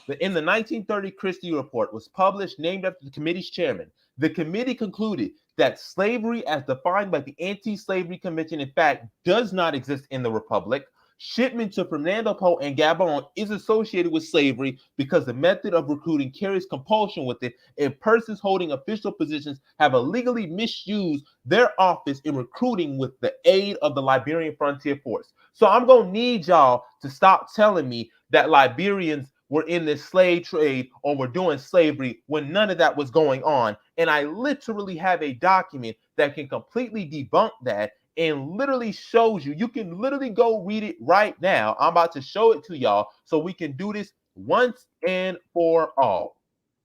In the 1930 Christie Report was published, named after the committee's chairman. The committee concluded that slavery, as defined by the Anti-Slavery Convention, in fact, does not exist in the Republic. Shipment to Fernando Po and Gabon is associated with slavery because the method of recruiting carries compulsion with it, and persons holding official positions have illegally misused their office in recruiting with the aid of the Liberian Frontier Force. So I'm going to need y'all to stop telling me that Liberians were in this slave trade or were doing slavery when none of that was going on. And I literally have a document that can completely debunk that and literally shows you. You can literally go read it right now. I'm about to show it to y'all so we can do this once and for all.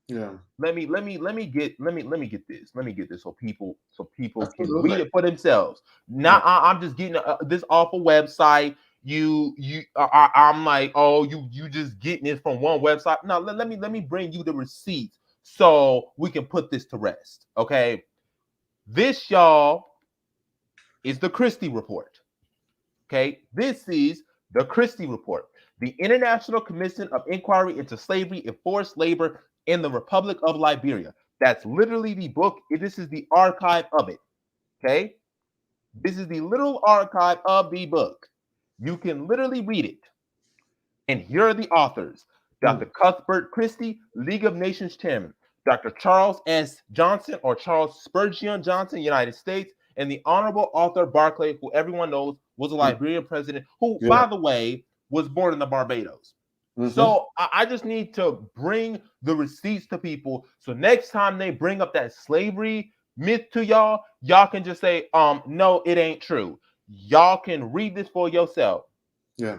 Yeah. Let me get this. Let me get this so people can Absolutely. read it for themselves. Now I'm just getting this off a website. I'm like, oh, you just getting it from one website. No, let me bring you the receipts so we can put this to rest. Okay, this, y'all, is the Christie Report. Okay, this is the Christie Report, the International Commission of Inquiry into Slavery and Forced Labor in the Republic of Liberia. That's literally the book. This is the archive of it. Okay, this is the literal archive of the book. You can literally read it. And here are the authors: Dr. Cuthbert Christie, League of Nations Chairman; Dr. Charles S. Johnson, or Charles Spurgeon Johnson, United States; and the Honorable Arthur Barclay, who everyone knows was a Liberian president, who, by the way, was born in the Barbados. So I just need to bring the receipts to people, so next time they bring up that slavery myth to y'all, y'all can just say, no, it ain't true. Y'all can read this for yourself. Yeah.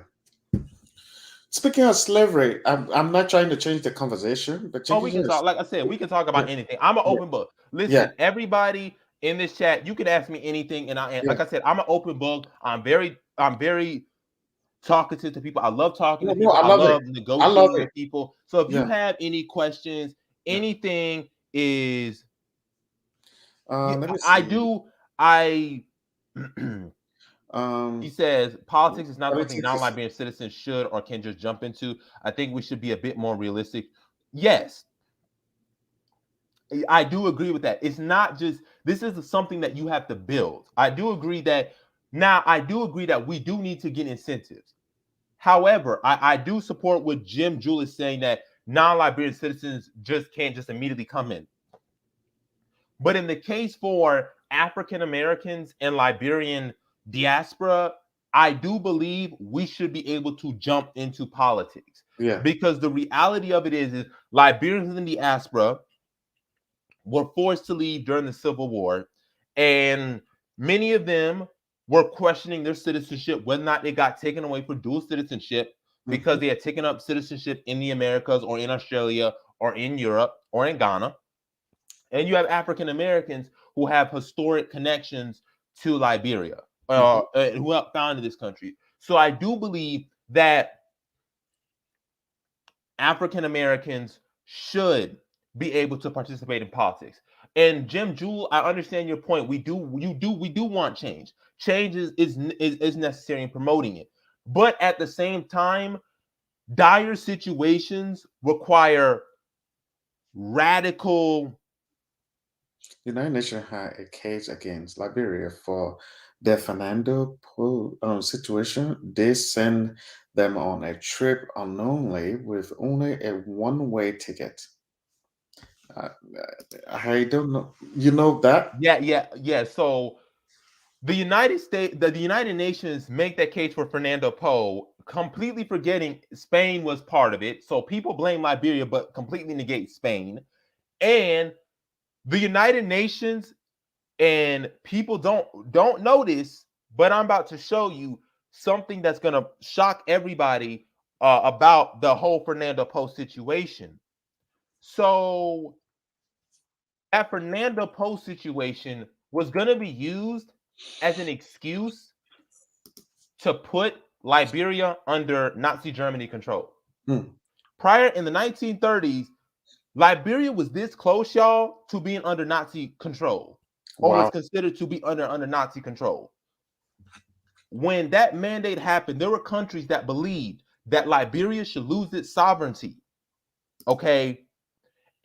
Speaking of slavery, I'm not trying to change the conversation, but we can talk. Like I said, we can talk about anything. I'm an open book. Listen, everybody in this chat, you can ask me anything, and like I said, I'm an open book. I'm very talkative to people. I love talking to people. I love negotiating with people. So if you have any questions, anything is, let me see. I do. He says politics is not something non-Liberian citizens should or can just jump into. I think we should be a bit more realistic. Yes, I do agree with that. It's not just, this is something that you have to build. I do agree that we do need to get incentives. However, I do support what Jim Jewell is saying, that non-Liberian citizens just can't just immediately come in. But in the case for African Americans and Liberian diaspora, I do believe we should be able to jump into politics. Yeah. Because the reality of it is Liberians in the diaspora were forced to leave during the Civil War, and many of them were questioning their citizenship, whether or not they got taken away for dual citizenship because they had taken up citizenship in the Americas or in Australia or in Europe or in Ghana. And you have African Americans who have historic connections to Liberia, who helped founded this country. So I do believe that African Americans should be able to participate in politics. And Jim Jewell, I understand your point. We do want change. Change is necessary in promoting it. But at the same time, dire situations require radical. The United Nations had a case against Liberia for the Fernando Po situation. They sent them on a trip unknowingly with only a one-way ticket. I don't know. You know that? Yeah. So the United Nations make that case for Fernando Po, completely forgetting Spain was part of it. So people blame Liberia, but completely negate Spain. And the United Nations, and people don't notice, but I'm about to show you, something that's going to shock everybody about the whole Fernando Post situation. So that Fernando Post situation was going to be used as an excuse to put Liberia under Nazi Germany control. Hmm. Prior in the 1930s, Liberia was this close, y'all, to being under Nazi control, or was Wow. considered to be under Nazi control. When that mandate happened, there were countries that believed that Liberia should lose its sovereignty, okay,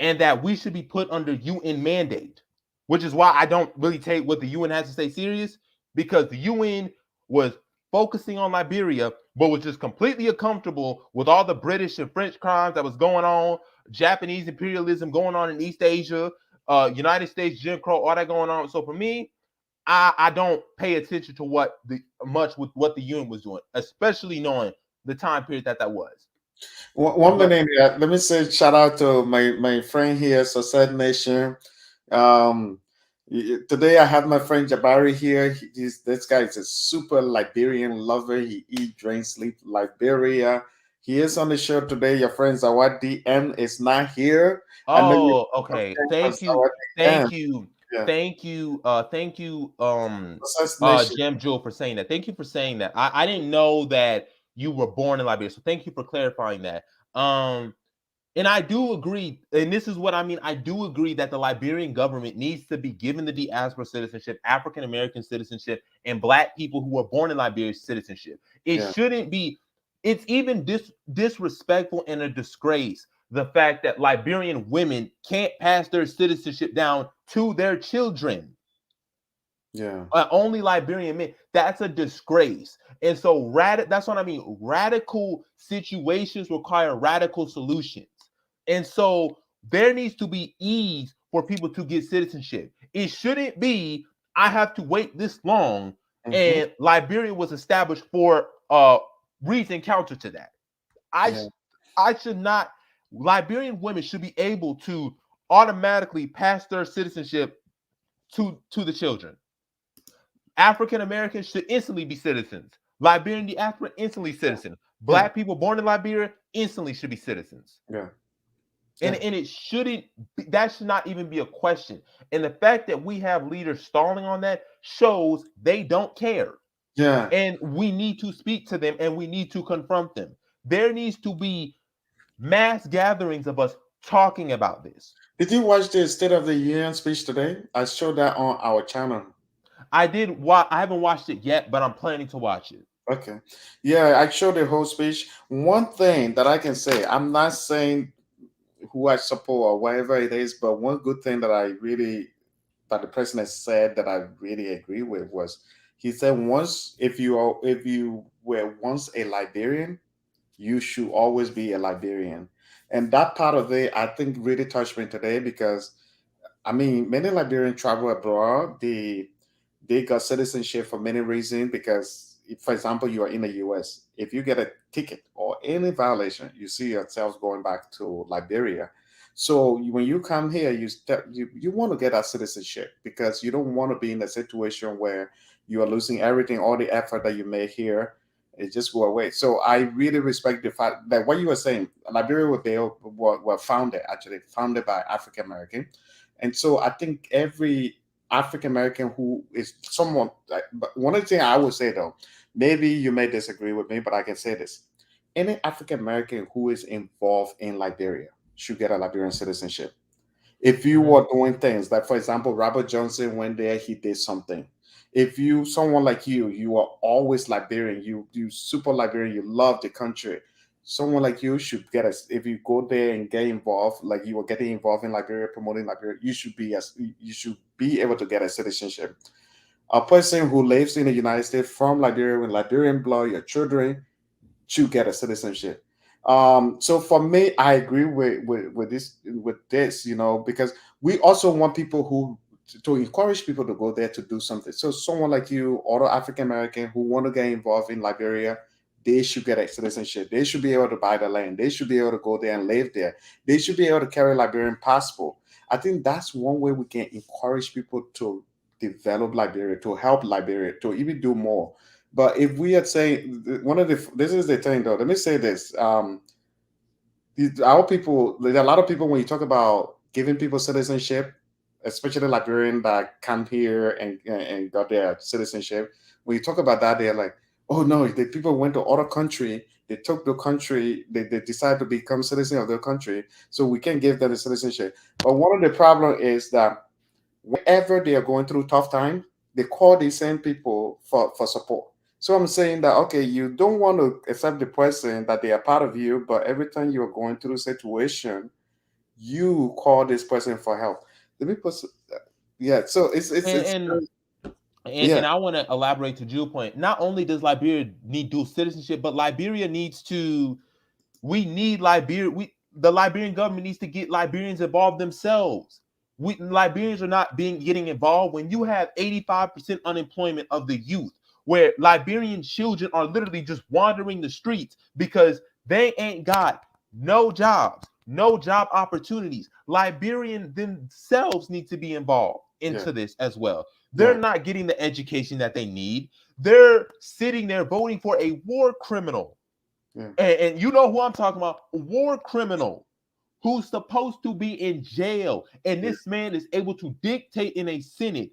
and that we should be put under UN mandate, which is why I don't really take what the UN has to say serious, because the UN was focusing on Liberia, but was just completely uncomfortable with all the British and French crimes that was going on, Japanese imperialism going on in East Asia, United States Jim Crow, all that going on. So for me, I don't pay attention to what the much with what the UN was doing, especially knowing the time period that was. One But minute here. Let me say shout out to my friend here, Society Nation. Um, Today I have my friend Jabari here. This guy is a super Liberian lover. He eat, drinks, sleep Liberia. He is on the show today. Your friend Zawad DM is not here. I know you oh, okay. Thank you. Zawad DM. Thank you. Yeah, Thank you. Thank you, Society Nation. Gem Jewel for saying that. Thank you for saying that. I didn't know that you were born in Liberia. So thank you for clarifying that. And I do agree, and this is what I mean. I do agree that the Liberian government needs to be given the diaspora citizenship, African American citizenship, and Black people who were born in Liberia citizenship. It Yeah, shouldn't be. It's even disrespectful and a disgrace the fact that Liberian women can't pass their citizenship down to their children. yeah, Only Liberian men. That's a disgrace. And so that's what I mean. Radical situations require radical solutions. And so there needs to be ease for people to get citizenship. It shouldn't be I have to wait this long, hmm, and Liberia was established for a reason counter to that. I yeah, I should not. Liberian women should be able to automatically pass their citizenship to the children. African Americans should instantly be citizens. Liberian diaspora instantly citizens. yeah, Black people born in Liberia instantly should be citizens. yeah, And, yeah, and it shouldn't that should not even be a question. And the fact that we have leaders stalling on that shows they don't care. yeah. And we need to speak to them and we need to confront them. There needs to be mass gatherings of us talking about this. Did you watch the State of the Union speech today? I showed that on our channel. I haven't watched it yet, but I'm planning to watch it. Okay. Yeah, I showed the whole speech. One thing that I can say, I'm not saying who I support or whatever it is, but one good thing that that the president said that I really agree with was he said once if you were once a Liberian, you should always be a Liberian. And that part of it I think really touched me today because I mean, many Liberians travel abroad. They got citizenship for many reasons because, if, for example, you are in the U.S. If you get a ticket or any violation, you see yourself going back to Liberia. So when you come here, you want to get that citizenship because you don't want to be in a situation where you are losing everything, all the effort that you made here, it just go away. So I really respect the fact that what you were saying, Liberia were founded actually founded by African American, and so I think every African American who is someone, but one of the things I would say though, maybe you may disagree with me, but I can say this: any African American who is involved in Liberia should get a Liberian citizenship. If you Mhm. were doing things like, for example, Robert Johnson went there, he did something. If you, someone like you are always Liberian, you super Liberian, you love the country. Someone like you should get us. If you go there and get involved, like you are getting involved in Liberia, promoting Liberia, you should be able to get a citizenship. A person who lives in the United States from Liberia with Liberian blood, your children, to get a citizenship. So for me, I agree with this, because we also want people who to encourage people to go there to do something. So someone like you, other African American who want to get involved in Liberia, they should get a citizenship. They should be able to buy the land. They should be able to go there and live there. They should be able to carry a Liberian passport. I think that's one way we can encourage people to develop Liberia, to help Liberia, to even do more. But if we had saying one of the this is the thing though. Let me say this. Our people, there are a lot of people when you talk about giving people citizenship, especially Liberian that come here and got their citizenship. When you talk about that, they're like, "Oh no, the people went to other country. They took the country. They decided to become citizen of their country, so we can't give them the citizenship." But one of the problem is that whenever they are going through tough time, they call these same people for support. So I'm saying that okay, you don't want to accept the person that they are part of you, but every time you're going through a situation, you call this person for help. Let me put, yeah. So And it's and and, yeah, and I want to elaborate to Jew's point. Not only does Liberia need dual citizenship, but Liberia needs to. We need Liberia. The Liberian government needs to get Liberians involved themselves. Liberians are not getting involved when you have 85% unemployment of the youth, where Liberian children are literally just wandering the streets because they ain't got no jobs, no job opportunities. Liberians themselves need to be involved yeah, into this as well. They're yeah, not getting the education that they need. They're sitting there voting for a war criminal, yeah, and you know who I'm talking about, a war criminal who's supposed to be in jail. And yeah. this man is able to dictate in a Senate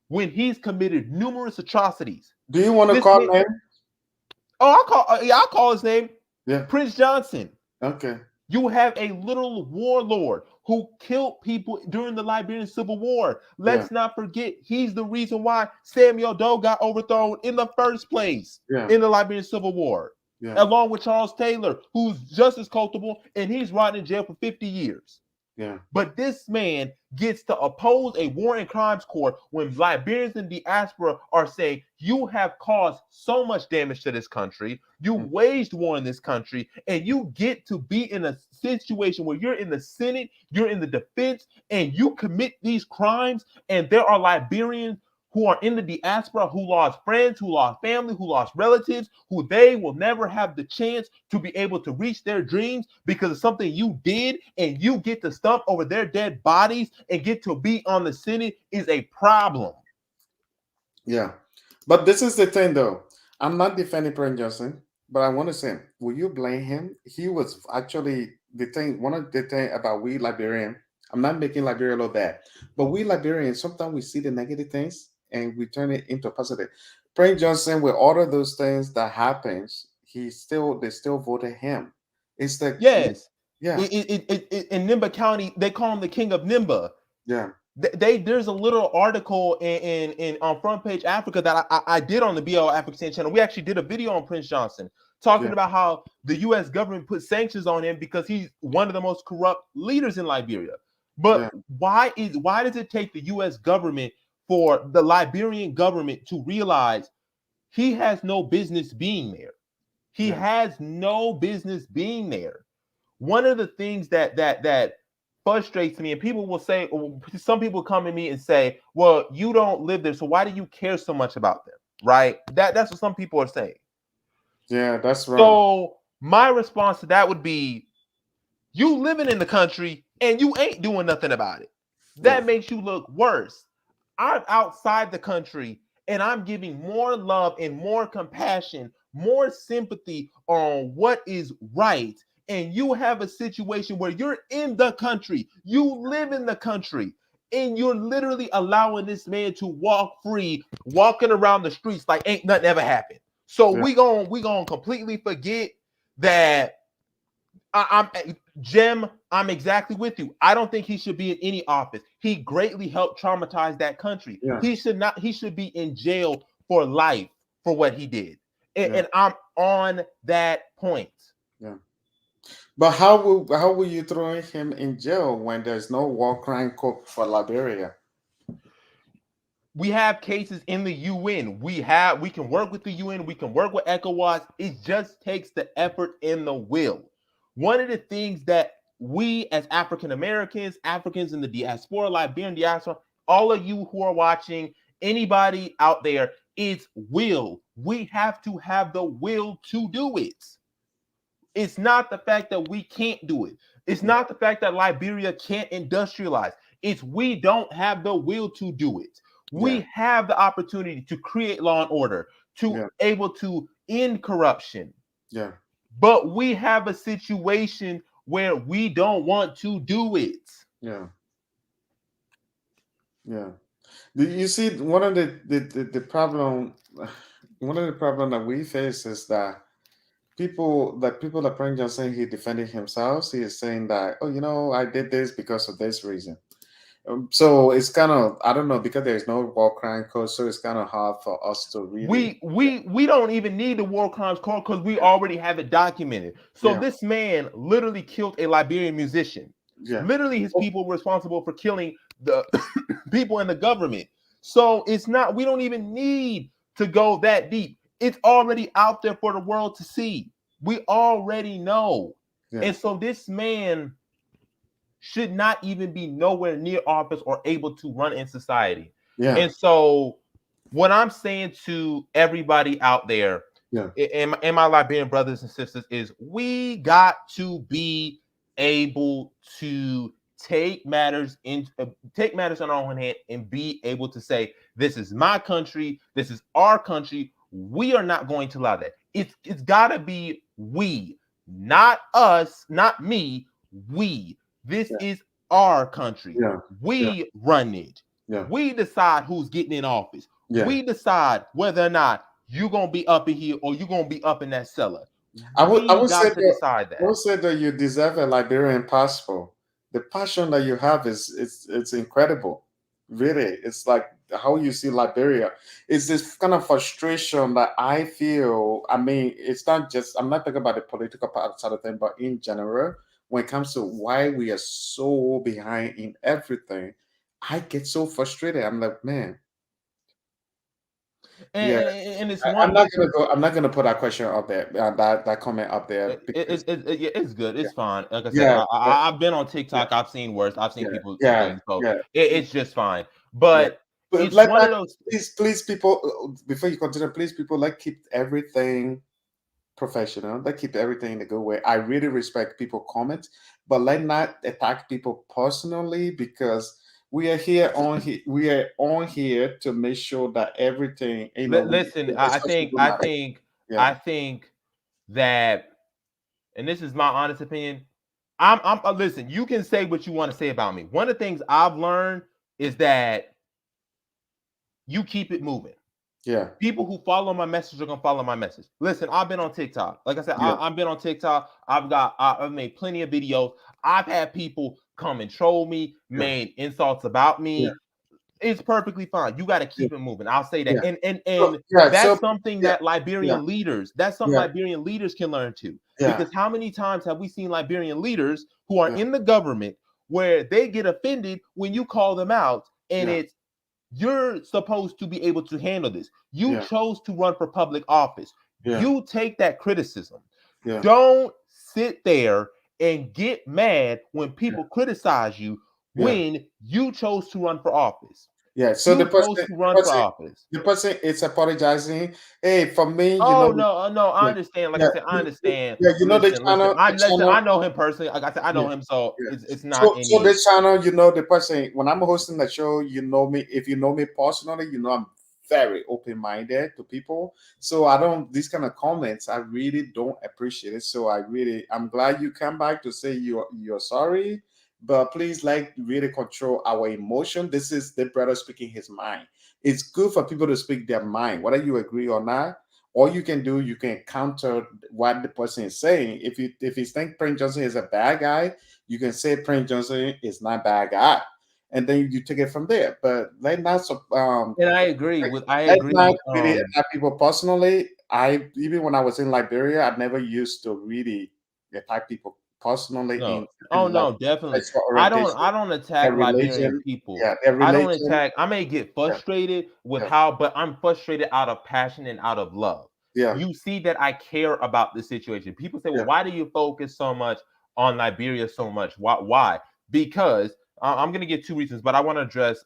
when he's committed numerous atrocities. Do you want to This call man, name? I call his name Yeah. Prince Johnson. Okay. You have a literal warlord who killed people during the Liberian Civil War. Yeah. Let's not forget, he's the reason why Samuel Doe got overthrown in the first place Yeah. in the Liberian Civil War, Yeah. along with Charles Taylor, who's just as culpable, and he's rotting in jail for 50 years. Yeah. But this man gets to oppose a war and crimes court when Liberians in diaspora are saying, you have caused so much damage to this country, you waged war in this country, and you get to be in a situation where you're in the Senate, you're in the defense, and you commit these crimes, and there are Liberians who are in the diaspora who lost friends, who lost family, who lost relatives, who they will never have the chance to be able to reach their dreams because of something you did, and you get to stump over their dead bodies and get to be on the Senate is a problem. Yeah. But this is the thing though. I'm not defending Prince Johnson, but I want to say, will you blame him? He was actually the thing, one of the thing about we Liberian. I'm not making Liberia look bad, but we Liberians, sometimes we see the negative things and we turn it into positive. Prince Johnson, with all of those things that happens, they still voted him. It's like, Yes. yeah, In Nimba County, they call him the king of Nimba. yeah, There's a little article in on Front Page Africa that I did on the BL African channel. We actually did a video on Prince Johnson talking yeah, about how the U.S. government put sanctions on him because he's one of the most corrupt leaders in Liberia. But yeah, why does it take the U.S. government for the Liberian government to realize he has no business being there? He yeah, has no business being there. One of the things that frustrates me, and people will say, some people come to me and say, well, you don't live there, so why do you care so much about them? Right? That's what some people are saying. yeah, that's wrong. So my response to that would be, you living in the country and you ain't doing nothing about it. Yeah, That makes you look worse. I'm outside the country and I'm giving more love and more compassion, more sympathy on what is right. And you have a situation where you're in the country, you live in the country, and you're literally allowing this man to walk free, walking around the streets like ain't nothing ever happened. So yeah, we gonna completely forget that. I'm Jim. I'm exactly with you. I don't think he should be in any office. He greatly helped traumatize that country. yeah, He should not. He should be in jail for life for what he did. And, yeah, and I'm on that point. yeah. But how will you throw him in jail when there's no war crime court for Liberia? We have cases in the UN. We can work with the UN. We can work with ECOWAS. It just takes the effort and the will. One of the things that we as African Americans, Africans in the diaspora, Liberian diaspora, all of you who are watching, anybody out there, is will. We have to have the will to do it. It's not the fact that we can't do it. It's Yeah, not the fact that Liberia can't industrialize. It's we don't have the will to do it. yeah, We have the opportunity to create law and order, to able to end corruption. Yeah. But we have a situation where we don't want to do it. Yeah. Yeah. You see, one of the problem, one of the problem that we face is that people that Frank Johnson, he defending himself. He is saying that, oh, I did this because of this reason. So it's kind of, I don't know, because there's no war crime code, so it's kind of hard for us to really. We don't even need the war crimes court because we already have it documented. So this man literally killed a Liberian musician. Yeah. Literally, his people were responsible for killing the people in the government. So it's not, we don't even need to go that deep. It's already out there for the world to see. We already know. Yeah. And so this man should not even be nowhere near office or able to run in society. Yeah. And so what I'm saying to everybody out there, and my Liberian brothers and sisters, is we got to be able to take matters in our own hand and be able to say, this is my country, this is our country. We are not going to allow that. It's gotta be we, not us, not me, we. This is our country. We run it. We decide who's getting in office. We decide whether or not you're gonna be up in here or you're gonna be up in that cellar. I would say decide that. I would say that you deserve a Liberian passport. The passion that you have it's incredible. Really, it's like how you see Liberia. It's this kind of frustration that I feel. I mean, it's not just, I'm not talking about the political part side of thing, but in general, when it comes to why we are so behind in everything, I get so frustrated. I'm like, man. And it's I'm not gonna put that question up there. That comment up there. It's good. It's fine. Like I said, I've been on TikTok. I've seen worse. I've seen people say so. It's just fine. But it's like one of those. Please, people. Before you continue, please, people, let's keep everything professional. Let's keep everything in a good way. I really respect people comment, but let's not attack people personally, because we are here to make sure that everything, Listen, I think that, and this is my honest opinion. I'm listen, you can say what you want to say about me. One of the things I've learned is that you keep it moving. Yeah. People who follow my message are gonna follow my message. Listen, I've been on TikTok. Like I said, I've been on TikTok. I've made plenty of videos. I've had people come and troll me, made insults about me. It's perfectly fine. You got to keep it moving. I'll say that. And that's something that Liberian leaders, Liberian leaders can learn too. Because how many times have we seen Liberian leaders who are in the government where they get offended when you call them out, and it's, you're supposed to be able to handle this. You chose to run for public office. You take that criticism. Don't sit there and get mad when people criticize you when you chose to run for office. So the person is apologizing. Hey, for me, no, I understand. Like I said, I understand. You know, the channel. I know him personally. Like I said, I know him, so it's not. So the channel, the person. When I'm hosting the show, you know me. If you know me personally, I'm very open-minded to people. So I don't, these kind of comments, I really don't appreciate it. So I'm glad you come back to say you're sorry. But please, really control our emotion. This is the brother speaking his mind. It's good for people to speak their mind, whether you agree or not. All you can do, you can counter what the person is saying. If you think Prince Johnson is a bad guy, you can say Prince Johnson is not a bad guy, and then you take it from there. But let not. And I agree with. Really attack people personally. Even when I was in Liberia, I never used to really attack people personally. No, definitely. I don't attack Liberian people. I don't attack. I may get frustrated with but I'm frustrated out of passion and out of love. You see that I care about the situation. People say, well, why do you focus so much on Liberia so much? Why? Because I'm going to give two reasons, but I want to address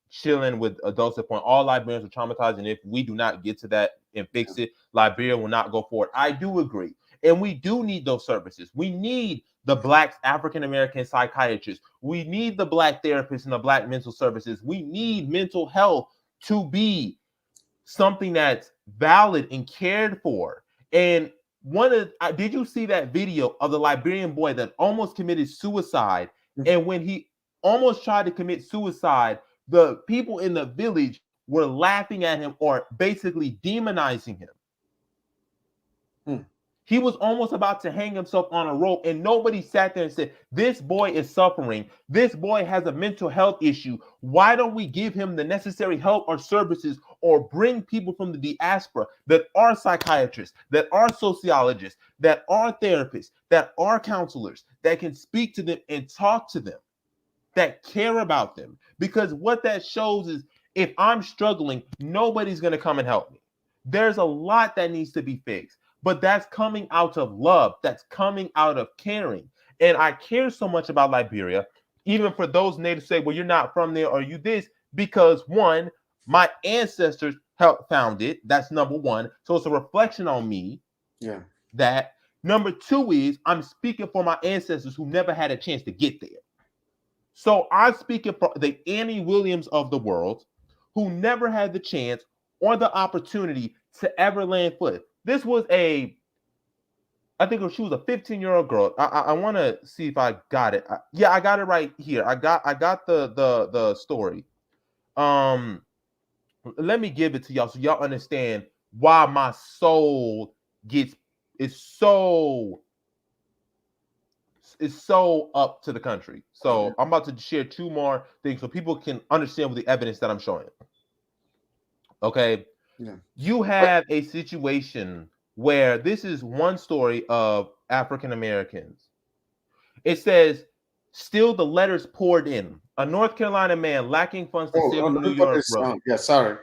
chilling with adults at point. All Liberians are traumatized, and if we do not get to that and fix it, Liberia will not go forward. I do agree. And we do need those services. We need the Black African-American psychiatrists. We need the Black therapists and the Black mental services. We need mental health to be something that's valid and cared for. And did you see that video of the Liberian boy that almost committed suicide? And when he almost tried to commit suicide, the people in the village were laughing at him or basically demonizing him. He was almost about to hang himself on a rope, and nobody sat there and said, this boy is suffering. This boy has a mental health issue. Why don't we give him the necessary help or services, or bring people from the diaspora that are psychiatrists, that are sociologists, that are therapists, that are counselors, that can speak to them and talk to them, that care about them? Because what that shows is, if I'm struggling, nobody's going to come and help me. There's a lot that needs to be fixed. But that's coming out of love. That's coming out of caring. And I care so much about Liberia, even for those natives say, well, you're not from there, or you this, because one, my ancestors helped found it. That's number one. So it's a reflection on me. Yeah. That. Number two is, I'm speaking for my ancestors who never had a chance to get there. So I'm speaking for the Annie Williams of the world, who never had the chance or the opportunity to ever land foot. This was I think she was a 15-year-old girl. I want to see if I got it. Yeah, I got it right here. I got the story. Let me give it to y'all so y'all understand why my soul is so up to the country. So I'm about to share two more things so people can understand with the evidence that I'm showing. Okay. Yeah. You have a situation where this is one story of African Americans. It says, still the letters poured in. A North Carolina man lacking funds to sail from New York Road. Yeah, sorry.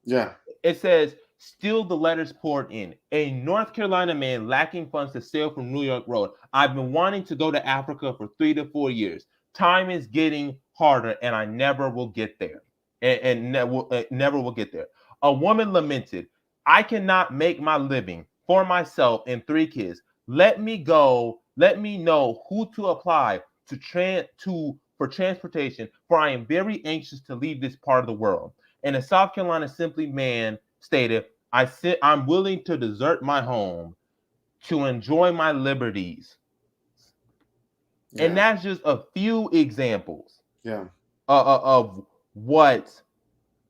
Yeah. It says, still the letters poured in. A North Carolina man lacking funds to sail from New York Road. I've been wanting to go to Africa for 3 to 4 years. Time is getting harder, and I never will get there. And never will get there. A woman lamented, I cannot make my living for myself and 3 kids. Let me go. Let me know who to apply for transportation, for I am very anxious to leave this part of the world. And a South Carolina Assembly man stated, I'm willing to desert my home to enjoy my liberties. Yeah. And that's just a few examples. Yeah. Of what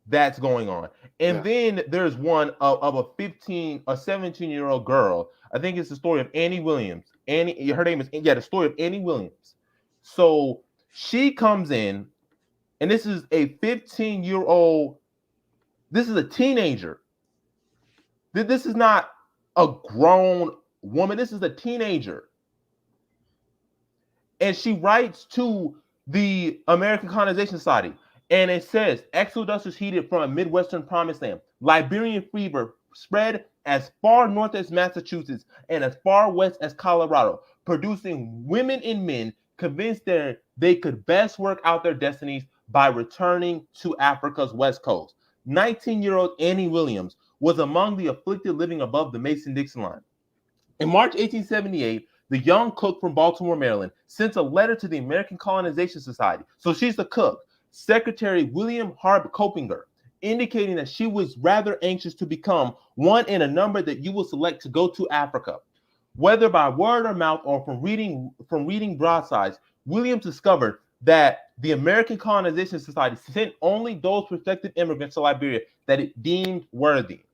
that's going on. And then there's one of a 17-year-old girl. I think it's the story of Annie Williams. Her name is, the story of Annie Williams. So she comes in, and this is a 15-year-old, this is a teenager. This is not a grown woman. This is a teenager. And she writes to the American Colonization Society. And it says, Exodus is heated from a Midwestern promised land. Liberian fever spread as far north as Massachusetts and as far west as Colorado, producing women and men convinced they could best work out their destinies by returning to Africa's west coast. 19-year-old Annie Williams was among the afflicted living above the Mason-Dixon line. In March 1878, the young cook from Baltimore, Maryland, sent a letter to the American Colonization Society. So she's the cook. Secretary William Harb Copinger, indicating that she was rather anxious to become one in a number that you will select to go to Africa. Whether by word or mouth or from reading broadsides, Williams discovered that the American Colonization Society sent only those prospective immigrants to Liberia that it deemed worthy.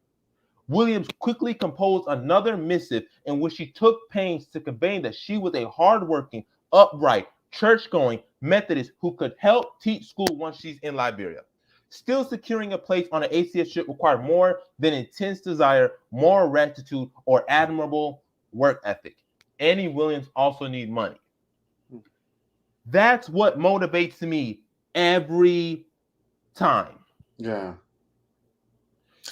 Williams quickly composed another missive in which she took pains to convey that she was a hardworking, upright, church-going Methodist who could help teach school once she's in Liberia. Still, securing a place on an ACS ship required more than intense desire, moral rectitude, or admirable work ethic. Annie Williams also needs money. That's what motivates me every time. Yeah.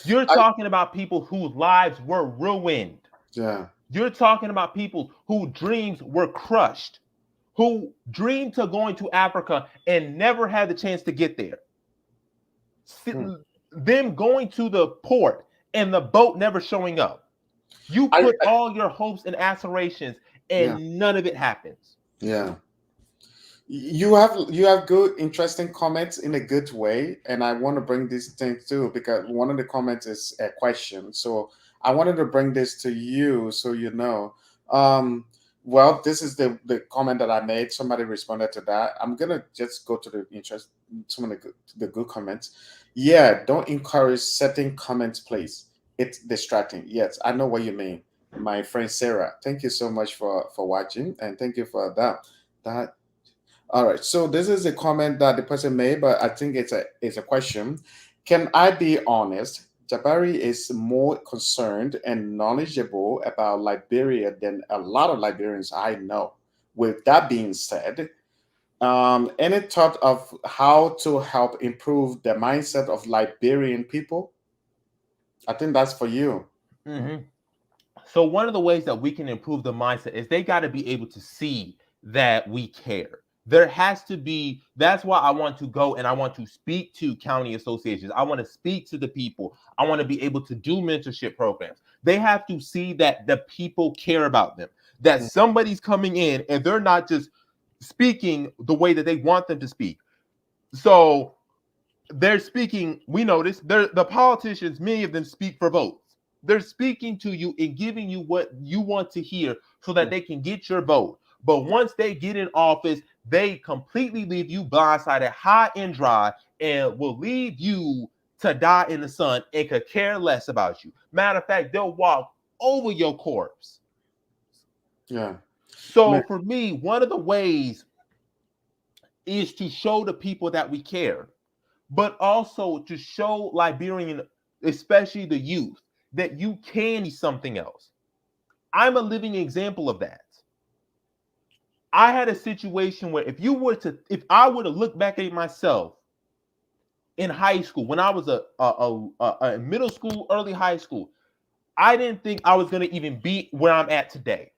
You're talking about people whose lives were ruined. Yeah. You're talking about people whose dreams were crushed, who dreamed to going to Africa and never had the chance to get there. Them going to the port and the boat never showing up. You put all your hopes and aspirations and none of it happens. Yeah. You have good, interesting comments in a good way, and I want to bring this thing too because one of the comments is a question. So I wanted to bring this to you so you know. Um, well, this is the comment that I made. Somebody responded to that. I'm gonna just go to some of the good comments. Yeah, don't encourage certain comments, please. It's distracting. Yes, I know what you mean, my friend Sarah. Thank you so much for watching, and thank you for that. All right. So this is a comment that the person made, but I think it's a question. Can I be honest? Jabari is more concerned and knowledgeable about Liberia than a lot of Liberians I know. With that being said, any thought of how to help improve the mindset of Liberian people? I think that's for you. Hmm. So one of the ways that we can improve the mindset is they got to be able to see that we care. There has to be, that's why I want to go and I want to speak to county associations. I want to speak to the people. I want to be able to do mentorship programs. They have to see that the people care about them, that Mm, somebody's coming in and they're not just speaking the way that they want them to speak. So they're speaking, we notice they're the politicians, many of them speak for votes. They're speaking to you and giving you what you want to hear so that mm, they can get your vote. But once they get in office, they completely leave you blindsided, high and dry, and will leave you to die in the sun and could care less about you. Matter of fact, they'll walk over your corpse. yeah. So Man, for me, one of the ways is to show the people that we care, but also to show Liberian, especially the youth, that you can be something else. I'm a living example of that. I had a situation where if I were to look back at myself in high school, when I was a middle school, early high school, I didn't think I was going to even be where I'm at today.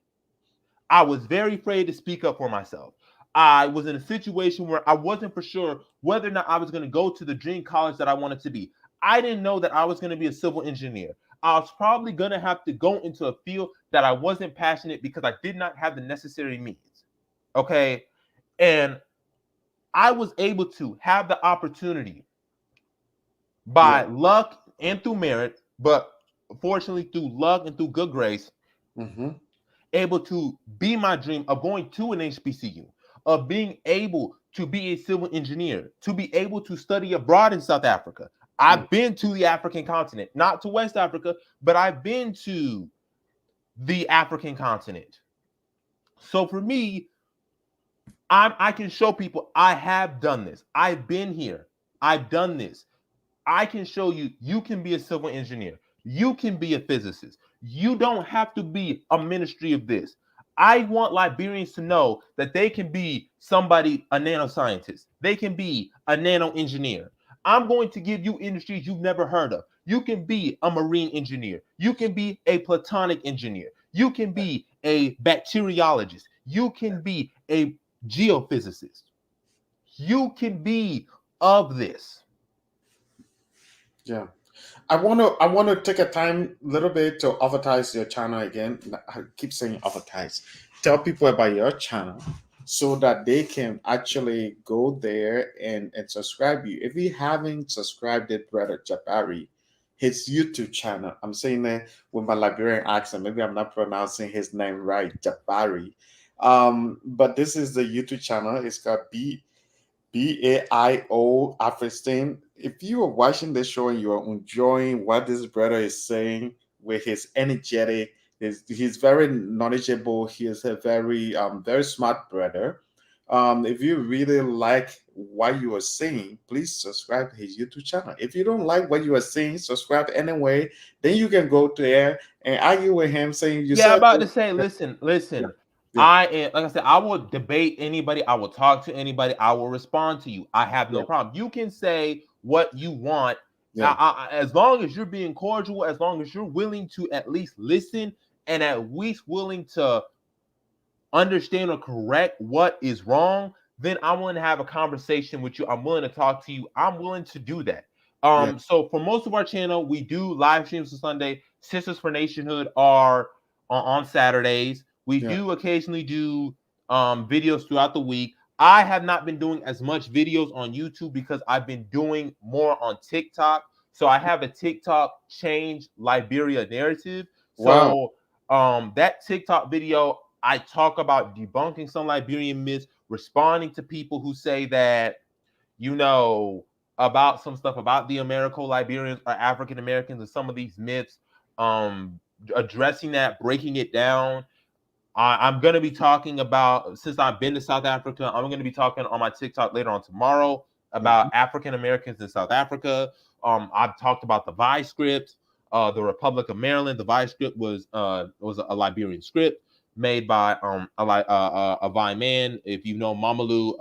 I was very afraid to speak up for myself. I was in a situation where I wasn't for sure whether or not I was going to go to the dream college that I wanted to be. I didn't know that I was going to be a civil engineer. I was probably going to have to go into a field that I wasn't passionate because I did not have the necessary means. Okay. And I was able to have the opportunity yeah. by luck and through merit, but fortunately through luck and through good grace, Mm-hmm. able to be my dream of going to an HBCU, of being able to be a civil engineer, to be able to study abroad in South Africa. Mm, I've been to the African continent, not to West Africa, but I've been to the African continent. So for me, I can show people I have done this. I've been here. I've done this. I can show you you can be a civil engineer. You can be a physicist. You don't have to be a ministry of this. I want Liberians to know that they can be somebody, a nanoscientist. They can be a nano engineer. I'm going to give you industries you've never heard of. You can be a marine engineer. You can be a platonic engineer. You can be a bacteriologist. You can be a geophysicist. You can be of this. yeah. I want to take a time little bit to advertise your channel again. I keep saying advertise. Tell people about your channel so that they can actually go there and subscribe you. If you haven't subscribed it, brother Jabari, his YouTube channel. I'm saying that with my Liberian accent. Maybe I'm not pronouncing his name right, Jabari. But this is the YouTube channel. It's called BAIO Afristain. If you are watching this show and you are enjoying what this brother is saying with his energetic, he's very knowledgeable. He is a very smart brother. If you really like what you are saying, please subscribe to his YouTube channel. If you don't like what you are saying, subscribe anyway. Then you can go there and argue with him, saying you Yeah, I'm said about this. to say, Yeah, listen. yeah, I am, like I said, I will debate anybody. I will talk to anybody. I will respond to you. I have no yeah, problem. You can say what you want, yeah, as long as you're being cordial, as long as you're willing to at least listen and at least willing to understand or correct what is wrong, then I'm willing to have a conversation with you. I'm willing to talk to you. I'm willing to do that. yeah, So for most of our channel, we do live streams on Sunday. Sisters for Nationhood are on Saturdays. We yeah, do occasionally do videos throughout the week. I have not been doing as much videos on YouTube because I've been doing more on TikTok. So I have a TikTok change Liberia narrative. Wow. So that TikTok video, I talk about debunking some Liberian myths, responding to people who say that, you know, about some stuff about the Americo Liberians or African Americans and some of these myths, um, addressing that, breaking it down. I'm going to be talking about, since I've been to South Africa, I'm going to be talking on my TikTok later on tomorrow Mhm. about African Americans in South Africa. I've talked about the Vi script, the Republic of Maryland. The Vi script was a Liberian script made by a Vi man. If you know Mamalu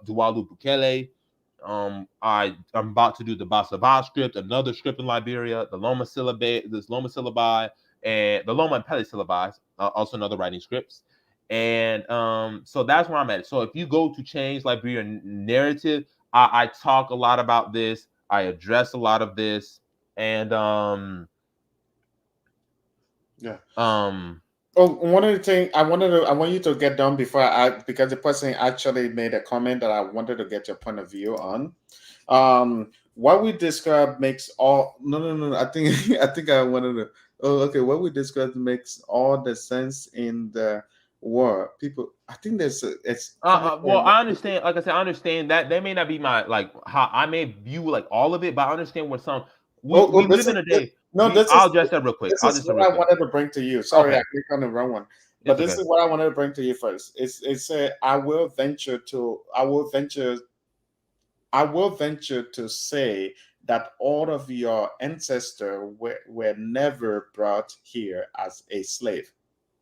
Duwalu Bukele, I'm about to do the Basava script, another script in Liberia, the Loma syllabi, and the Loma and Pele syllabi, also another writing scripts. And so that's where I'm at. So if you go to change Liberia narrative, I talk a lot about this. I address a lot of this, and Yeah. um, Oh, one of the things I want you to get done before because the person actually made a comment that I wanted to get your point of view on. What we described makes all no. I think I think I wanted to. Oh, okay. What we described makes all the sense in the world. People, I think it's coming well, from. I understand. Like I said, I understand that they may not be my like how I may view like all of it, but I understand where some we This live is in a day. no. I'll address that real quick. This I'll is just say what real I quick. wanted to bring to you. Sorry, I Okay, clicked on the wrong one. But it's this okay. is what I wanted to bring to you first. I will venture to say that all of your ancestors were never brought here as a slave.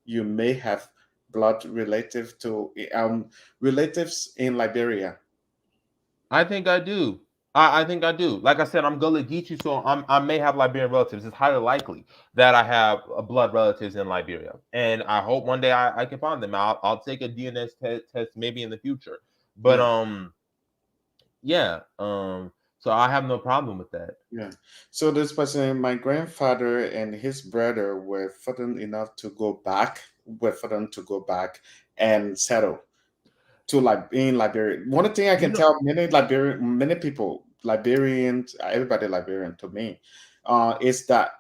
You may have blood relative to relatives in Liberia. I think I do. I think I do. Like I said, I'm Gullah Geechee, so I may have Liberian relatives. It's highly likely that I have blood relatives in Liberia, and I hope one day I can find them. I'll take a DNA test maybe in the future. But Yeah, yeah. So I have no problem with that. yeah. So this person, my grandfather and his brother were fortunate enough to go back, were fortunate to go back and settle to like in Liberia. One thing I You can know, tell many people, Liberians, everybody Liberian to me, is that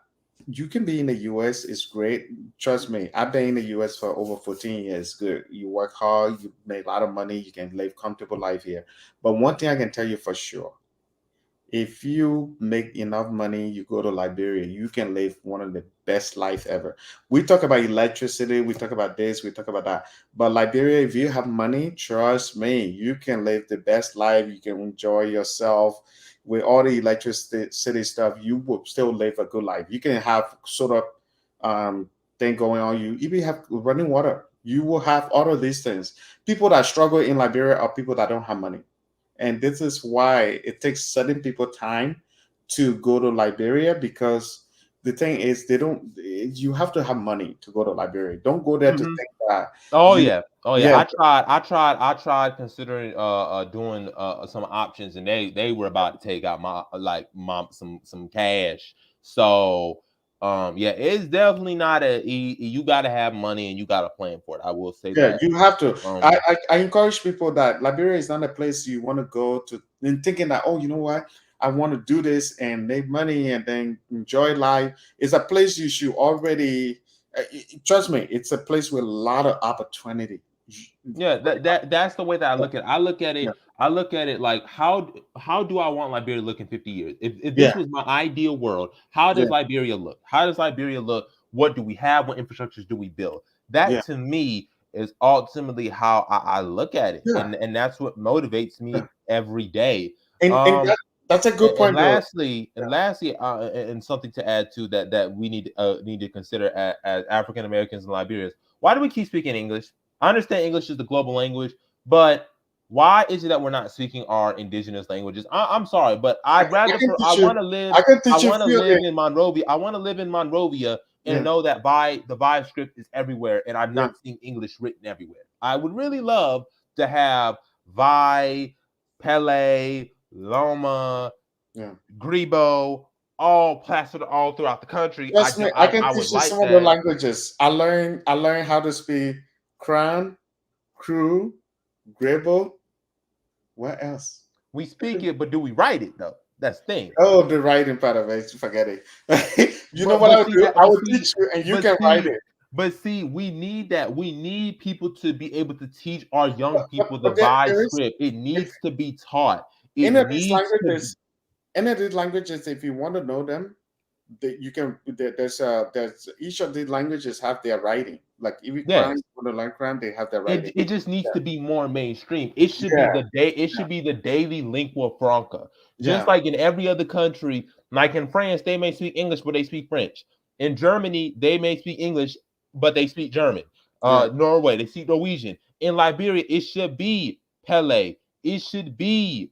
you can be in the US is great. Trust me, I've been in the US for over 14 years. Good. You work hard, you make a lot of money, you can live comfortable life here. But one thing I can tell you for sure, if you make enough money, you go to Liberia, you can live one of the best life ever. We talk about electricity, we talk about this, we talk about that. But Liberia, if you have money, trust me, you can live the best life. You can enjoy yourself with all the electricity stuff. You will still live a good life. You can have sort of thing going on. You even have running water. You will have all of these things. People that struggle in Liberia are people that don't have money, and this is why it takes certain people time to go to Liberia, because the thing is they don't you have to have money to go to Liberia. Don't go there to mhm. think that Oh you yeah, oh yeah. yeah, I tried considering doing some options, and they were about to take out my some cash. So yeah, it's definitely not you got to have money and you got to plan for it. I will say yeah, that. you have to. Um I encourage people that Liberia is not a place you want to go to and thinking that, oh, you know what, I want to do this and make money and then enjoy life. It's a place you should already trust me. It's a place with a lot of opportunity. Yeah, that's the way that I look at it. I look at Yeah, it. I look at it like how do I want Liberia to look in 50 years? If yeah, this was my ideal world, how yeah, does Liberia look? How does Liberia look? What do we have? What infrastructures do we build? yeah, That to me is ultimately how I look at it, yeah. and that's what motivates Yeah. me every day. And Um, that's a good point, though. and something to add to that we need to consider as African Americans in Liberia. Why do we keep speaking English? I understand English is the global language, but why is it that we're not speaking our indigenous languages? I'm sorry, but I'd I rather can I teach you. want to live. I can I teach you want to few live things. in Monrovia. I want to live in Monrovia and Yeah, know that the vibe script is everywhere, and I'm yeah, not seeing English written everywhere. I would really love to have Vi, Pele, Loma, yeah. Grebo all plastered all throughout the country. Trust me, I can I would teach you like some of the that. languages. I learned how to speak Kran, Crew, Grebo. What else? We speak it, but do we write it though? That's the thing. Oh, the writing part of it, forget it. You know But what I but would see do? that I but would see teach you, and you but can write see it. but see we need that. We need people to be able to teach our young people the But vibe there is, script. It if needs to be taught. It any of these needs to be languages, any of these languages, if you want to know them, you can. There's each of these languages have their writing. Like if you crime, yes. want to learn crime, they have their writing. It just needs Yeah, to be more mainstream. It should be yeah, the day. It yeah, should be the daily lingua franca. Just yeah, like in every other country, like in France, they may speak English, but they speak French. In Germany, they may speak English, but they speak German. yeah, Norway, they speak Norwegian. In Liberia, it should be Pele. It should be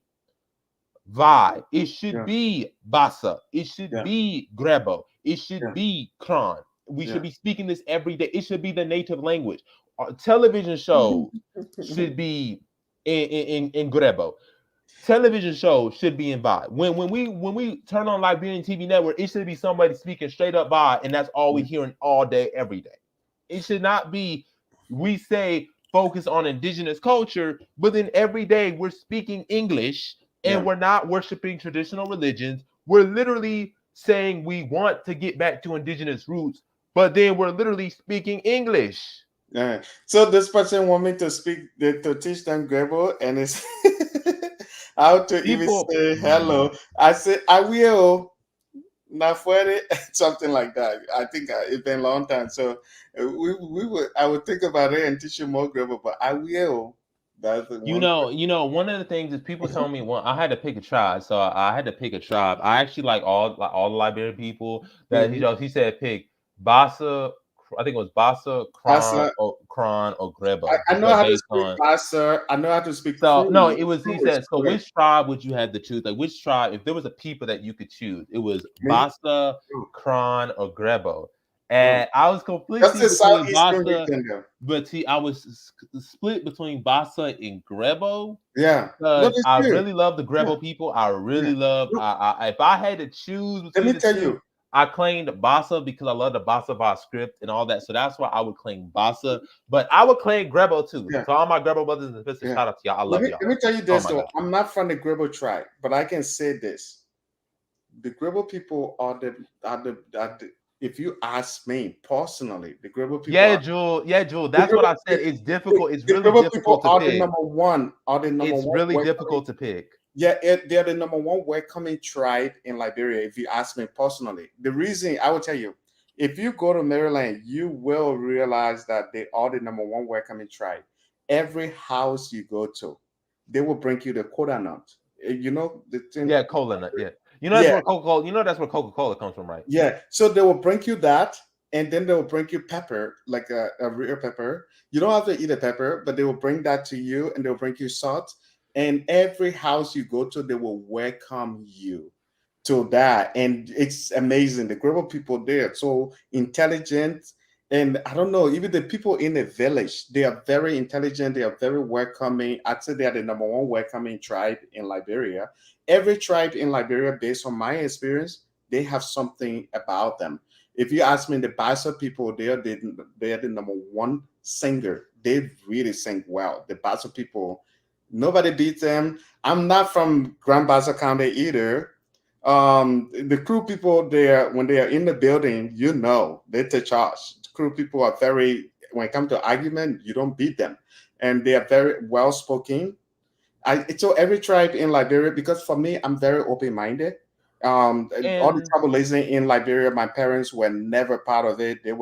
Vi. It should yeah, be Bassa. It should yeah, be Grebo. It should yeah, be Kron. We should yeah. be speaking this every day. It should be the native language. Our television shows should be in Grebo. Television shows should be in Vi. When we turn on Liberian TV network, it should be somebody speaking straight up Vi, and that's all we hearing all day, every day. It should not be we say focus on indigenous culture, but then every day we're speaking English and Yeah. we're not worshiping traditional religions. We're literally saying we want to get back to indigenous roots, but then we're literally speaking English. Yeah. So this person want me to to teach them Grebo, and it's how to even People, say hello. I say I will, not fuere, something like that. I think it's been a long time. So we would I would think about it and teach you more Grebo, but I will. That's the one. one of the things is people tell me I had to pick a tribe, so I had to pick a tribe. I actually like all the Liberian people that Mhm. he said pick Bassa. I think it was Bassa, Basa, Kron, or Grebo. I He know said how to based speak on Basa. I know how to speak so no, Kru. it was he Kru is said so. correct. Which tribe would you have to choose? Like which tribe? If there was a people that you could choose, it was Me? Bassa, Kru. Kron, or Grebo. Kru. And I was That's completely the between southeastern Bassa, region, though. but see, I was split between Bassa and Grebo Yeah. No, because it's I good. really love the Yeah. Grebo people. I Yeah. really love. Look, If I had to choose let between me the tell two, you. I claimed Bassa because I love the Bassa Ba script and all that. So that's why I would claim Bassa. But I would claim Grebo too. Yeah. So all my Grebo brothers and sisters, Yeah. shout out to y'all. I love y'all. Let me tell you Oh this my though. god. I'm not from the Gribble tribe, but I can say this: the Gribble people are the. If you ask me personally, the Gribble people Yeah, are Jewel. Yeah, Jewel. the That's what Gribble, I said. It's difficult. It's the really Gribble people difficult to are the pick. number one. Are the number It's one really welcoming. difficult to pick. Yeah, they're the number one welcoming tribe in Liberia. If you ask me personally, the reason I will tell you, if you go to Maryland, you will realize that they are the number one welcoming tribe. Every house you go to, they will bring you the coconut nut. You know the thing. Yeah, cola nut. Yeah. Yeah, That's where Coca-Cola comes from, right? yeah. So they will bring you that, and then they will bring you pepper, like a real pepper. You don't have to eat a pepper, but they will bring that to you, and they'll bring you salt. And every house you go to, they will welcome you to that. And it's amazing. The Gribble people there are so intelligent. And I don't know, even the people in the village, they are very intelligent. They are very welcoming. I'd say they are the number one welcoming tribe in Liberia. Every tribe in Liberia, based on my experience, they have something about them. If you ask me, the Basa people, they are the number one singer. They really sing well. The Basa people, nobody beats them. I'm not from Grand Bassa County either. The crew people there, when they are in the building, they take charge. The crew people are very, when it comes to argument, you don't beat them, and they are very well spoken. So every tribe in Liberia, because for me, I'm very open minded. All the And tribalism in Liberia, my parents were never part of it. They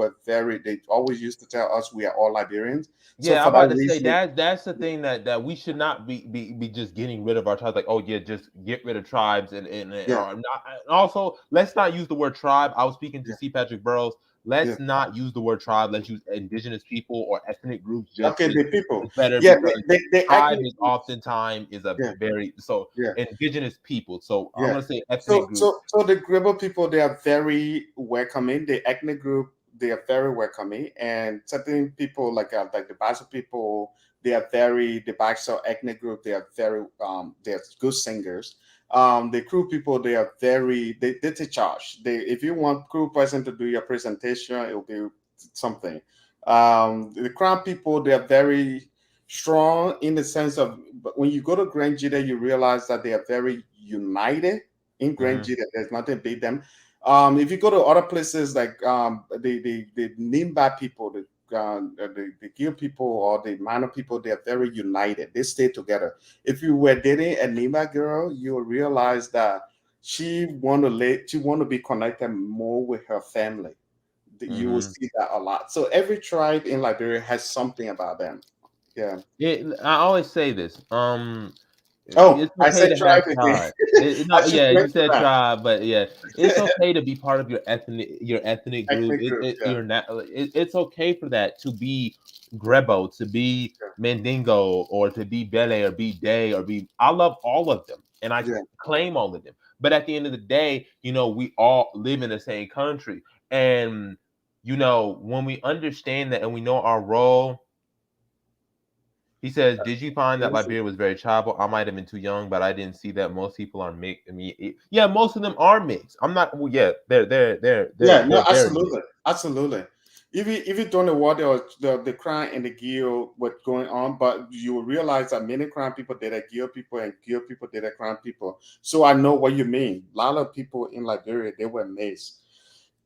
always used to tell us we are all Liberians. So yeah, I'm for that about to say reason, that's the thing that we should not be just getting rid of our tribes. Like, oh yeah, just get rid of tribes and yeah, not, and also let's not use the word tribe. I was speaking to yeah, C. Patrick Burrows. yeah. Let's not use the word tribe. Let's use indigenous people or ethnic groups. Just Okay, is, the people, is better yeah, because they tribe actually, is oftentimes is a yeah, very so yeah. indigenous people. So I'm Yeah. gonna say ethnic So group. so so the Gribble people, they are very welcoming. The ethnic group, they are very welcoming. And certain people like the Basa people, they are very the Basa ethnic group, they are very they're good singers. The crew people, they are they take charge. They if you want crew person to do your presentation, it will be something. The crown people, they are very strong in the sense of, but when you go to Grand Jita, you realize that they are very united in Grand Mm-hmm. Jita. There's nothing beat them. If you go to other places like the Nimba people, the Gil people or the Mano people, they are very united. They stay together. If you were dating a Nimba girl, you will realize that she want to be connected more with her family. You will Mm-hmm. see that a lot. So every tribe in Liberia has something about them. Yeah. I always say this. Oh, It's I okay said to have tribe again. pride. I No, should yeah, you mention said that. tribe, but yeah, it's okay to be part of your ethnic group. Ethnic group. Yeah. You're not. It's okay for that to be Grebo, to be Mandingo, or to be Bele, or be Day, or be. I love all of them, and I Yeah. claim all of them. But at the end of the day, we all live in the same country, and when we understand that and we know our role. He says, "Did you find that Yes. Liberia was very tribal? I might have been too young, but I didn't see that most people are mixed. I mean, yeah, most of them are mixed. I'm not. Well, yeah, Yeah. No. they're very Absolutely. mixed. Absolutely. If you don't know what the crime and the Geo what's going on, but you will realize that many crime people did are Geo people and Geo people did are crime people. So I know what you mean. A lot of people in Liberia they were mixed.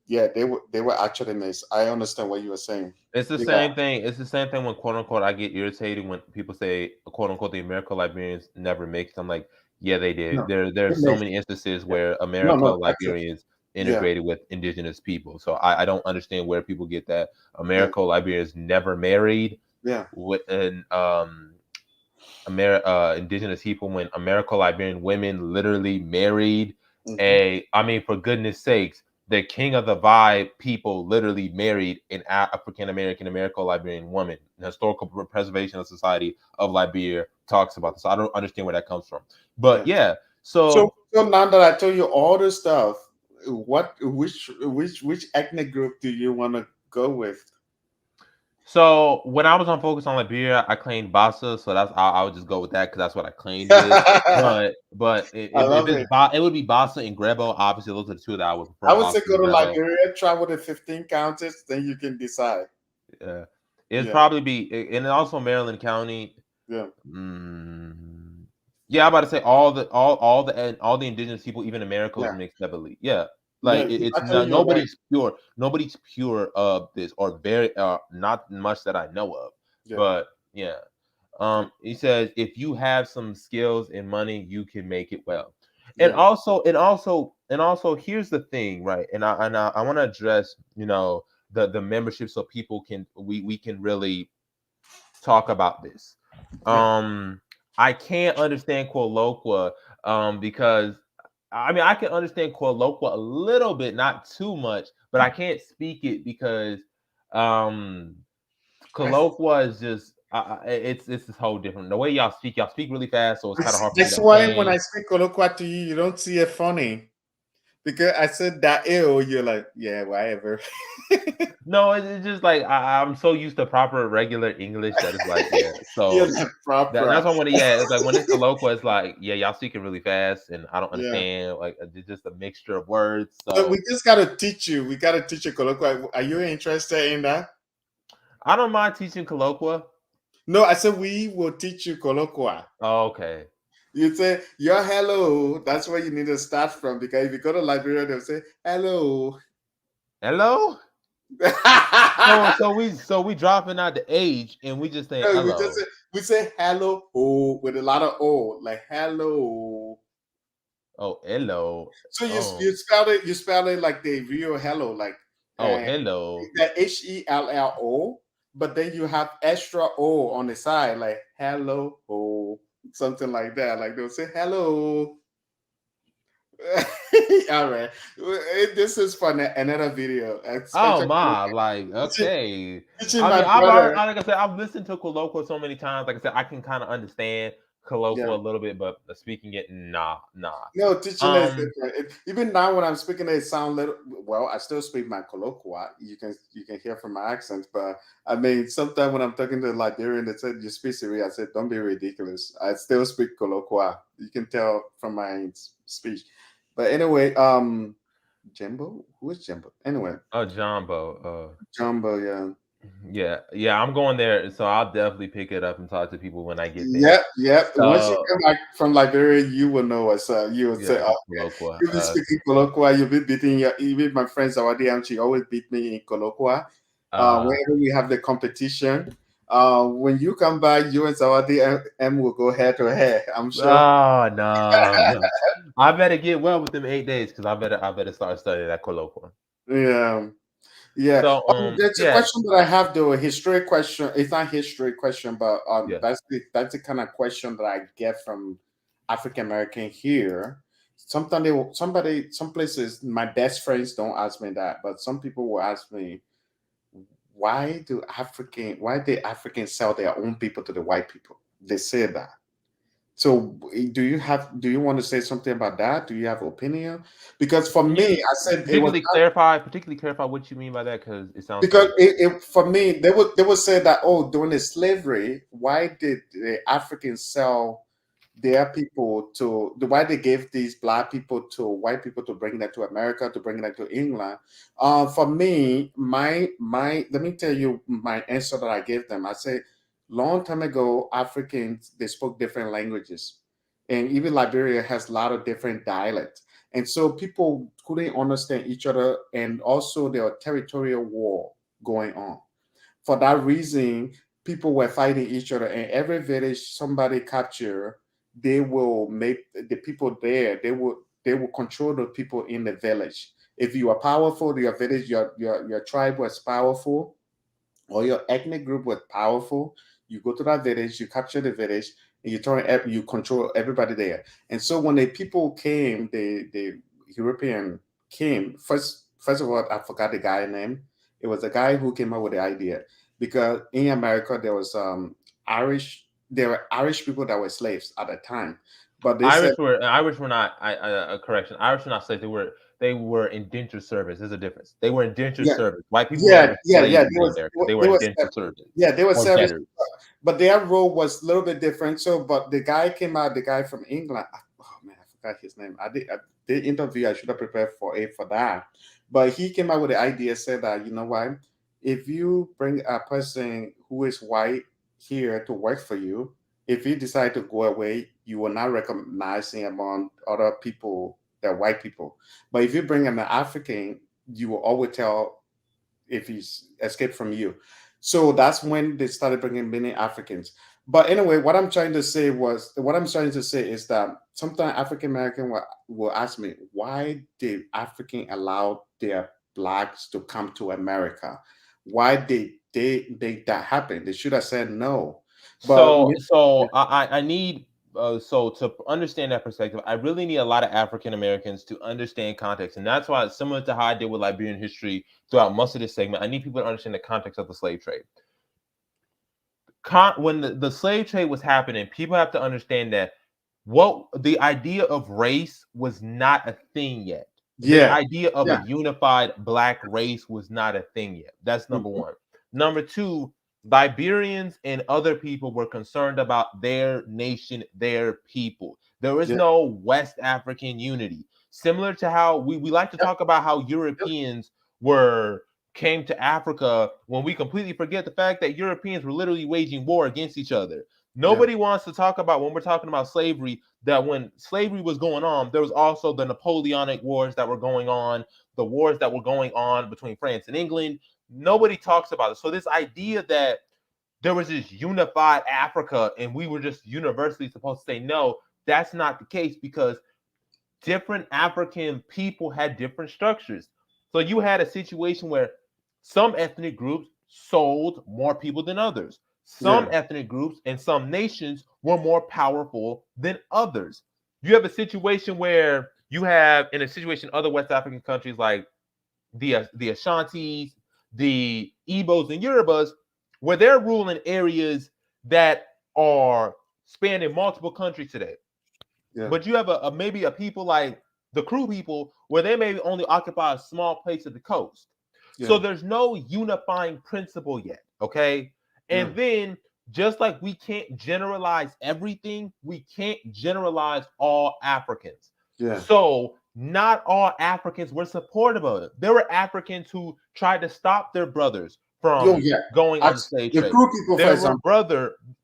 Yeah, they were actually mixed. I understand what you were saying. It's the Yeah. same thing. It's the same thing when quote unquote I get irritated when people say quote unquote the American Liberians never mixed. I'm like, yeah, they did. No. There's It so makes many instances yeah. where No, America no, that's it. Liberians Yeah, integrated with indigenous people. So I don't understand where people get that yeah, America Liberians never married yeah. with an indigenous people when American Liberian women literally married Hmm. I mean, for goodness sakes, the king of the vibe people literally married an African American American Liberian woman. The Historical Preservation of Society of Liberia talks about this. I don't understand where that comes from. But Yeah. yeah, So, so so now that I told you all this stuff, which ethnic group do you want to go with? So when I was on Focus on Liberia, I claimed Bassa, so I would just go with that because that's what I claimed with. I But if love it's it. it would be Bassa and Grebo. Obviously, those are the two that I would prefer, I would say Bassa go and to Grebo. Liberia, travel to 15 counties, then you can decide. Yeah, it'd Yeah, probably be and also Maryland County. yeah, Mm, yeah, I'm about to say all the indigenous people, even America, was yeah, mixed heavily. Yeah, yeah. like it's Actually, not you're right. nobody's pure of this or very not much that I know of. Yeah, But yeah, yeah, he says if you have some skills and money, you can make it well. And yeah, also, here's the thing, right? And I want to address the membership so people can we can really talk about this. yeah, Um, I can't understand colloqua because I mean I can understand colloqua a little bit, not too much, but I can't speak it because um I, colloqua is just it's this whole different. The way y'all speak really fast, so it's kind of hard for me to that's why when understand. I speak colloquial to you, you don't see it funny because I said that ill. You're like, yeah, whatever. No, it's just like I'm so used to proper regular English that it's like yeah. You're So like proper. that's why when it's like when it's colloquial, it's like yeah, y'all speaking really fast, and I don't Yeah. understand. Like it's just a mixture of words. But we So just gotta teach you. We gotta teach you colloquial. Are you interested in that? I don't mind teaching colloquial. No, I said we will teach you colloquial. Oh, okay. You say your hello. That's where you need to start from because if you go to Liberia, they'll say hello. Hello. No, So we dropping out the age and we just saying we just hello. say, we say hello oh, with a lot of o, like hello. Oh, hello. So you Oh, you spell it like the real hello, like oh, uh, hello. the HELLO, but then you have extra O on the side, like hello, oh, something like that. Like they'll say hello. All right, this is for another video, Oh especially my, like teaching, okay. teaching I my mean, I've already, brother. like I said, I've listened to colloquial so many times. Like I said, I can kind of understand Yeah. colloquial a little bit, but speaking it, nah, nah. No, teaching is Um, different. Even now, when I'm speaking, it sound little. Well, I still speak my colloquial. You can hear from my accent, but I mean, sometimes when I'm talking to Liberian, they said you speak Siri. I said, don't be ridiculous. I still speak colloquial. You can tell from my speech. But anyway, Jumbo, who is Jumbo? Anyway, oh, Jumbo. Jumbo, yeah. Yeah, I'm going there, so I'll definitely pick it up and talk to people when I get there. Yep, yep. Once you So come back from Liberia, you will know what's up. You will say, yeah, "Oh, colloqua. you'll be speaking Colloqua. You'll be beating your." Even my friend Zawadi, and she always beat me in Colloqua. Uh, Whenever we have the competition, when you come back, you and Zawadi M will go head to head. I'm sure. oh no, I better get well within 8 days because I better start studying that colloquium. Yeah. Yeah. So There's a yeah, question that I have though, a history question. It's not history question, but yeah. that's the kind of question that I get from African American here. Sometimes some places, my best friends don't ask me that, but some people will ask me, why do Africans sell their own people to the white people? They say that. So do you want to say something about that? Do you have opinion? Because for Can you me, I said it was particularly clarify what you mean by that? Because it sounds because like for me they would say that, oh, during the slavery, why did the Africans sell their people to why they gave these black people to white people to bring them to America, to bring them to England. For me, my let me tell you my answer that I gave them. I say long time ago Africans, they spoke different languages, and even Liberia has a lot of different dialects, and so people couldn't understand each other, and also there were territorial war going on. For that reason, people were fighting each other, and every village somebody capture, they will make the people there. They will control the people in the village. If you are powerful, your village, your tribe was powerful, or your ethnic group was powerful, you go to that village, you capture the village, and you control everybody there. And so when the people came, the European came first of all, I forgot the guy name. It was a guy who came up with the idea, because in America there were Irish people that were slaves at the time, but they said, Irish were not. A correction. Irish were not slaves. They were indentured service. There's a difference. They were indentured yeah, service. White people were yeah, never yeah, yeah. slaves in America. They were They was indentured service yeah, they were or service, debtors. but their role was a little bit different. So, but the guy came out, the guy from England. Oh man, I forgot his name. I did interview. I should have prepared for that. But he came out with the idea, said that, you know what, if you bring a person who is white here to work for you, if he decide to go away, you will not recognize him among other people that white people. But if you bring an African, you will always tell if he's escaped from you. So that's when they started bringing many Africans. But anyway, what I'm trying to say is that sometimes African American will ask me, why did African allow their blacks to come to America? Why did they make that happen? They should have said no. But So I need so to understand that perspective, I really need a lot of African Americans to understand context, and that's why it's similar to how I did with Liberian history throughout most of this segment. I need people to understand the context of the slave trade. When the slave trade was happening, people have to understand that what the idea of race was not a thing yet. The yeah, idea of a yeah, unified black race was not a thing yet. That's number mhm, one. Number two, Liberians and other people were concerned about their nation, their people. There is yeah, no West African unity. Similar to how we like to yep, talk about how yep, Europeans were came to Africa, when we completely forget the fact that Europeans were literally waging war against each other. yeah, Nobody wants to talk about, when we're talking about slavery, that when slavery was going on, there was also the Napoleonic wars that were going on, the wars that were going on between France and England. Nobody talks about it. So this idea that there was this unified Africa and we were just universally supposed to say no, that's not the case, because different African people had different structures. So you had a situation where some ethnic groups sold more people than others. Some yeah, ethnic groups and some nations were more powerful than others. You have a situation where you have, in a situation in other West African countries like the Ashantis, the Igbos and Yorubas, where they're ruling areas that are spanning multiple countries today. yeah, But you have maybe a people like the Crew people, where they may only occupy a small place of the coast. yeah, So there's no unifying principle yet. Okay. yeah, And then, just like we can't generalize everything, we can't generalize all Africans. yeah, So not all Africans were supportive of it. There were Africans who tried to stop their brothers Oh from yeah. going on the slave The trade. crew people, for example.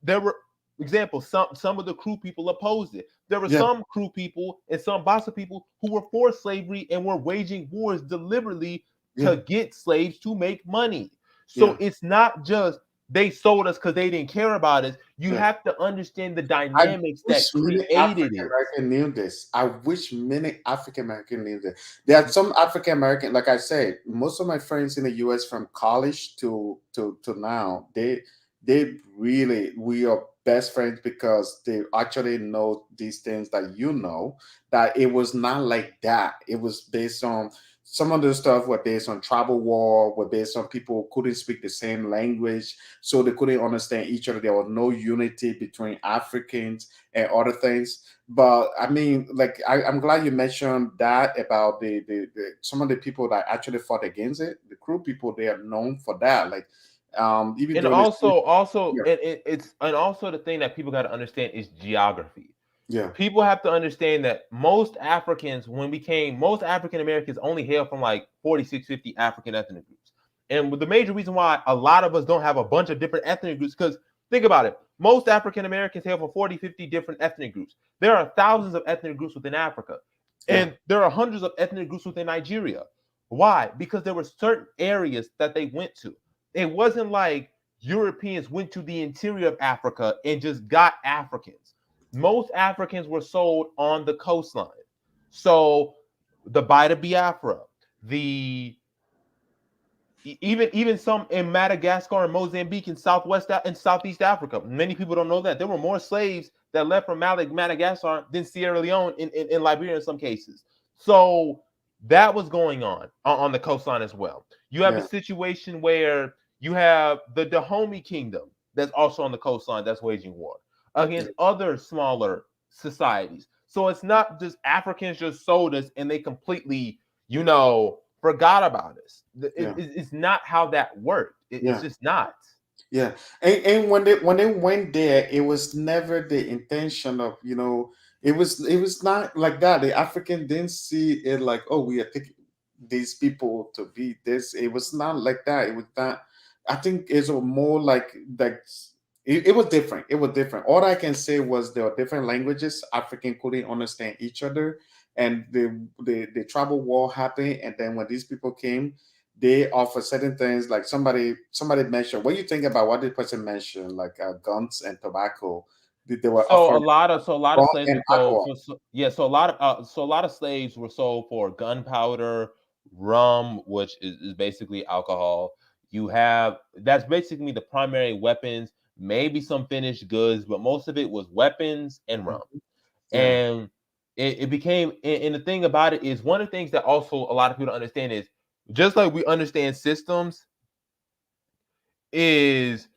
There were example, some of the crew people opposed it. There were Yeah, some crew people and some Bassa people who were for slavery and were waging wars deliberately yeah, to get slaves to make money. yeah. So it's not just they sold us because they didn't care about us. You Yeah. have to understand the I dynamics wish that many created African it. American knew this. I wish many African American knew this. There are some African American, like I said, most of my friends in the U.S. from college to now, they really, we are best friends because they actually know these things that you know, that it was not like that. It was based on some of the stuff were based on tribal war, were based on people who couldn't speak the same language, so they couldn't understand each other. There was no unity between Africans and other things. But I mean, like I'm glad you mentioned that about the some of the people that actually fought against it. The crew people, they are known for that. Like even And during this, also, yeah, and also the thing that people got to understand is geography. yeah, People have to understand that most African Americans only hail from like 46, 50 African ethnic groups. And the major reason why a lot of us don't have a bunch of different ethnic groups, because think about it, most African Americans hail from 40, 50 different ethnic groups. There are thousands of ethnic groups within Africa, yeah, and there are hundreds of ethnic groups within Nigeria. Why? Because there were certain areas that they went to. It wasn't like Europeans went to the interior of Africa and just got Africans. Most Africans were sold on the coastline. So the Bight of Biafra, the even some in Madagascar and Mozambique and Southeast Africa. Many people don't know that there were more slaves that left from Madagascar than Sierra Leone in Liberia in some cases. So that was going on the coastline as well. You have a yeah, situation where you have the Dahomey Kingdom that's also on the coastline that's waging war yeah, against other smaller societies. So it's not just Africans just sold us and they completely, forgot about us. yeah, It's not how that worked. It's yeah. just not. Yeah, and when they went there, it was never the intention of, it was not like that. The African didn't see it like, oh, we are taking these people to be this. It was not like that. It was not. I think it's more like it was different. It was different. All I can say was there were different languages. African couldn't understand each other, and the tribal war happened. And then when these people came, they offer certain things, like somebody mentioned, what do you think about what the person mentioned, like guns and tobacco? They were offering So a lot rum of slaves and were sold alcohol. for yeah. So a lot of slaves were sold for gunpowder, rum, which is basically alcohol. You have that's basically the primary weapons. Maybe some finished goods, but most of it was weapons and rum. Yeah, And it became and the thing about it is one of the things that also a lot of people don't understand is just like we understand systems is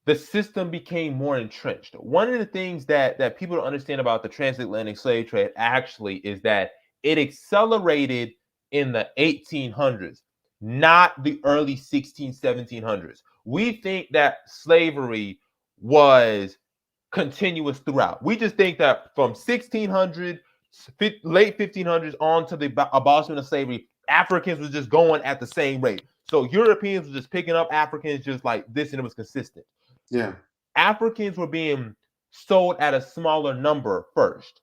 the system became more entrenched. One of the things that people don't understand about the transatlantic slave trade actually is that it accelerated in the 1800s, not the early 16, 1700s. We think that slavery was continuous throughout. We just think that from 1600, late 1500s on to the abolishment of slavery, Africans was just going at the same rate. So Europeans were just picking up Africans just like this, and it was consistent. yeah, Africans were being sold at a smaller number first.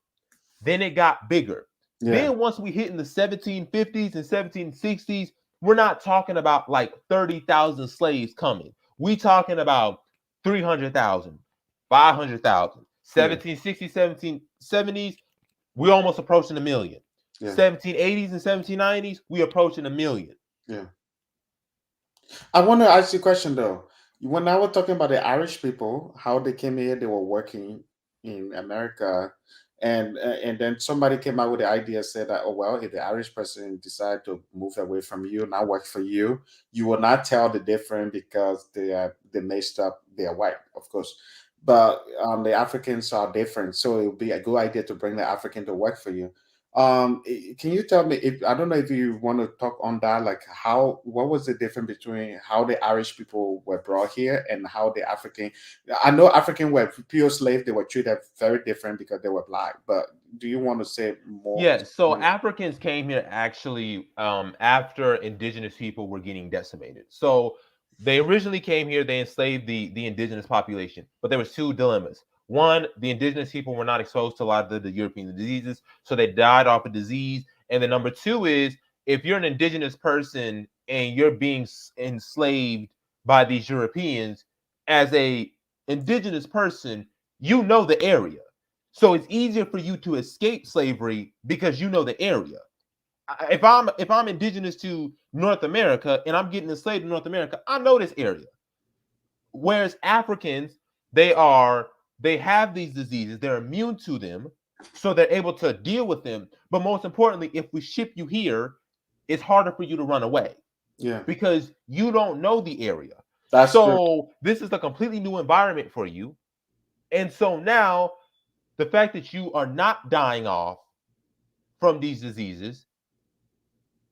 Then it got bigger. yeah, Then once we hit in the 1750s and 1760s, we're not talking about like 30,000 slaves coming. We talking about 300,000, 500,000. yeah, 1760s, 1770s, we almost approaching a million. yeah, 1780s and 1790s, we approaching a million. yeah. I want to ask you a question though. When I was talking about the Irish people, how they came here, they were working in America, and then somebody came out with the idea, said that, oh well, if the Irish person decide to move away from you, not work for you, you will not tell the difference because they messed up. They are white, of course, but the Africans are different, so it would be a good idea to bring the African to work for you. Can you tell me, if I don't know if you want to talk on that, like what was the difference between how the Irish people were brought here and how the African? I know African were pure slave; they were treated very different because they were black. But do you want to say more? Yeah, so Africans came here actually after indigenous people were getting decimated. So They originally came here, they enslaved the indigenous population, but there was two dilemmas. One, the indigenous people were not exposed to a lot of the European diseases, so they died off of disease. And then number two is, if you're an indigenous person and you're being enslaved by these Europeans, as a indigenous person, you know the area. So it's easier for you to escape slavery because you know the area. If I'm indigenous to North America and I'm getting enslaved in North America, I know this area. Whereas Africans, they have these diseases, they're immune to them, so they're able to deal with them. But most importantly, if we ship you here, it's harder for you to run away Yeah, because you don't know the area. that's true. So this is a completely new environment for you. And so now the fact that you are not dying off from these diseases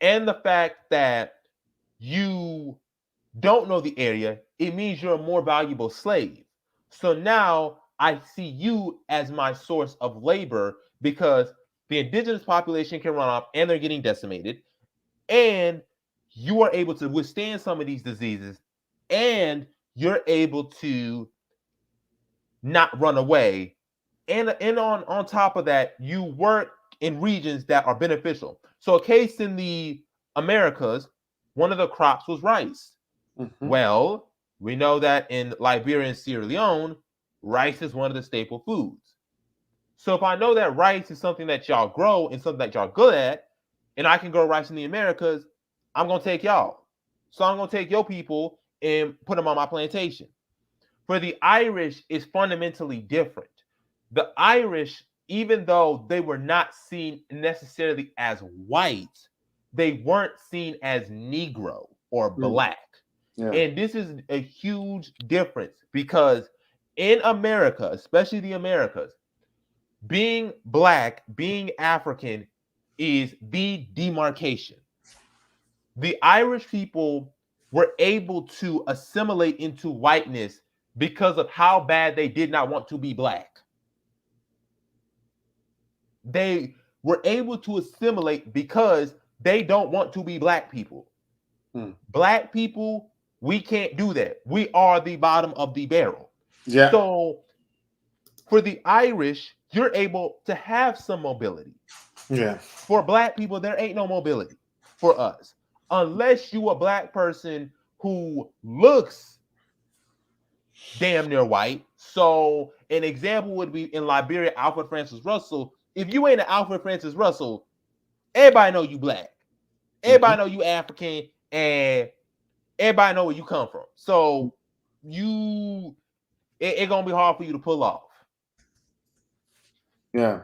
and the fact that you don't know the area, it means you're a more valuable slave. So now I see you as my source of labor because the indigenous population can run off and they're getting decimated, and you are able to withstand some of these diseases, and you're able to not run away. And on top of that, you work in regions that are beneficial. So a case in the Americas, one of the crops was rice. Hmm. Well, we know that in Liberia and Sierra Leone, rice is one of the staple foods. So if I know that rice is something that y'all grow and something that y'all good at, and I can grow rice in the Americas, I'm gonna take y'all. So I'm gonna take your people and put them on my plantation. For the Irish, is fundamentally different. The Irish, even though they were not seen necessarily as white, they weren't seen as Negro or black. Yeah. And this is a huge difference because in America, especially the Americas, being black, being African is the demarcation. The Irish people were able to assimilate into whiteness because of how bad they did not want to be black. They were able to assimilate because they don't want to be black people. Hmm. Black people, we can't do that. We are the bottom of the barrel. Yeah. So for the Irish, you're able to have some mobility. Yeah. For black people, there ain't no mobility for us. Unless you a black person who looks damn near white. So an example would be in Liberia, Alfred Francis Russell. If you ain't an Alfred Francis Russell, everybody know you black. Everybody know you African, and everybody know where you come from. So it gonna be hard for you to pull off. Yeah.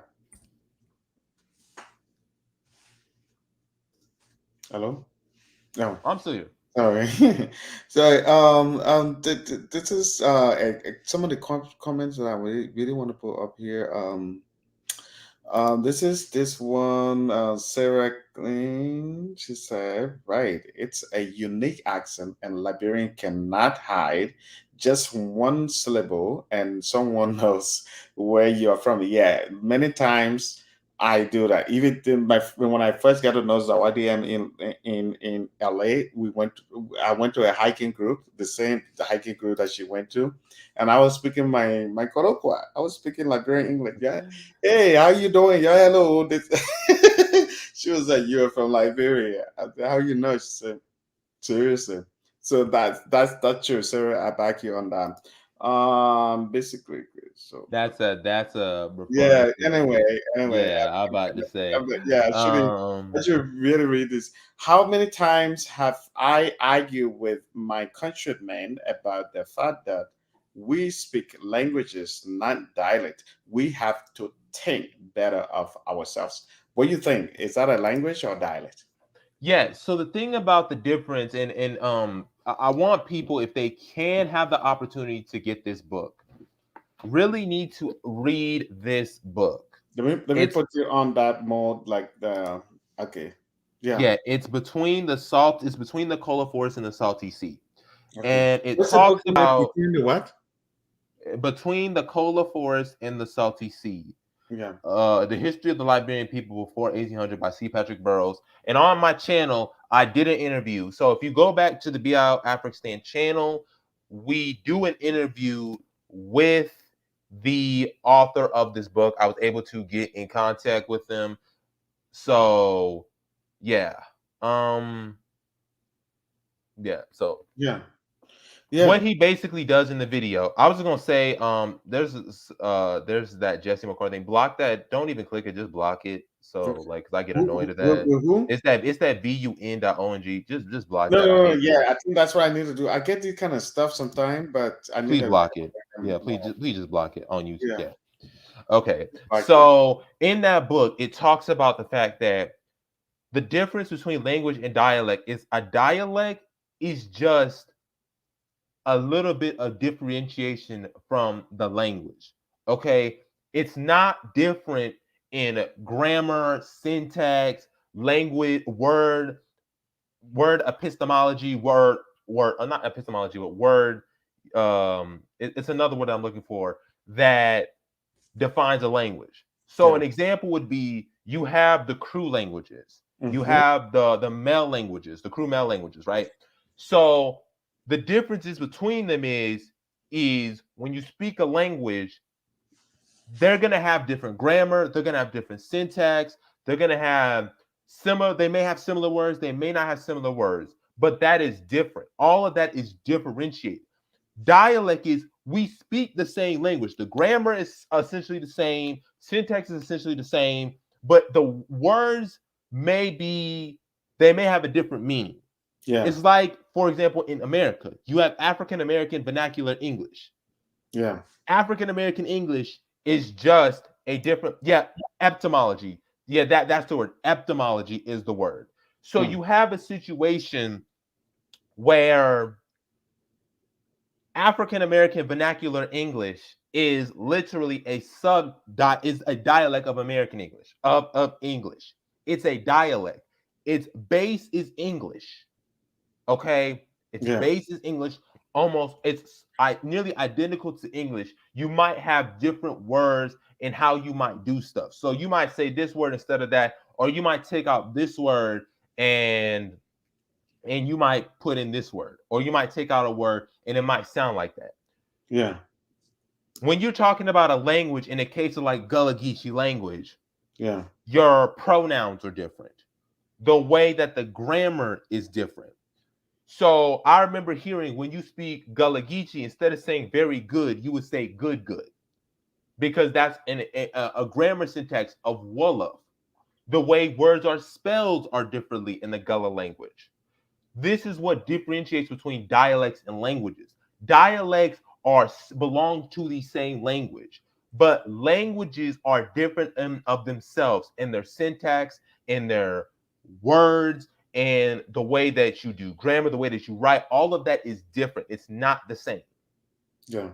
Hello? No. I'm still here. Sorry. So, this is some of the comments that I really want to put up here. This is this one, Sarah Clean. She said, right, it's a unique accent, and Liberian cannot hide just one syllable, and someone knows where you're from. Yeah, many times I do that. Even when I first got to know Zawadi in LA, I went to a hiking group, the hiking group that she went to, and I was speaking my Korokwa. I was speaking Liberian English. Yeah, hey, how you doing? Yeah, hello. She was like, you're from Liberia. I said, how you know? She said, seriously. So that's true, Sarah. I back you on that. Basically, so That's a yeah. referring to. Anyway, Yeah, I'm about to say. yeah. I Um, should really read this. How many times have I argued with my countrymen about the fact that we speak languages, not dialect? We have to think better of ourselves. What do you think? Is that a language or dialect? yeah. So the thing about the difference, I want people, if they can have the opportunity to get this book, really need to read this book. Let me It's put you on that mode, like the okay, yeah, yeah, it's between the Cola Forest and the Salty Sea. okay. And it What's the talks book name? about Between the what? between the Cola Forest and the Salty Sea. Yeah. The history of the Liberian people before 1800 by C. Patrick Burroughs. And on my channel, I did an interview. So if you go back to the BL Afghanistan channel, we do an interview with the author of this book. I was able to get in contact with them. So yeah. Yeah. So Yeah. what Yeah. he basically does in the video, I was just gonna say, there's that Jesse McCord thing. Block that. Don't even click it. Just block it. So like, 'cause I get annoyed at that. Who? It's that VUN.ONG. Just block No, that. no, I no, hate yeah, that. I think that's what I need to do. I get these kind of stuff sometime, but I need Please to block it. Yeah, more. please just block it on YouTube. Yeah, Yeah. Okay. like So in that book, it talks about the fact that the difference between language and dialect is a dialect is just a little bit of differentiation from the language. Okay. It's not different in grammar, syntax, language, word epistemology, word not epistemology, but word. It's another word I'm looking for that defines a language. So yeah. an example would be you have the crew languages, you Mm-hmm. have the male languages, the crew male languages, right? So the differences between them is when you speak a language, they're gonna have different grammar, they're gonna have different syntax, they're gonna have similar, they may have similar words, they may not have similar words, but that is different. All of that is differentiated. Dialect is we speak the same language. The grammar is essentially the same, syntax is essentially the same, but the words may be, they may have a different meaning. Yeah, It's like, for example, in America, you have African American vernacular English. yeah, African American English is just a different, yeah, etymology. Yeah, that's the word. Etymology is the word. So hmm, you have a situation where African American vernacular English is literally a is a dialect of American English, of English. It's a dialect. Its base is English. Okay, its yeah, base is English. Almost, it's nearly identical to English. You might have different words and how you might do stuff. So you might say this word instead of that, or you might take out this word and you might put in this word, or you might take out a word and it might sound like that. yeah, When you're talking about a language, in a case of like Gullah Geechee language, yeah, your pronouns are different. The way that the grammar is different. So I remember hearing when you speak Gullah Geechee, instead of saying very good, you would say good, good, because that's a grammar syntax of Wolof. The way words are spelled are differently in the Gullah language. This is what differentiates between dialects and languages. Dialects are belong to the same language, but languages are different of themselves in their syntax, in their words, and the way that you do grammar, the way that you write. All of that is different. It's not the same. yeah,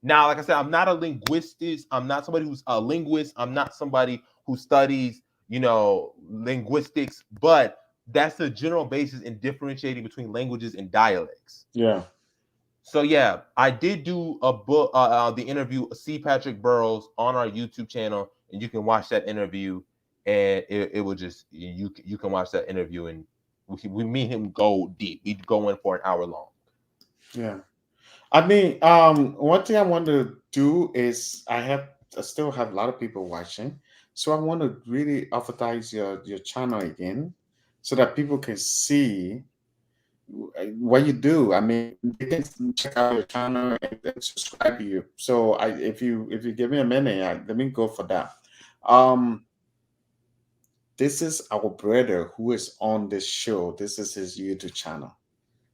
Now, like I said, I'm not a linguist. I'm not somebody who's a linguist. I'm not somebody who studies, linguistics, but that's the general basis in differentiating between languages and dialects. yeah, So yeah, I did do a book, the interview C. Patrick Burrows on our YouTube channel, and you can watch that interview, and it will just you can watch that interview, and we meet him go deep. We go in for an hour long. yeah. I mean, one thing I want to do is I still have a lot of people watching, so I want to really advertise your channel again, so that people can see what you do. I mean, they can check out your channel and subscribe to you. So if you give me a minute, let me go for that. Um, this is our brother who is on this show. This is his YouTube channel.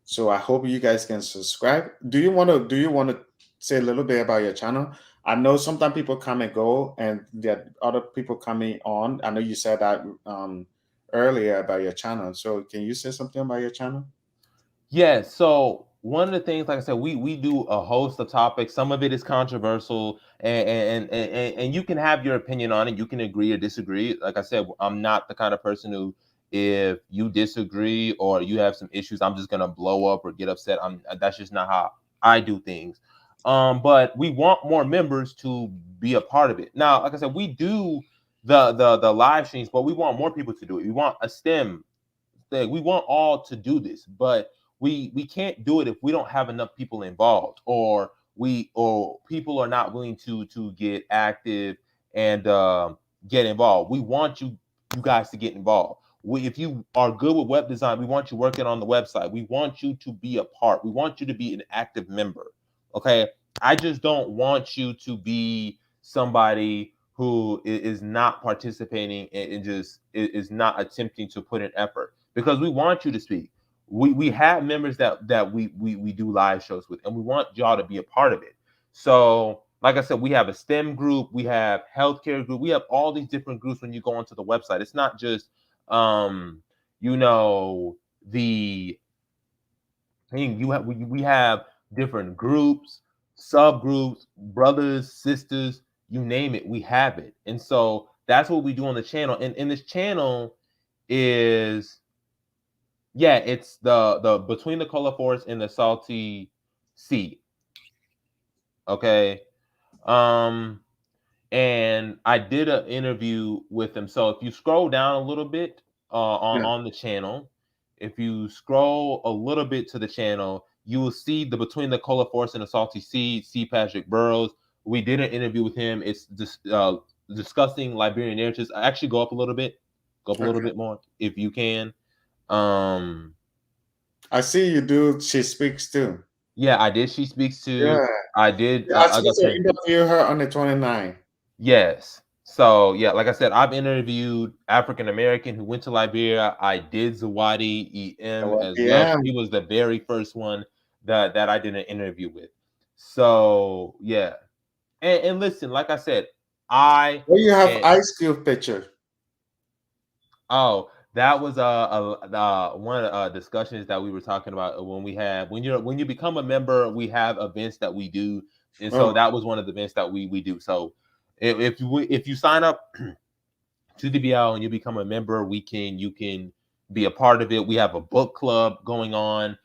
So I hope you guys can subscribe. Do you want to say a little bit about your channel? I know sometimes people come and go, and there are other people coming on. I know you said that earlier about your channel. So can you say something about your channel? Yeah, so one of the things, like I said, we do a host of topics. Some of it is controversial, and you can have your opinion on it. You can agree or disagree. Like I said, I'm not the kind of person who, if you disagree or you have some issues, I'm just gonna blow up or get upset. That's just not how I do things. But we want more members to be a part of it. Now, like I said, we do the live streams, but we want more people to do it. We want a STEM thing. We want all to do this, but we can't do it if we don't have enough people involved, or people are not willing to get active and get involved. We want you guys to get involved. If you are good with web design, we want you working on the website. We want you to be a part. We want you to be an active member. Okay. I just don't want you to be somebody who is not participating and just is not attempting to put in effort, because we want you to speak. We have members that we do live shows with, and we want y'all to be a part of it. So, like I said, we have a STEM group, we have healthcare group, we have all these different groups when you go onto the website. It's not just um, you know, the thing. We have different groups, subgroups, brothers, sisters, you name it, we have it. And so that's what we do on the channel. And this channel is, yeah, it's the between the cola forest and the salty sea. Okay. Um and I did an interview with him. So if you scroll down a little bit Yeah. on the channel, if you scroll a little bit to the channel, you will see the Between the Cola Forest and the Salty Sea, C. Patrick Burrows. We did an interview with him. It's just discussing Liberian narratives. I actually go up a little bit, Okay. more if you can. Um, I see you do. She speaks too. yeah, I did. She speaks to. Yeah. I did. Yeah, I'm Like I supposed to said, interview her on the 29th. yes. So yeah, like I said, I've interviewed African American who went to Liberia. I did Zawadi EM as well. Yeah. She was the very first one that I did an interview with. So yeah, and listen, like I said, I Well, you have and Ice Cube picture. oh, that was one discussions that we were talking about when we had when you become a member, we have events that we do, and so Oh, that was one of the events that we do. So if you sign up to the BL and you become a member, you can be a part of it. We have a book club going on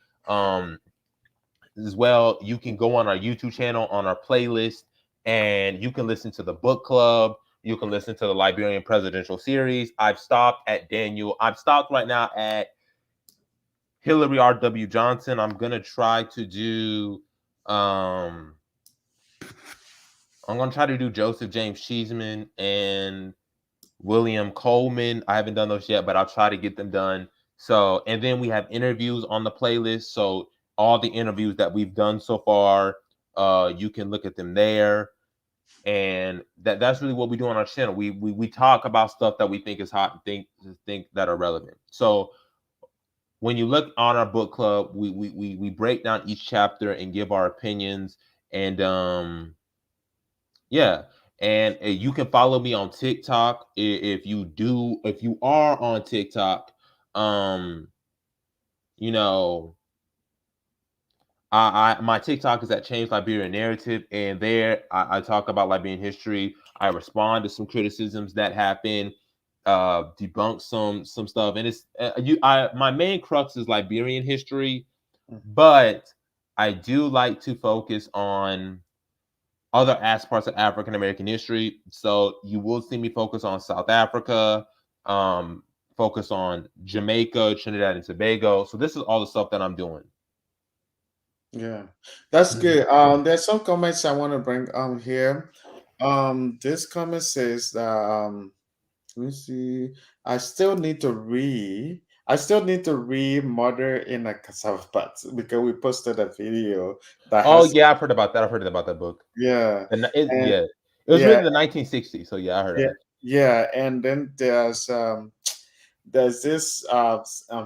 as well. You can go on our YouTube channel on our playlist, and you can listen to the book club. You can listen to the Liberian presidential series. I've stopped at Daniel. I've stopped right now at Hillary R.W. Johnson. I'm gonna try to do um I'm gonna try to do Joseph James Cheeseman and William Coleman. I haven't done those yet, but I'll try to get them done. So, and then we have interviews on the playlist. So all the interviews that we've done so far, you can look at them there. And that's really what we do on our channel. We talk about stuff that we think is hot and think that are relevant. So when you look on our book club, we break down each chapter and give our opinions. And yeah. And you can follow me on TikTok if you are on TikTok. Um, you know, I my TikTok is at Change Liberian Narrative, and there I talk about Liberian history. I respond to some criticisms that happen, debunk some stuff, and it's my main crux is Liberian history, but I do like to focus on other aspects of African American history. So you will see me focus on South Africa, um, focus on Jamaica, Trinidad and Tobago. So this is all the stuff that I'm doing. yeah. That's Mhm. good. There's some comments I want to bring here. This comment says that let me see. I still need to read Murder in a Cassava Patch because we posted a video that Oh has yeah, I've heard about that. I've heard about that book. yeah, and Yeah, it was yeah, written in the 1960s. So yeah, I heard of yeah, it. yeah, and then there's this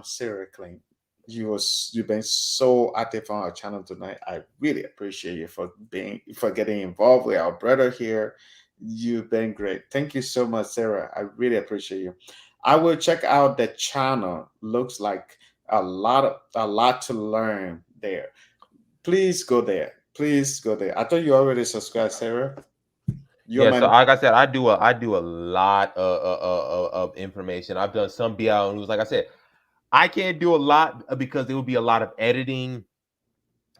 Sarah Clean. You've been so active on our channel tonight. I really appreciate you for getting involved with our brother here. You've been great. Thank you so much, Sarah. I really appreciate you. I will check out the channel. Looks like a lot to learn there. Please go there. Please go there. I thought you already subscribed, Sarah. You're Yeah, my so like I said, I do a lot of information. I've done some BL news. Like I said, I can't do a lot because there would be a lot of editing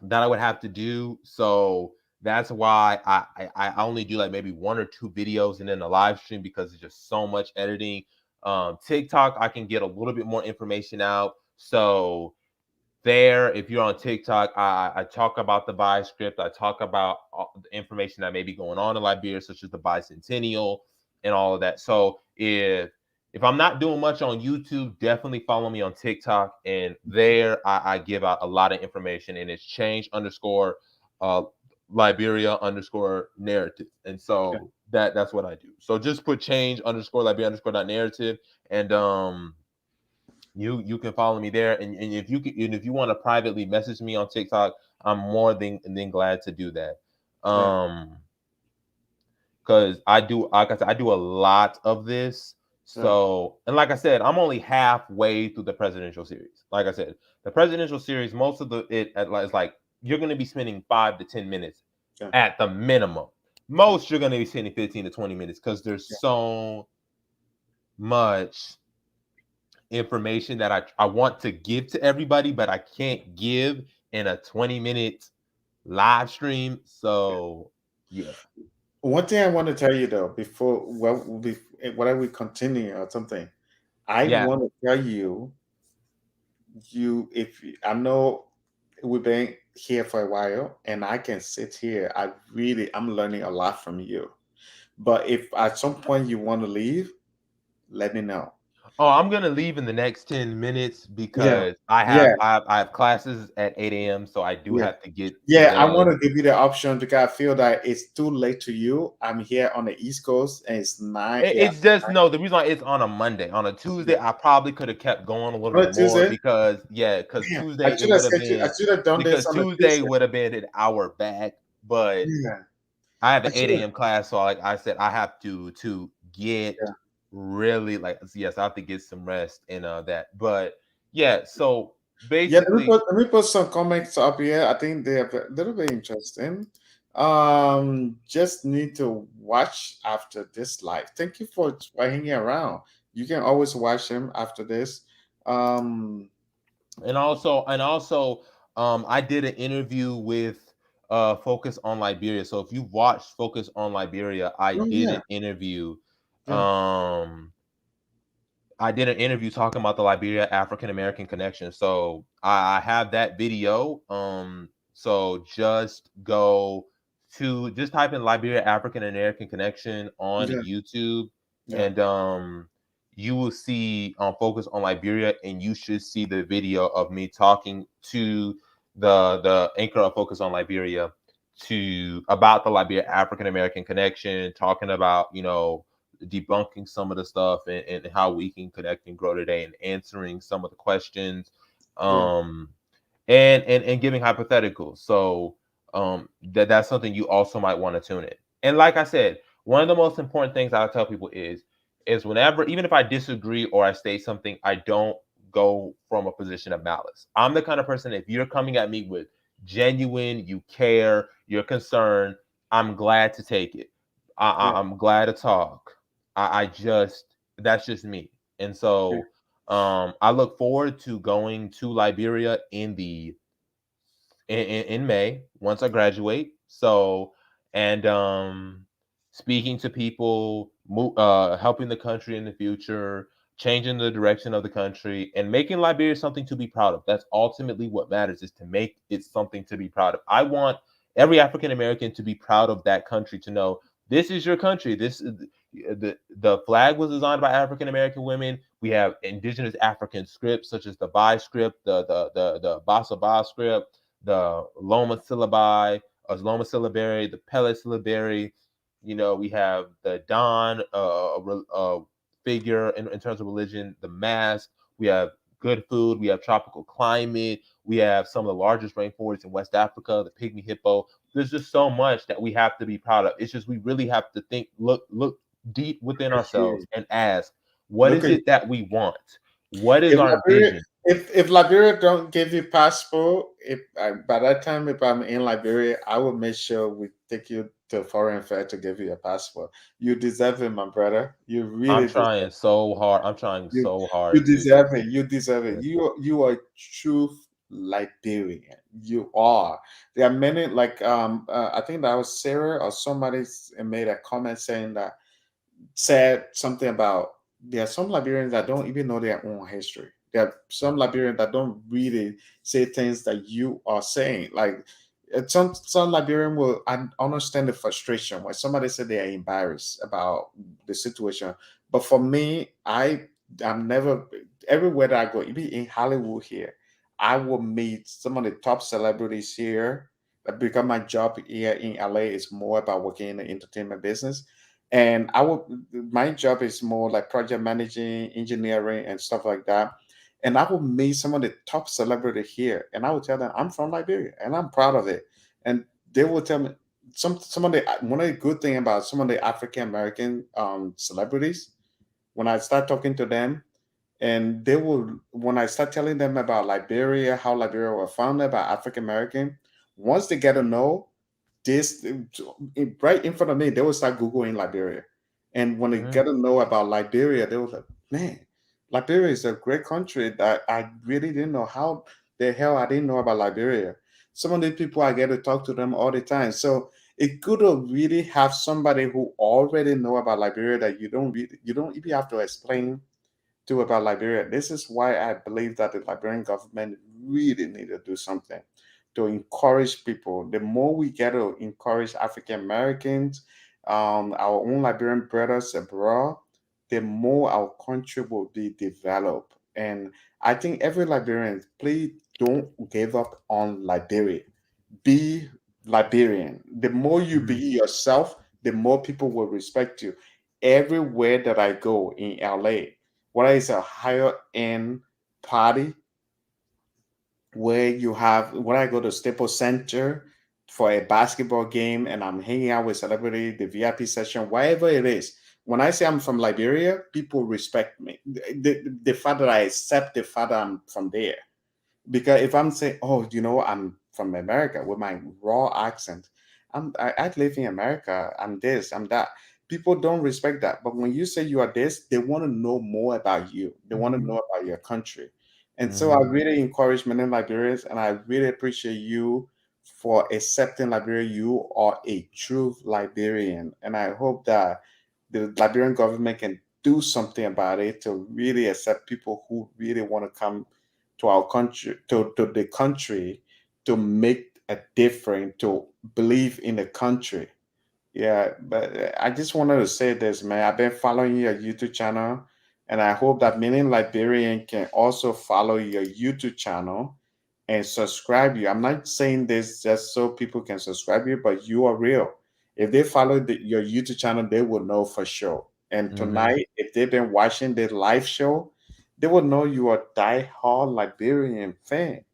that I would have to do. So that's why I only do like maybe one or two videos and then a live stream because it's just so much editing. TikTok, I can get a little bit more information out. So there, if you're on TikTok, I talk about the buy script. I talk about all the information that may be going on in Liberia, such as the bicentennial and all of that. So if I'm not doing much on YouTube, definitely follow me on TikTok. And there, I give out a lot of information, and it's change underscore uh, Liberia underscore narrative. And Okay. so that's what I do. So just put change underscore Liberia underscore dot narrative, and you can follow me there, and if you can, and if you want to privately message me on TikTok, I'm more than glad to do that. Yeah. Because I do, like I said, I do a lot of this. Yeah. So, and like I said, I'm only halfway through the presidential series. Like I said, the presidential series, most of is like you're going to be spending 5 to 10 minutes Yeah. at the minimum. Yeah. Most you're going to be spending 15 to 20 minutes because there's Yeah. so much information that I want to give to everybody, but I can't give in a 20-minute live stream. So yeah. One thing I want to tell you though, before whether we continue or something, I Yeah. want to tell you, I know we've been here for a while, and I can sit here. I'm learning a lot from you. But if at some point you want to leave, let me know. Oh, I'm gonna leave in the next 10 minutes Yeah. because I Yeah. have I have classes at 8 a.m. So I do Yeah. have to get Yeah, I want going. to give you the option because I feel that it's too late to you. I'm here on the East Coast and it's nine. Yeah, It's just no. The reason why it's on a Monday, on a yeah. Tuesday, I probably could have kept going a little On bit a more Tuesday. because yeah, because Man, Tuesday it would have been I should have done this because on a Tuesday Tuesday. would have been an hour back, but Yeah, I have I an should 8 have. a.m. class, so like I said, I have to get Yeah, really like yes, I have to get some rest and that. But yeah, so yeah. basically, Let me put some comments up here. I think they are a little bit interesting. Just need to watch after this live. Thank you for hanging around. You can always watch him after this. Um, and also I did an interview with Focus on Liberia. So if you watched Focus on Liberia, oh yeah, yeah, um I did an interview talking about the Liberia African American connection. So I have that video. So just type in Liberia African American connection on yeah, YouTube, yeah, and you will see Focus on Liberia, and you should see the video of me talking to the anchor of Focus on Liberia to about the Liberia African American connection, talking about debunking some of the stuff, and how we can connect and grow today, and answering some of the questions, yeah, um and giving hypotheticals. So that's something you also might want to tune in. And like I said, one of the most important things I tell people is whenever, even if I disagree or I say something, I don't go from a position of malice. I'm the kind of person, if you're coming at me with genuine, you care, you're concerned, I'm glad to take it. yeah, I'm glad to talk. I just That's just me. And yeah, so I look forward to going to Liberia in May once I graduate. So, and speaking to people, helping the country in the future, changing the direction of the country, and making Liberia something to be proud of. That's ultimately what matters, is to make it something to be proud of. I want every African American to be proud of that country, to know this is your country. This is the flag was designed by African American women. We have indigenous African scripts such as the Bai script, the Bassa Ba script, the Loma syllabi, Loma syllabary, the Pele syllabary. We have the Don figure in terms of religion, the mask. We have good food. We have tropical climate. We have some of the largest rainforests in West Africa, the pygmy hippo. There's just so much that we have to be proud of. It's just we really have to look deep within at ourselves you. and ask, what Look is at it that we want? What is if our Liberia, vision? if Liberia don't give you passport, if by that time if I'm in Liberia, I will make sure we take you to foreign fair to give you a passport. You deserve it, my brother. You I'm really deserve trying so hard. I'm trying you. so You hard to deserve it. You deserve it. yes. You are true Liberian. You are. There are many like I think that was Sarah or somebody made a comment saying that said something about there are some Liberians that don't even know their own history. There are some Liberians that don't really say things that you are saying. Like some Liberian will understand the frustration when somebody said they are embarrassed about the situation. But for me, I'm never everywhere that I go, even in Hollywood here, I will meet some of the top celebrities here. Because my job here in LA is more about working in the entertainment business, and my job is more like project managing, engineering, and stuff like that. And I will meet some of the top celebrity here, and I will tell them I'm from Liberia, and I'm proud of it. And they will tell me some of the one of the good thing about some of the African American celebrities. When I start talking to them, and they will when I start telling them about Liberia, how Liberia was founded by African American, once they get to know this right in front of me, they will start Googling Liberia. And when they Mm-hmm. get to know about Liberia, they was like, man, Liberia is a great country that I really didn't know how the hell I didn't know about Liberia. Some of the people I get to talk to them all the time. So it could have really have somebody who already know about Liberia that you don't even have to explain to about Liberia. This is why I believe that the Liberian government really need to do something to encourage people. The more we get to encourage African Americans, our own Liberian brothers abroad, the more our country will be developed. And I think every Liberian, please don't give up on Liberia. Be Liberian. The more you be Mm-hmm. yourself, the more people will respect you. Everywhere that I go in LA, whether it's a higher end party where you have when I go to Staples Center for a basketball game and I'm hanging out with celebrity, the VIP session, whatever it is. When I say I'm from Liberia, people respect me. The fact that I accept the fact that I'm from there, because if I'm saying, oh, I'm from America with my raw accent, I live in America, I'm this, I'm that. People don't respect that. But when you say you are this, they want to know more about you. They want to know about your country. And so I Mm-hmm. really encourage many Liberians, and I really appreciate you for accepting Liberia. You are a true Liberian. And I hope that the Liberian government can do something about it to really accept people who really want to come to our country, to the country, to make a difference, to believe in the country. Yeah, but I just wanted to say this, man. I've been following your YouTube channel, and I hope that many Liberians can also follow your YouTube channel and subscribe you. I'm not saying this just so people can subscribe you, but you are real. If they follow your YouTube channel, they will know for sure. And Mm-hmm. tonight, if they've been watching the live show, they will know you are die-hard Liberian fan.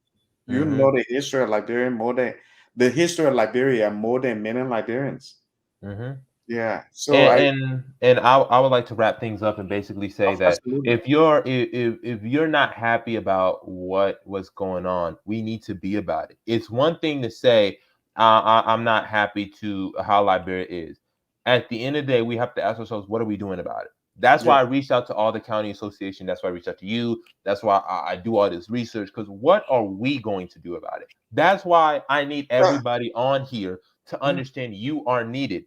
You Mm-hmm. know the history of Liberia more than the history of Liberia more than many Liberians. Mm-hmm. Yeah. So And I I would like to wrap things up and basically say that absolutely. if you're not happy about what was going on, we need to be about it. It's one thing to say I'm not happy to how Liberia is. At the end of the day, we have to ask ourselves, what are we doing about it? That's Yeah. why I reached out to all the county association. That's why I reached out to you. That's why I do all this research, because what are we going to do about it? That's why I need Yeah. everybody on here to Yeah. understand you are needed.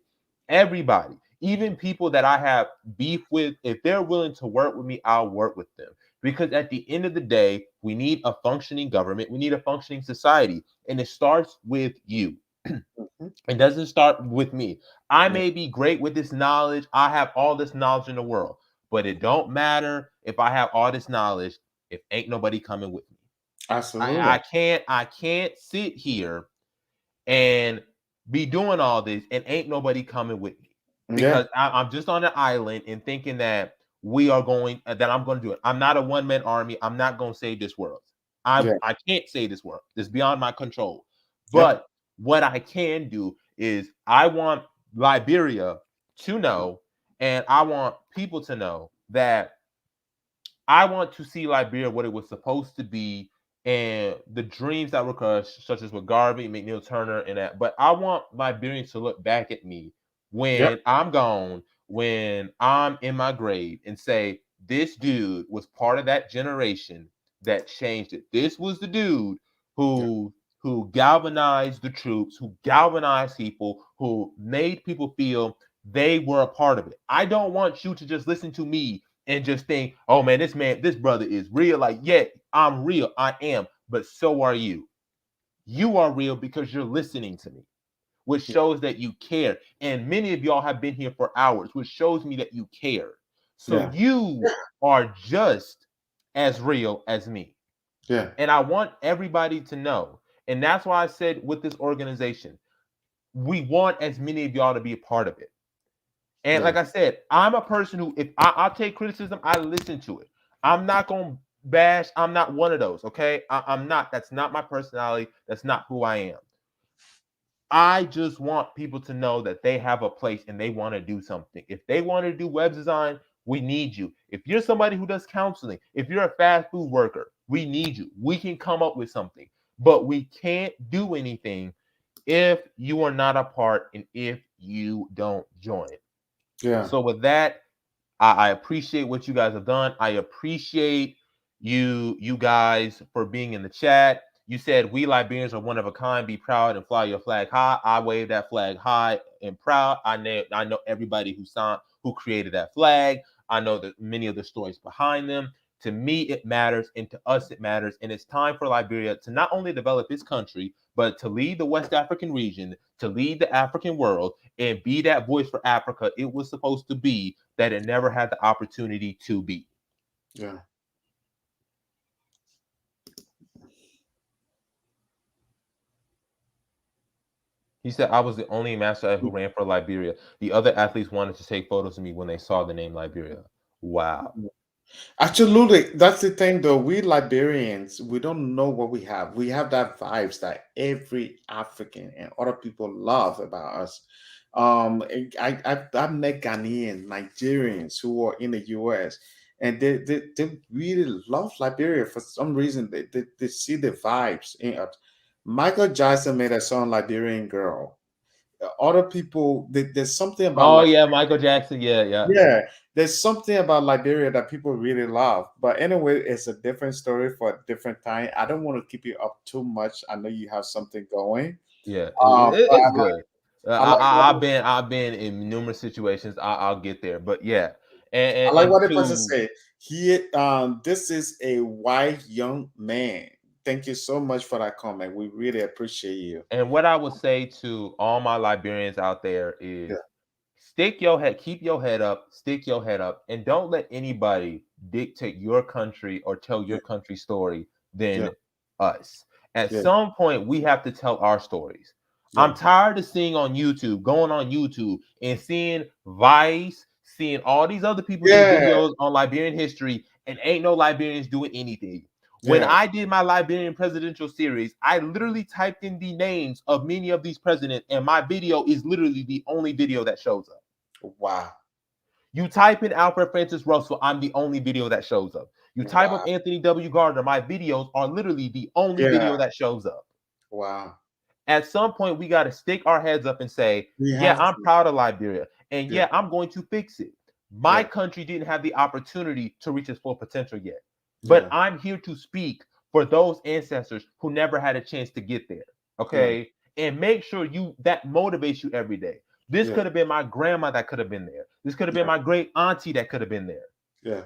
Everybody, even people that I have beef with, if they're willing to work with me, I'll work with them. Because at the end of the day, we need a functioning government, we need a functioning society, and it starts with you. Mhm. It doesn't start with me. I Yeah. may be great with this knowledge, I have all this knowledge in the world, but it don't matter if I have all this knowledge if ain't nobody coming with me. Absolutely. I can't sit here and be doing all this and ain't nobody coming with me, Yeah. because I'm just on an island and thinking that that I'm going to do it. I'm not a one man army. I'm not going to save this world. Yeah. I can't save this world. It's beyond my control. Yep. But what I can do is I want Liberia to know, and I want people to know that I want to see Liberia what it was supposed to be, and the dreams that were crushed, such as with Garvey, McNeil Turner, and that. But I want Liberians to look back at me Yep. when I'm gone, when I'm in my grave, and say, this dude was part of that generation that changed it. This was the dude Yeah. who galvanized the troops, who galvanized people, who made people feel they were a part of it. I don't want you to just listen to me and just think, oh man, this brother is real. Like, yeah, I'm real. I am. But so are you. You are real because you're listening to me, which shows that you care. And many of y'all have been here for hours, which shows me that you care. So Yeah. you are just as real as me. Yeah. And I want everybody to know. And that's why I said with this organization, we want as many of y'all to be a part of it. And Yeah. like I said, I'm a person who, if I'll take criticism, I listen to it. I'm not going to bash. I'm not one of those. Okay. I'm not. That's not my personality. That's not who I am. I just want people to know that they have a place and they want to do something. If they want to do web design, we need you. If you're somebody who does counseling, if you're a fast food worker, we need you. We can come up with something, but we can't do anything if you are not a part and if you don't join. Yeah. So with that, I appreciate what you guys have done. I appreciate you guys for being in the chat. You said we Liberians are one of a kind. Be proud and fly your flag high. I wave that flag high and proud. I know everybody who created that flag. I know that many of the stories behind them. To me, it matters, and to us, it matters. And it's time for Liberia to not only develop its country, but to lead the West African region, to lead the African world, and be that voice for Africa it was supposed to be, that it never had the opportunity to be. Yeah. He said, I was the only master who ran for Liberia. The other athletes wanted to take photos of me when they saw the name Liberia. Wow. Absolutely. That's the thing though. We Liberians, we don't know what we have. We have that vibes that every African and other people love about us. I've met Ghanaians, Nigerians who are in the US, and they really love Liberia for some reason. They see the vibes in it. Michael Jackson made a song Liberian Girl. Other people, there's something about Oh like, yeah, Michael Jackson. Yeah. yeah, there's something about Liberia that people really love. But anyway, it's a different story for a different time. I don't want to keep you up too much. I know you have something going. Yeah. But It's good. I like what I've been in numerous situations. I'll get there, but yeah, I like and what the person to say. This is a white young man. Thank you so much for that comment. We really appreciate you. and what I would say to all my Liberians out there Yeah, is keep your head up, stick your head up, and don't let anybody dictate your country or tell yeah, your country story yeah, than us. At yeah, some point, we have to tell our stories. I'm yeah, tired of seeing on YouTube, going on YouTube and seeing Vice, seeing all these other people do yeah, videos on Liberian history, and ain't no Liberians doing anything. When yeah. I did my Liberian presidential series, I literally typed in the names of many of these presidents, and my video is literally the only video that shows up. Wow, You type in Alfred Francis Russell, I'm the only video that shows up. You type wow, up Anthony W. Gardner, my videos are literally the only yeah, video that shows up. wow. At some point, we got to stick our heads up and say, We yeah, have I'm to. proud of Liberia. And Yeah, yeah, I'm going to fix it. My yeah, country didn't have the opportunity to reach its full potential yet. But yeah, I'm here to speak for those ancestors who never had a chance to get there. yeah, Okay. And make sure that motivates you every day. This yeah, could have been my grandma that could have been there. This could have been yeah, my great auntie that could have been there. yeah,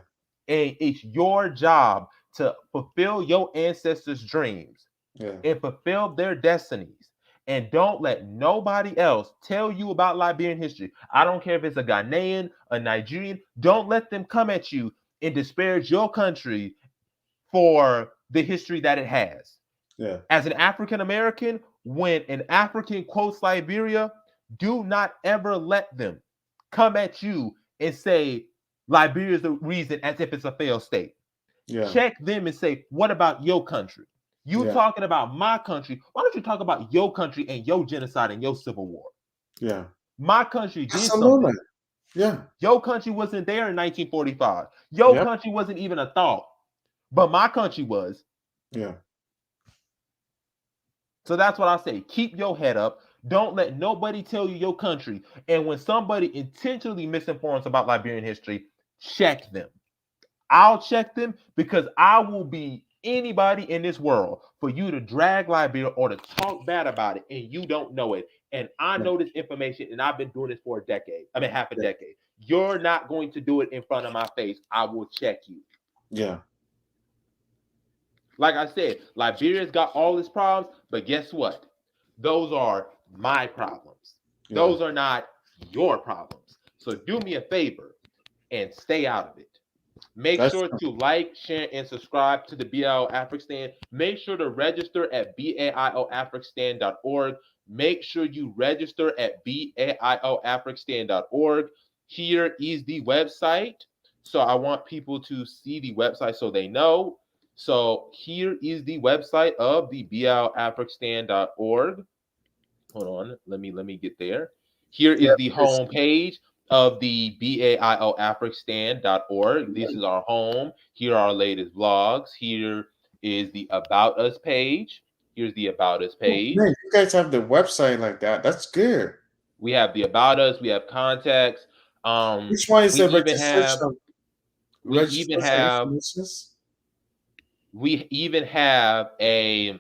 And it's your job to fulfill your ancestors' dreams yeah, and fulfill their destinies. And don't let nobody else tell you about Liberian history. I don't care if it's a Ghanaian, a Nigerian. Don't let them come at you and disparage your country for the history that it has. yeah, As an African American, when an African quotes Liberia, do not ever let them come at you and say Liberia is the reason as if it's a failed state. yeah, Check them and say, what about your country? You yeah, talking about my country. Why don't you talk about your country and your genocide and your civil war? yeah. My country did Absolutely. something. Yeah, Your country wasn't there in 1945. Your yep, country wasn't even a thought, but my country was. yeah, So that's what I say. Keep your head up. Don't let nobody tell you your country. And when somebody intentionally misinforms about Liberian history, check them. I'll check them because I will be anybody in this world for you to drag Liberia or to talk bad about it and you don't know it. And I yeah, know this information and I've been doing this for a decade. I mean, half a yeah, decade. You're not going to do it in front of my face. I will check you. Yeah. Like I said, Liberia's got all its problems, but guess what? Those are my problems. Yeah. Those are not your problems. So do me a favor and stay out of it. Make That's sure to like, share, and subscribe to the BIO African. Make sure to register at baioafrican.org. Make sure you register at baioafrican.org. Here is the website. So I want people to see the website so they know. So here is the website of the baioafrican.org. Hold on, let me get there. Here yeah. is the home page of the baioafrican.org. This is our home. Here are our latest vlogs. Here is the About Us page. Here's the About Us page. Man, you guys have the website like that. That's good. We have the About Us. We have contacts. Which one is We the even have. registration? We even have. Informations? We even have a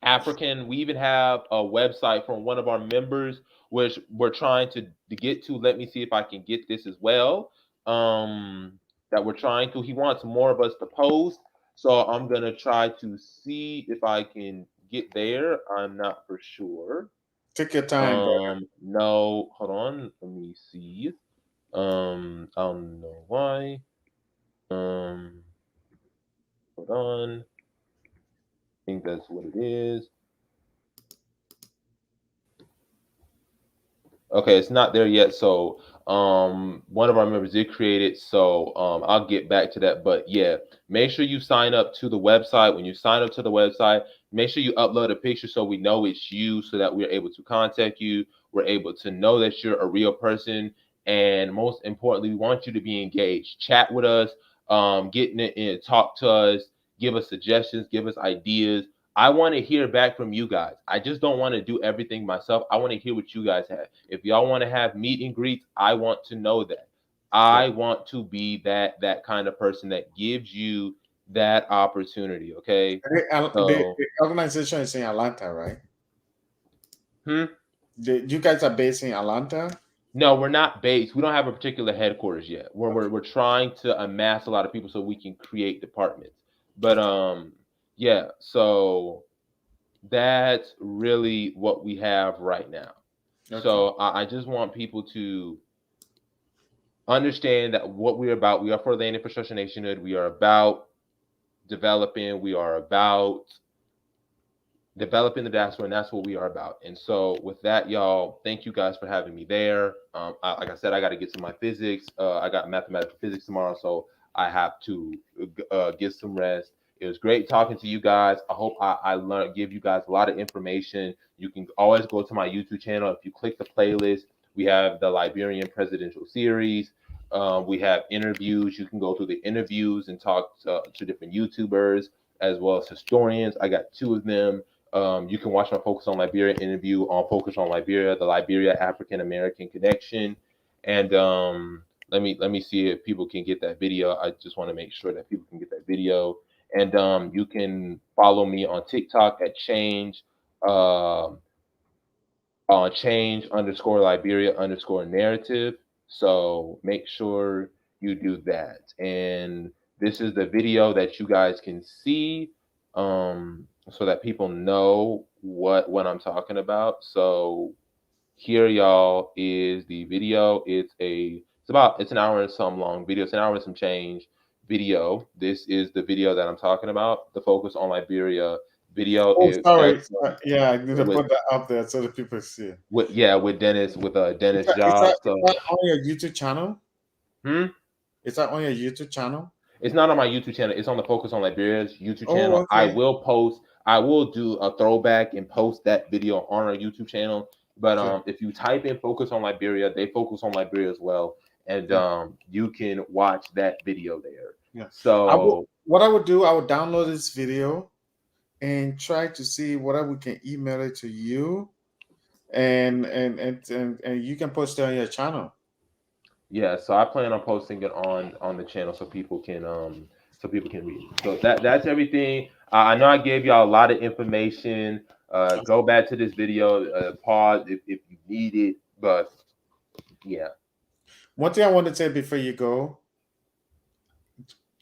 African. We even have a website from one of our members, which we're trying to get to. Let me see if I can get this as well. That we're trying to. He wants more of us to post, so I'm gonna try to see if I can get there. I'm not for sure. Take your time, brother. No, hold on. Let me see. I don't know why. Hold on. I think that's what it is. Okay, it's not there yet. So one of our members did create it. So I'll get back to that. But yeah, make sure you sign up to the website. When you sign up to the website, make sure you upload a picture so we know it's you, so that we're able to contact you. We're able to know that you're a real person. And most importantly, we want you to be engaged. Chat with us, get in, talk to us, give us suggestions, give us ideas. I want to hear back from you guys. I just don't want to do everything myself. I want to hear what you guys have. If y'all want to have meet and greets, I want to know that. I want to be that kind of person that gives you that opportunity. Okay. The organization is in Atlanta, right? Hmm. You guys are based in Atlanta? No, we're not based. We don't have a particular headquarters yet. We're trying to amass a lot of people so we can create departments. But yeah, so that's really what we have right now. Okay. So I just want people to understand that what we're about. We are for Land Infrastructure Nationhood. We are about developing. We are about developing the diaspora, and that's what we are about. And so with that, y'all, thank you guys for having me there. Like I said, I got to get to my physics. I got mathematical physics tomorrow, so I have to get some rest. It was great talking to you guys. I hope I learned, give you guys a lot of information. You can always go to my YouTube channel. If you click the playlist, we have the Liberian presidential series. We have interviews. You can go through the interviews and talk to different YouTubers as well as historians. I got 2 of them. You can watch my Focus on Liberia interview on Focus on Liberia, the Liberia African American Connection. And let me see if people can get that video. I just want to make sure that people can get that video. And you can follow me on TikTok at change change_Liberia_narrative. So make sure you do that. And this is the video that you guys can see, so that people know what I'm talking about. So here, y'all, is the video. It's an hour and some long video. It's an hour and some change video. This is the video that I'm talking about. The Focus on Liberia video. Oh, sorry. That's Yeah, I need to put that up there so that people see. with Dennis Dennis Is Job. So that on your YouTube channel? Is that on your YouTube channel? It's not on my YouTube channel. It's on the Focus on Liberia's YouTube channel. Okay. I will do a throwback and post that video on our YouTube channel. But if you type in Focus on Liberia, they focus on Liberia as well. And you can watch that video there. Yeah. So what I would do, I would download this video and try to see whether we can email it to you, and you can post it on your channel. Yeah, so I plan on posting it on the channel so people can read. So that's everything. I know I gave y'all a lot of information. Go back to this video, pause if you need it. But yeah. One thing I want to say before you go,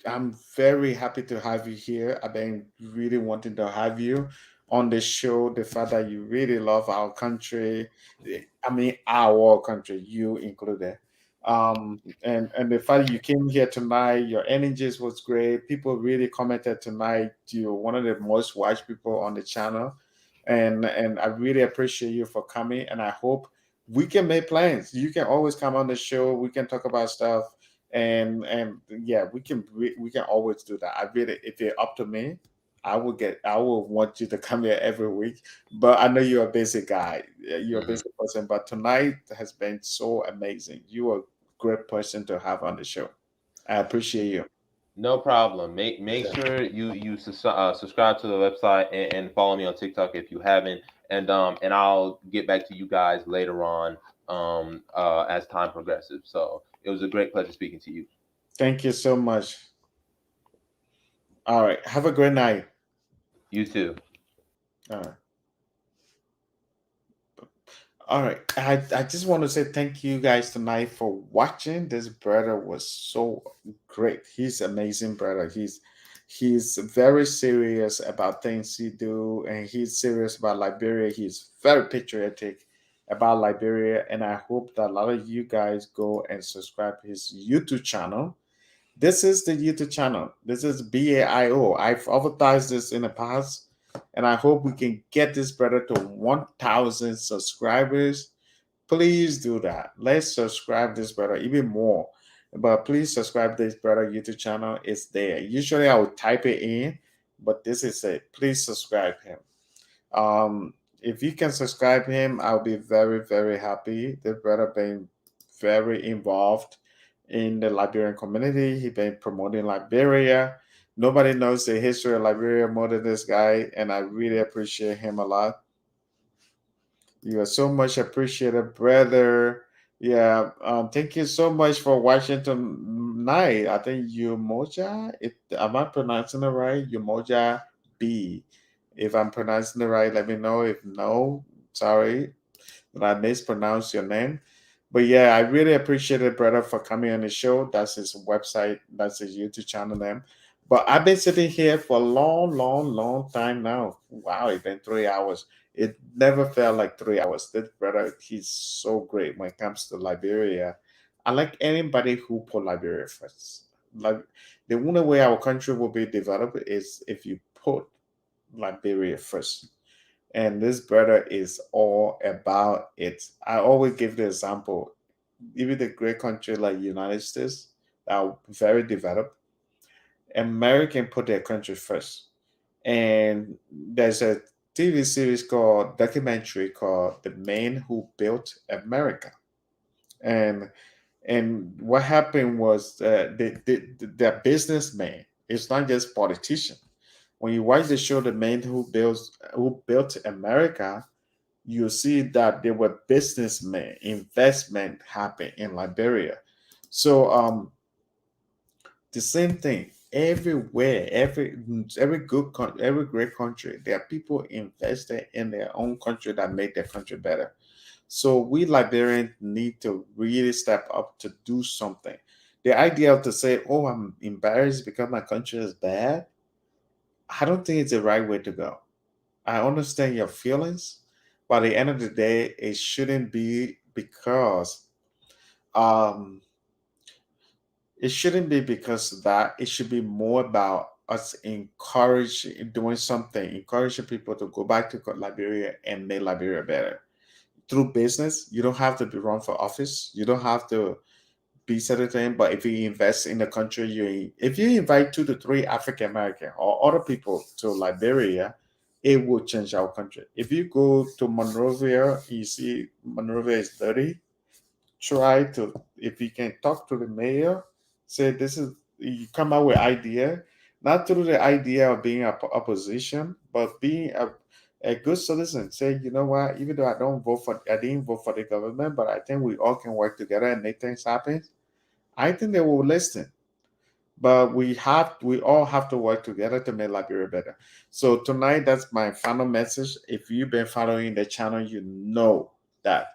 I'm very happy to have you here. I've been really wanting to have you on the show. The fact that you really love our country, I mean our country, you included. And the fact that you came here tonight, your energies was great. People really commented tonight. You're one of the most watched people on the channel, and I really appreciate you for coming. And I hope we can make plans. You can always come on the show. We can talk about stuff, and yeah, we can always do that. I really, if it's up to me, I will want you to come here every week. But I know you're a busy guy. You're a Mhm. busy person. But tonight has been so amazing. You are a great person to have on the show. I appreciate you. No problem. Make Yeah. sure subscribe to the website and follow me on TikTok if you haven't. And I'll get back to you guys later on as time progresses. So it was a great pleasure speaking to you. Thank you so much. All right. Have a great night. You too. All right. All right. I just want to say thank you guys tonight for watching. This brother was so great. He's amazing brother. He's very serious about things he do, and he's serious about Liberia. He's very patriotic about Liberia, and I hope that a lot of you guys go and subscribe to his YouTube channel. This is the YouTube channel. This is BAIO. I've advertised this in the past, and I hope we can get this brother to 1,000 subscribers. Please do that. Let's subscribe this brother even more. But please subscribe this brother YouTube channel. It's there. Usually I will type it in, but this is it. Please subscribe him. If you can subscribe him, I'll be very, very happy. This brother been very involved in the Liberian community. He been promoting Liberia. Nobody knows the history of Liberia more than this guy, and I really appreciate him a lot. You are so much appreciated, brother. Yeah, thank you so much for watching tonight. I think Umoja, if am I pronouncing it right? Umoja B. If I'm pronouncing it right, let me know. If no, sorry that I mispronounced your name. But yeah, I really appreciate it, brother, for coming on the show. That's his website, that's his YouTube channel name. But I've been sitting here for a long, long, long time now. Wow, it's been 3 hours. It never felt like 3 hours. This brother, he's so great when it comes to Liberia. I like anybody who put Liberia first. Like the only way our country will be developed is if you put Liberia first, and this brother is all about it. I always give the example, even the great country like United States that are very developed, American put their country first. And there's a TV series called documentary called The Man Who Built America. And what happened was they're businessmen. It's not just politician. When you watch the show The Man Who Built America, you see that there were businessmen, investment happened in Liberia. So the same thing everywhere, every great country, there are people invested in their own country that make their country better. So we Liberians need to really step up to do something. The idea of to say, "Oh, I'm embarrassed because my country is bad," I don't think it's the right way to go. I understand your feelings, but at the end of the day, it shouldn't be because um of that. It should be more about us encouraging doing something, encouraging people to go back to Liberia and make Liberia better through business. You don't have to be run for office. You don't have to be certain. But if you invest in the country, if you invite 2 to 3 African American or other people to Liberia, it will change our country. If you go to Monrovia, you see Monrovia is dirty. Try to, if you can talk to the mayor, say this is, you come out with idea, not through the idea of being a opposition, but being a good citizen. Say, you know what, even though I didn't vote for the government, but I think we all can work together and make things happen. I think they will listen. But we all have to work together to make Liberia better. So tonight, that's my final message. If you've been following the channel, you know that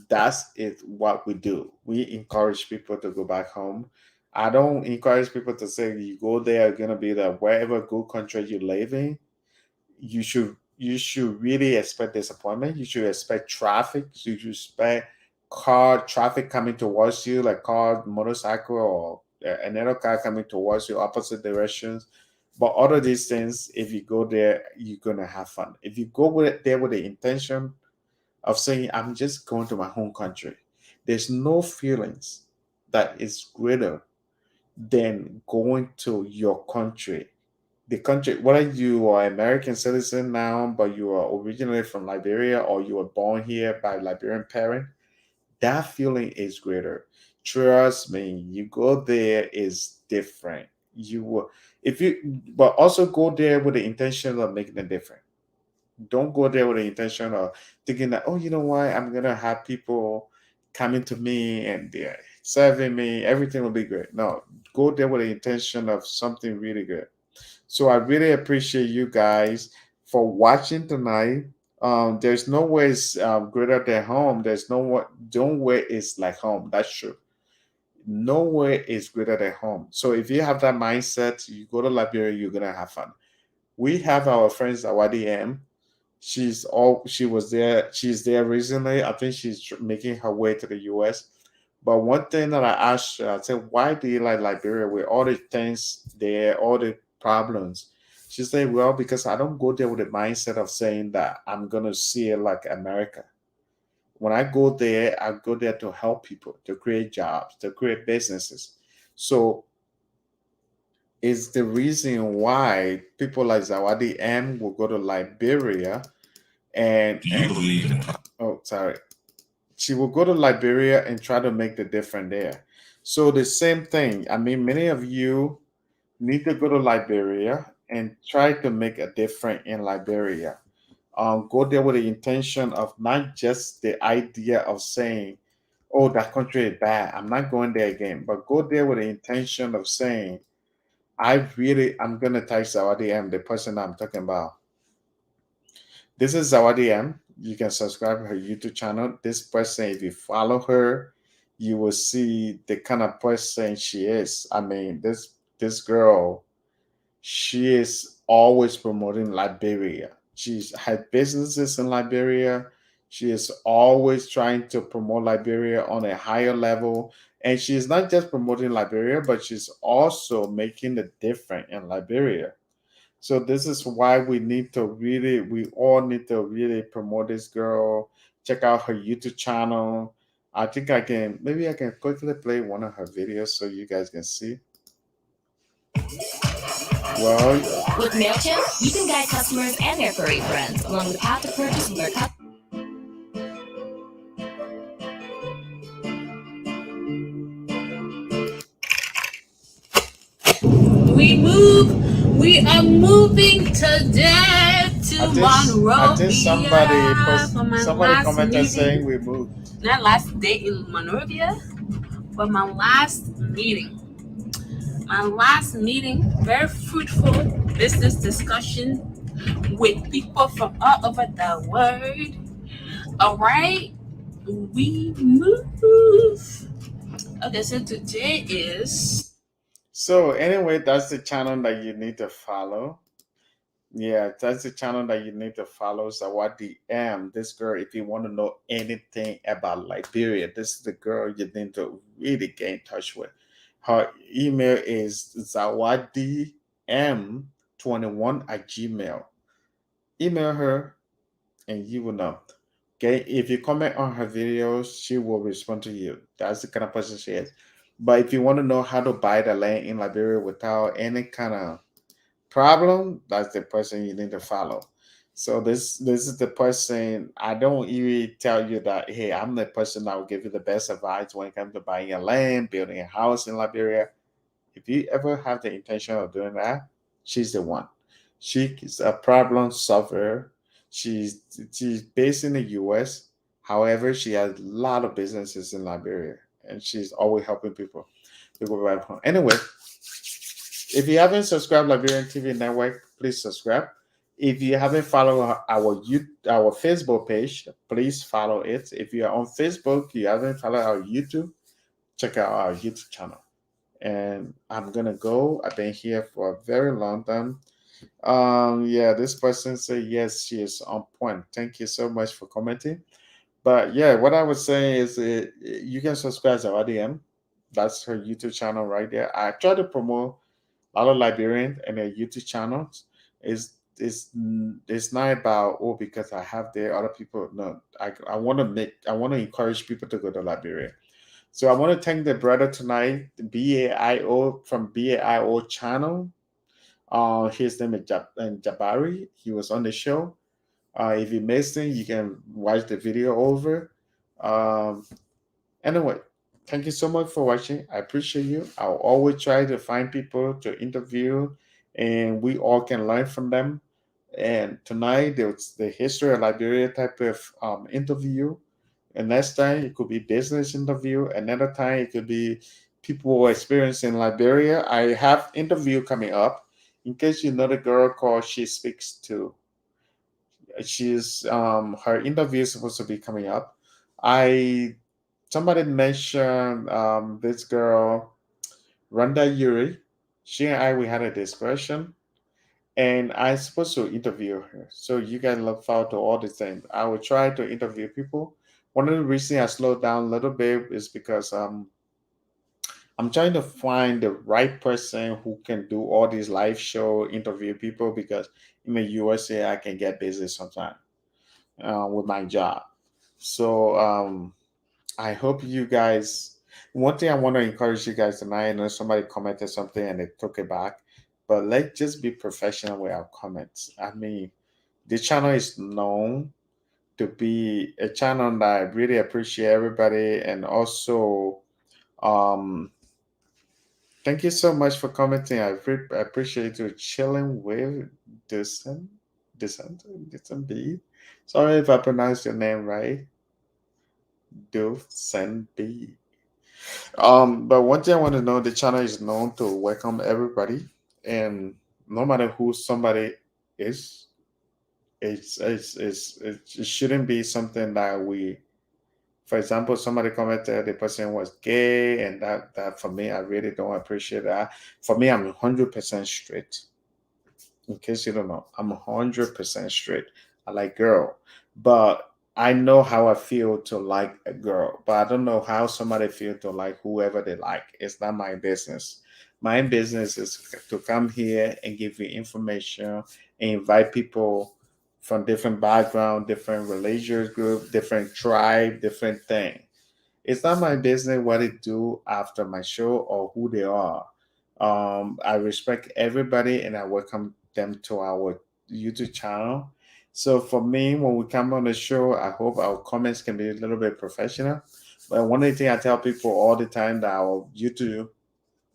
That's it. What we do, we encourage people to go back home. I don't encourage people to say you go there, you're gonna be the wherever good country you live in. You should really expect disappointment. You should expect traffic. You should expect car traffic coming towards you, like car, motorcycle, or another car coming towards you, opposite directions. But all of these things, if you go there, you're gonna have fun. If you go there with the intention of saying, I'm just going to my home country, there's no feelings that is greater than going to your country. The country, whether you are American citizen now, but you are originally from Liberia, or you were born here by Liberian parent, that feeling is greater. Trust me, you go there is different. You will, if you, but also go there with the intention of making a difference. Don't go there with the intention of thinking that, oh, you know what, I'm gonna have people coming to me and they're serving me, everything will be great. No, go there with the intention of something really good. So I really appreciate you guys for watching tonight. There's no way it's greater than home. There's nowhere is like home. That's true. Nowhere is greater than home. So if you have that mindset, you go to Liberia, you're gonna have fun. We have our friends Awadi M. She was there. She's there recently. I think she's making her way to the U.S. But one thing that I asked her, I said, "Why do you like Liberia with all the things there, all the problems?" She said, "Well, because I don't go there with the mindset of saying that I'm gonna see it like America. When I go there, I go there to help people, to create jobs, to create businesses. So it's the reason why people like Zawadi M will go to Liberia and Do you believe in oh, sorry, she will go to Liberia and try to make the difference there. So the same thing. I mean, many of you need to go to Liberia and try to make a difference in Liberia. Go there with the intention of not just the idea of saying, "Oh, that country is bad. I'm not going there again," but go there with the intention of saying, I'm gonna type Zawadi M, the person I'm talking about. This is Zawadi M. You can subscribe to her YouTube channel. This person, if you follow her, you will see the kind of person she is. I mean, this girl, she is always promoting Liberia. She's had businesses in Liberia. She is always trying to promote Liberia on a higher level. And she's not just promoting Liberia, but she's also making a difference in Liberia. So this is why we all need to really promote this girl. Check out her YouTube channel. I think maybe I can quickly play one of her videos so you guys can see. Well, With MailChimp, you can guide customers and their furry friends along the path to purchase where we are moving today to I think Monrovia for my somebody last commented saying meeting. we moved. Not last day in Monrovia, but my last meeting. My last meeting, very fruitful business discussion with people from all over the world. All right, we move. Okay, so today is. So anyway, that's the channel that you need to follow. Yeah, that's the channel that you need to follow. Zawadi M. This girl, if you want to know anything about Liberia, this is the girl you need to really get in touch with. Her email is zawadm21 at gmail. Email her and you will know. Okay, if you comment on her videos, she will respond to you. That's the kind of person she is. But if you want to know how to buy the land in Liberia without any kind of problem, that's the person you need to follow. So this is the person. I don't even tell you that, hey, I'm the person that will give you the best advice when it comes to buying a land, building a house in Liberia. If you ever have the intention of doing that, she's the one. She is a problem solver. She's based in the US. However, she has a lot of businesses in Liberia, and she's always helping people to go right home. Anyway, if you haven't subscribed Liberian TV Network, please subscribe. If you haven't followed our Facebook page, please follow it. If you are on Facebook, you haven't followed our YouTube, check out our YouTube channel. And I'm gonna go. I've been here for a very long time. Yeah, this person said yes, she is on point. Thank you so much for commenting. But yeah, what I would say is you can subscribe to RDM. That's her YouTube channel right there. I try to promote a lot of Liberian and their YouTube channels. It's not about, oh, because I have the other people. No, I want to encourage people to go to Liberia. So I want to thank the brother tonight, BAIO from BAIO channel. His name is Jabari. He was on the show. If you missed it, you can watch the video over. Um, Anyway, thank you so much for watching. I appreciate you. I'll always try to find people to interview, and we all can learn from them. And tonight, there's the history of Liberia type of interview. And next time, it could be business interview. Another time, it could be people who are experiencing Liberia. I have interview coming up. In case you know the girl called She Speaks To, she's her interview is supposed to be coming up. I Somebody mentioned this girl, Randa Yuri. She and I we had a discussion, and I supposed to interview her. So you guys look forward to all the things. I will try to interview people. One of the reasons I slowed down a little bit is because I'm trying to find the right person who can do all these live show interview people because in the USA I can get busy sometimes with my job. So I hope you guys. One thing I want to encourage you guys tonight. I know somebody commented something and they took it back, but let's just be professional with our comments. I mean, the channel is known to be a channel that I really appreciate everybody, and also, um, thank you so much for commenting. I appreciate you chilling with Decent, Decent B. Sorry if I pronounced your name right, Decent B. But one thing I want to know, the channel is known to welcome everybody, and no matter who somebody is, it shouldn't be something that we, for example, somebody commented the person was gay, and that for me, I really don't appreciate that. For me, I'm 100% straight. In case you don't know, I'm 100% straight. I like girl, but I know how I feel to like a girl, but I don't know how somebody feel to like whoever they like. It's not my business. My business is to come here and give you information and invite people from different background, different religious group, different tribe, different thing. It's not my business what they do after my show or who they are. I respect everybody and I welcome them to our YouTube channel. So for me, when we come on the show, I hope our comments can be a little bit professional. But one of the things I tell people all the time that our YouTube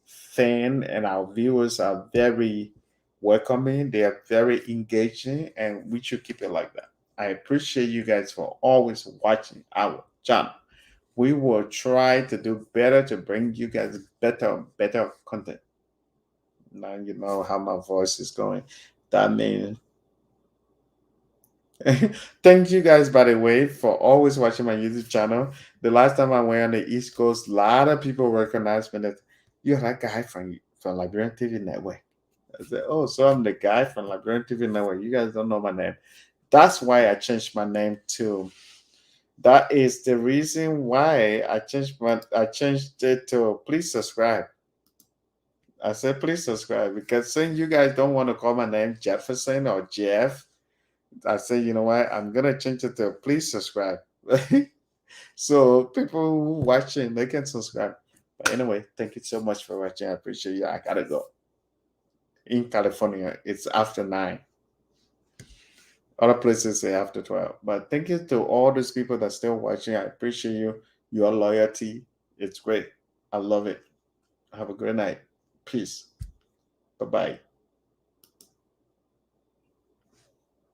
fan and our viewers are very welcoming. They are very engaging, and we should keep it like that. I appreciate you guys for always watching our channel. We will try to do better to bring you guys better content. Now you know how my voice is going. That means thank you guys, by the way, for always watching my YouTube channel. The last time I went on the East Coast, a lot of people recognized me that you're that guy from Liberian TV Network. I said, oh, so I'm the guy from Liberian TV Network. You guys don't know my name. That's why I changed my name to. That is the reason why I changed it to please subscribe. I said please subscribe because since you guys don't want to call my name Jefferson or Jeff, I said, you know what, I'm gonna change it to please subscribe. So people who watching they can subscribe. But anyway, thank you so much for watching. I appreciate you. I gotta go. In California, it's after 9. Other places say after 12. But thank you to all those people that still watching. I appreciate you. Your loyalty. It's great. I love it. Have a great night. Peace. Bye bye.